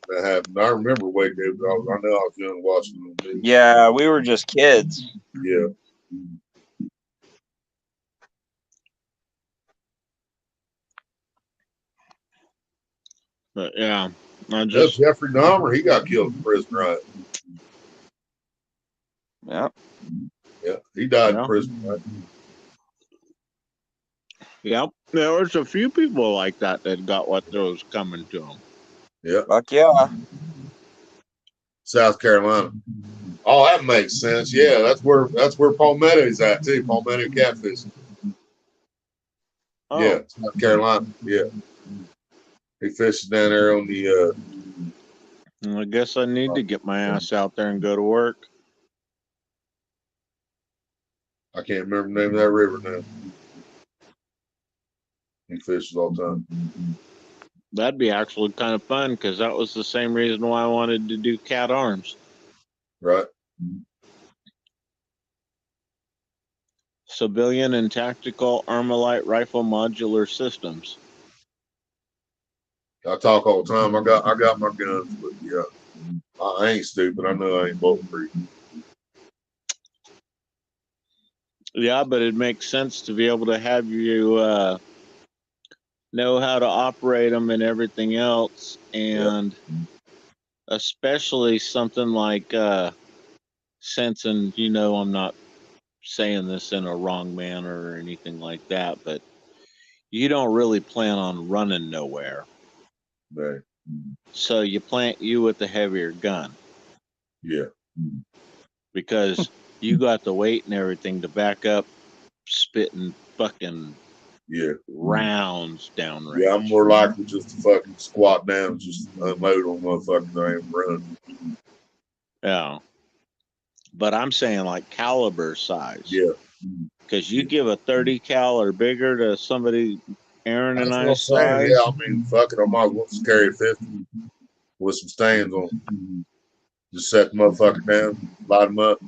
That happened. I remember Waco. I know I was young watching the news. Yeah, we were just kids. Yeah. But yeah, That's Jeffrey Dahmer. He got killed in prison, right? Yeah. Yeah, he died in prison, right? Yep. There was a few people like that got what was coming to them. Yeah. Fuck yeah. South Carolina. Oh, that makes sense. Yeah, that's where Palmetto's at too. Palmetto catfish. Oh. Yeah, South Carolina. Yeah. He fishes down there on the I guess I need to get my ass out there and go to work. I can't remember the name of that river now. He fishes all the time. That'd be actually kind of fun because that was the same reason why I wanted to do cat arms. Right. Civilian and tactical Armalite rifle modular systems. I talk all the time. I got my guns, but yeah, I ain't stupid. I know I ain't bulletproof. Yeah, but it makes sense to be able to have you know how to operate them and everything else, and especially something like sensing. I'm not saying this in a wrong manner or anything like that, but you don't really plan on running nowhere. Right. So you plant you with the heavier gun. Yeah. Because you got the weight and everything to back up spitting fucking rounds downrange. Yeah, I'm more likely just to fucking squat down and just unload on motherfuckers that ain't run. Yeah. But I'm saying like caliber size. Yeah. Because you give a 30 cal or bigger to somebody Aaron and I size. Yeah, I mean, fuck it, I might as well just carry a 50 with some stands on it. Just set the motherfucker down, light them up.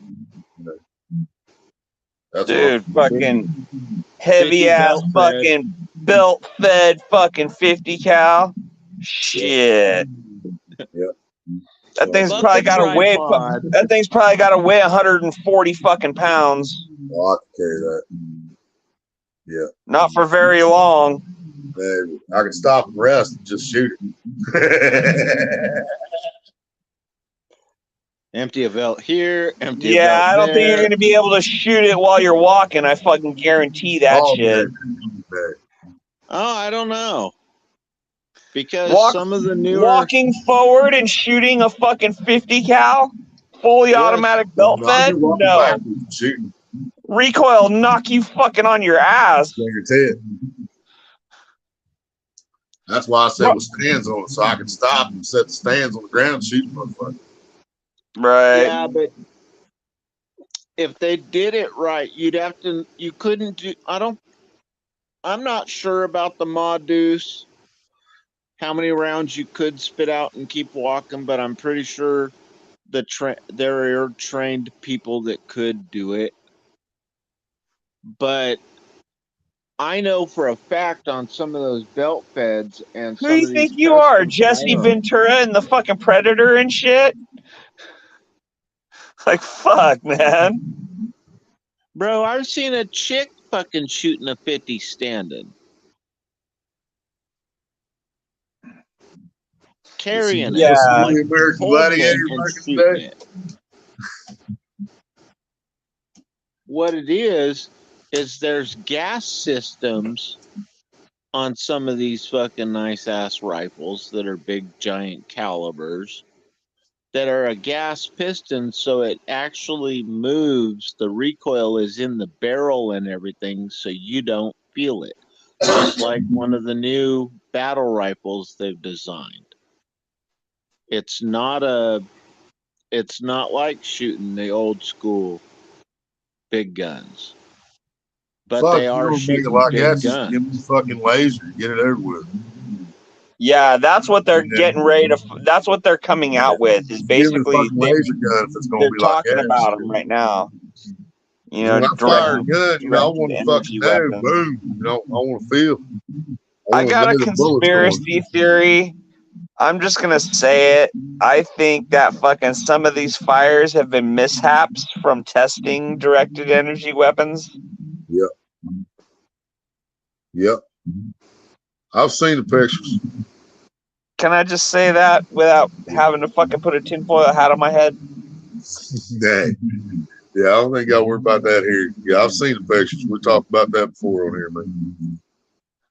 That's dude, fucking heavy ass fucking belt fed fucking 50 cal. Shit. Yeah. That thing's probably got to weigh. That thing's probably got to weigh 140 fucking pounds. Oh, I can carry that. Yeah. Not for very long. Man, I can stop and rest and just shoot it. Empty a belt here, empty a belt Yeah, I don't think you're there. going to be able to shoot it while you're walking. I fucking guarantee that shit. Man. Oh, I don't know. Because some of the newer... Walking forward and shooting a fucking 50 cal? Fully automatic belt fed? No. Shooting. Recoil knock you fucking on your ass. Guarantee it. That's why I said with stands on it, so I could stop and set the stands on the ground and shoot motherfucker. Right. Yeah, but if they did it right, you couldn't do, I'm not sure about the mod deuce, how many rounds you could spit out and keep walking, but I'm pretty sure there are trained people that could do it. But I know for a fact on some of those belt feds and Who some you of think these you are, custom Jesse firearms. Ventura and the fucking Predator and shit? Like, fuck, man. Bro, I've seen a chick fucking shooting a 50 standing. Carrying it, Yeah. like The American holding it Gladiator and back in the shooting day. it. What it is there's gas systems on some of these fucking nice ass rifles that are big giant calibers that are a gas piston, so it actually moves. The recoil is in the barrel and everything, so you don't feel it. Just like one of the new battle rifles they've designed. It's not like shooting the old school big guns. But Fuck, they you are don't make it shooting like big that. Just give me guns. fucking laser. Get it over with. Yeah, that's what they're Yeah. getting ready to. That's what they're coming out with. Is Just give me the basically fucking laser gun if it's gonna they're be like talking gas. about them right now. You When know, I fire a gun, I directed want to energy fucking know. weapons. Boom. I want to feel. I I want to got know a the bullets going. conspiracy theory. I'm just gonna say it. I think that fucking some of these fires have been mishaps from testing directed energy weapons. Yep. Yep. I've seen the pictures. Can I just say that without having to fucking put a tinfoil hat on my head? Dang. Yeah, I don't think y'all worry about that here. Yeah, I've seen the pictures. We talked about that before on here, man.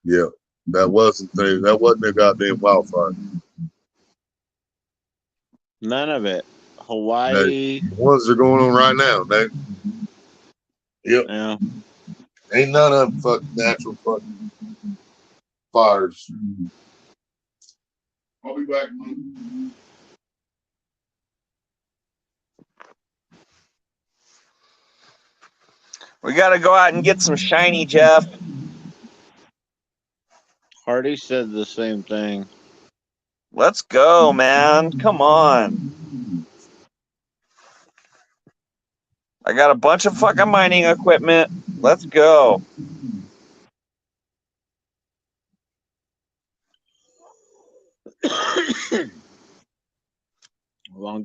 Yeah. That wasn't a goddamn wildfire. None of it. Hawaii. The ones that are going on right now, man. Yep. Yeah. Ain't none of them fucking natural fucking fires. I'll be back. We gotta go out and get some shiny, Jeff. Hardy said the same thing. Let's go, man. Come on. I got a bunch of fucking mining equipment. Let's go.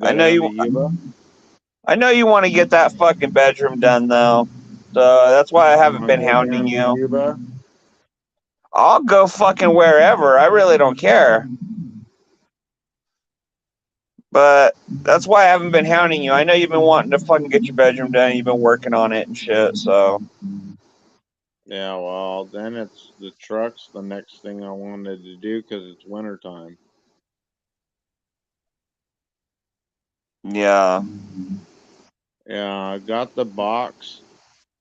I know you want to get that fucking bedroom done, though. So that's why I haven't been hounding you. I'll go fucking wherever. I really don't care. But that's why I haven't been hounding you. I know you've been wanting to fucking get your bedroom done. You've been working on it and shit, so. Yeah, well, then it's the trucks, the next thing I wanted to do because it's wintertime. Yeah. Yeah, I got the box.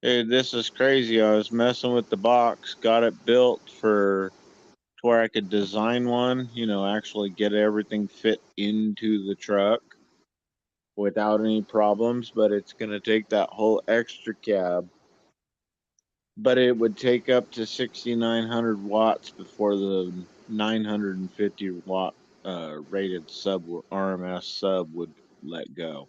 Hey, this is crazy. I was messing with the box, got it built to where I could design one, actually get everything fit into the truck without any problems, but it's going to take that whole extra cab. But it would take up to 6,900 watts before the 950 watt rated RMS sub would let go.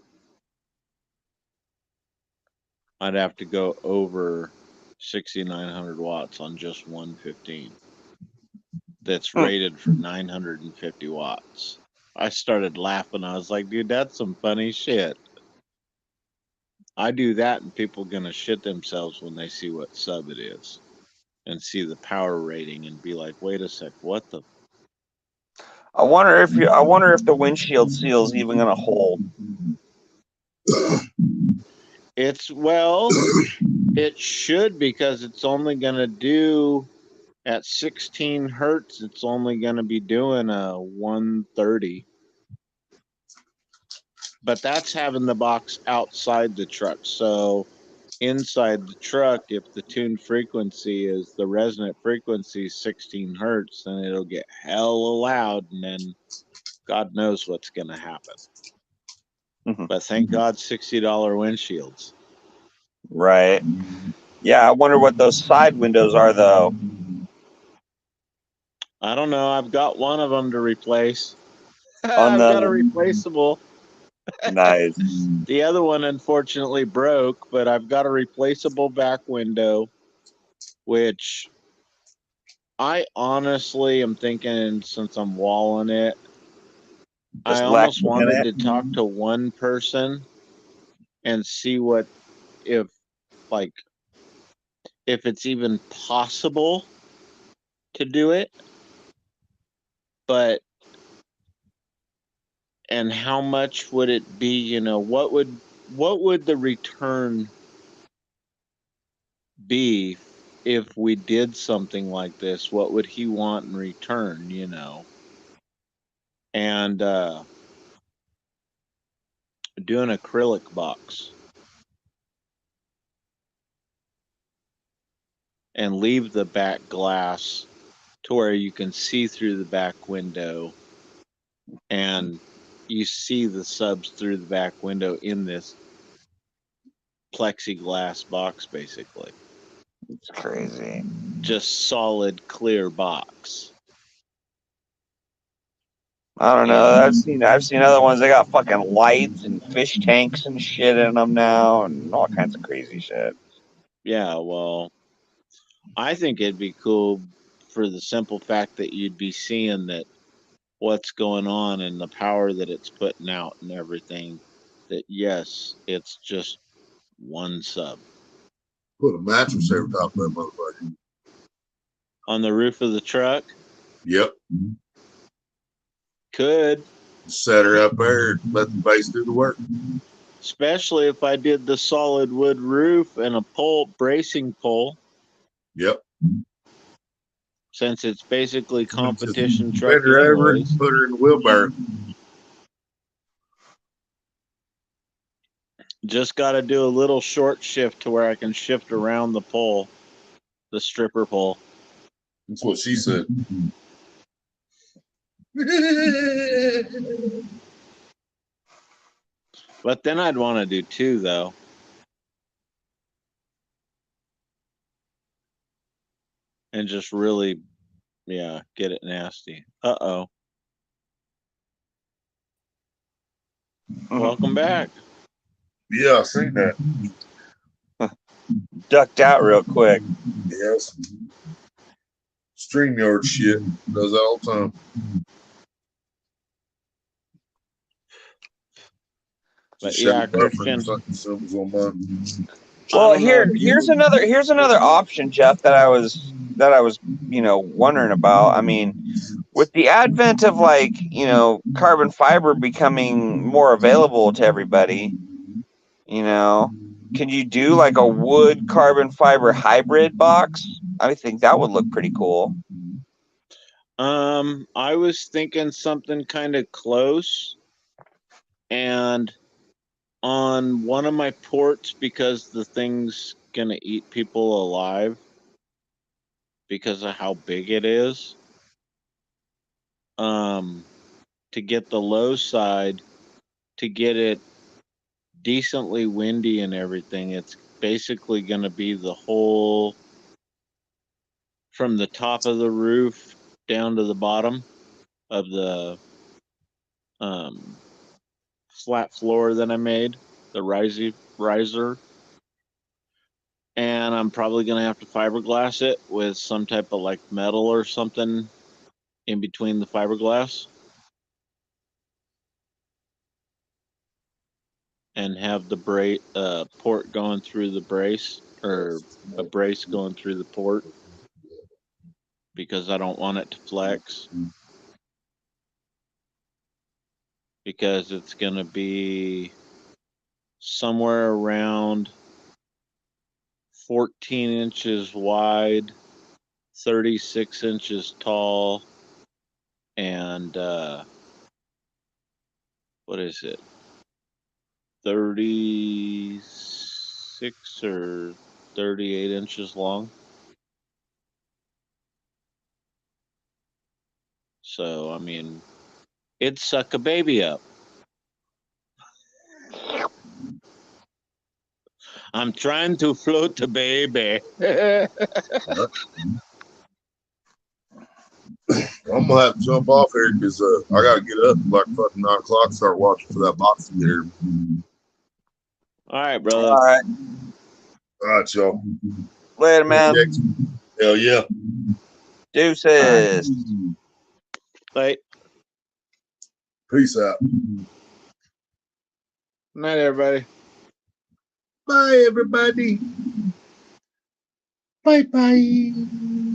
I'd have to go over 6,900 watts on just 115 that's rated for 950 watts. I started laughing. I was like, dude, that's some funny shit. I do that and people gonna shit themselves when they see what sub it is and see the power rating and be like, wait a sec, what the? I wonder if the windshield seal's even gonna hold. It should, because it's only gonna do at 16 hertz. It's only gonna be doing a 130. But that's having the box outside the truck. So inside the truck, if the tune frequency is the resonant frequency 16 hertz, then it'll get hella loud, and then God knows what's going to happen. But thank God, $60 windshields. Right. Yeah, I wonder what those side windows are, though. I don't know. I've got one of them to replace. On I've got a the replaceable. nice. The other one unfortunately broke, but I've got a replaceable back window, which I honestly am thinking, since I'm walling it, Just I lack almost in wanted it. to talk to one person and see what, if like, if it's even possible to do it, but, and how much would it be, you know, what would the return be if we did something like this? What would he want in return, you know? And do an acrylic box and leave the back glass to where you can see through the back window, and you see the subs through the back window in this plexiglass box, basically. It's crazy. Just solid clear box. I don't know. And I've seen other ones. They got fucking lights and fish tanks and shit in them now, and all kinds of crazy shit. yeah, well, I think it'd be cool for the simple fact that you'd be seeing that what's going on and the power that it's putting out and everything. That yes, it's just one sub Put a mattress over top of that motherfucker. on the roof of the truck. Yep. Could, Set her up there and let the base do the work. especially if I did the solid wood roof and a pole bracing pole, Yep. since it's basically Just competition bend truck her over anyways. and put her in the wheelbarrow. Just got to do a little short shift to where I can shift around the pole, the stripper pole. That's what she said. But then I'd want to do two, though. And just really, yeah, get it nasty. Uh-oh. Welcome back. Yeah, I seen that. Ducked out real quick. Yes. StreamYard shit. Does that all the time. But Just yeah, showed buffering Christian. something symbols on mine. Well, I don't know. here's another option, Jeff, that I was wondering about. I mean, with the advent of carbon fiber becoming more available to everybody, can you do like a wood carbon fiber hybrid box? I think that would look pretty cool. I was thinking something kind of close, and on one of my ports, because the thing's gonna eat people alive because of how big it is. To get the low side, to get it decently windy and everything, it's basically gonna be the whole from the top of the roof down to the bottom of the flat floor that I made, the riser. And I'm probably going to have to fiberglass it with some type of like metal or something in between the fiberglass. And have the port going through the brace, or a brace going through the port, because I don't want it to flex. Because it's going to be somewhere around 14 inches wide, 36 inches tall, and what is it? 30. 36 or 38 inches long. So, I mean, it'd suck a baby up. I'm trying to float the baby. I'm gonna have to jump off here because I gotta get up like fucking 9 o'clock and start watching for that boxing here. All right, brother. All right. All right, y'all. Later, man. Hell yeah. Deuces. Bye. Peace out. Night, everybody. Bye, everybody. Bye bye.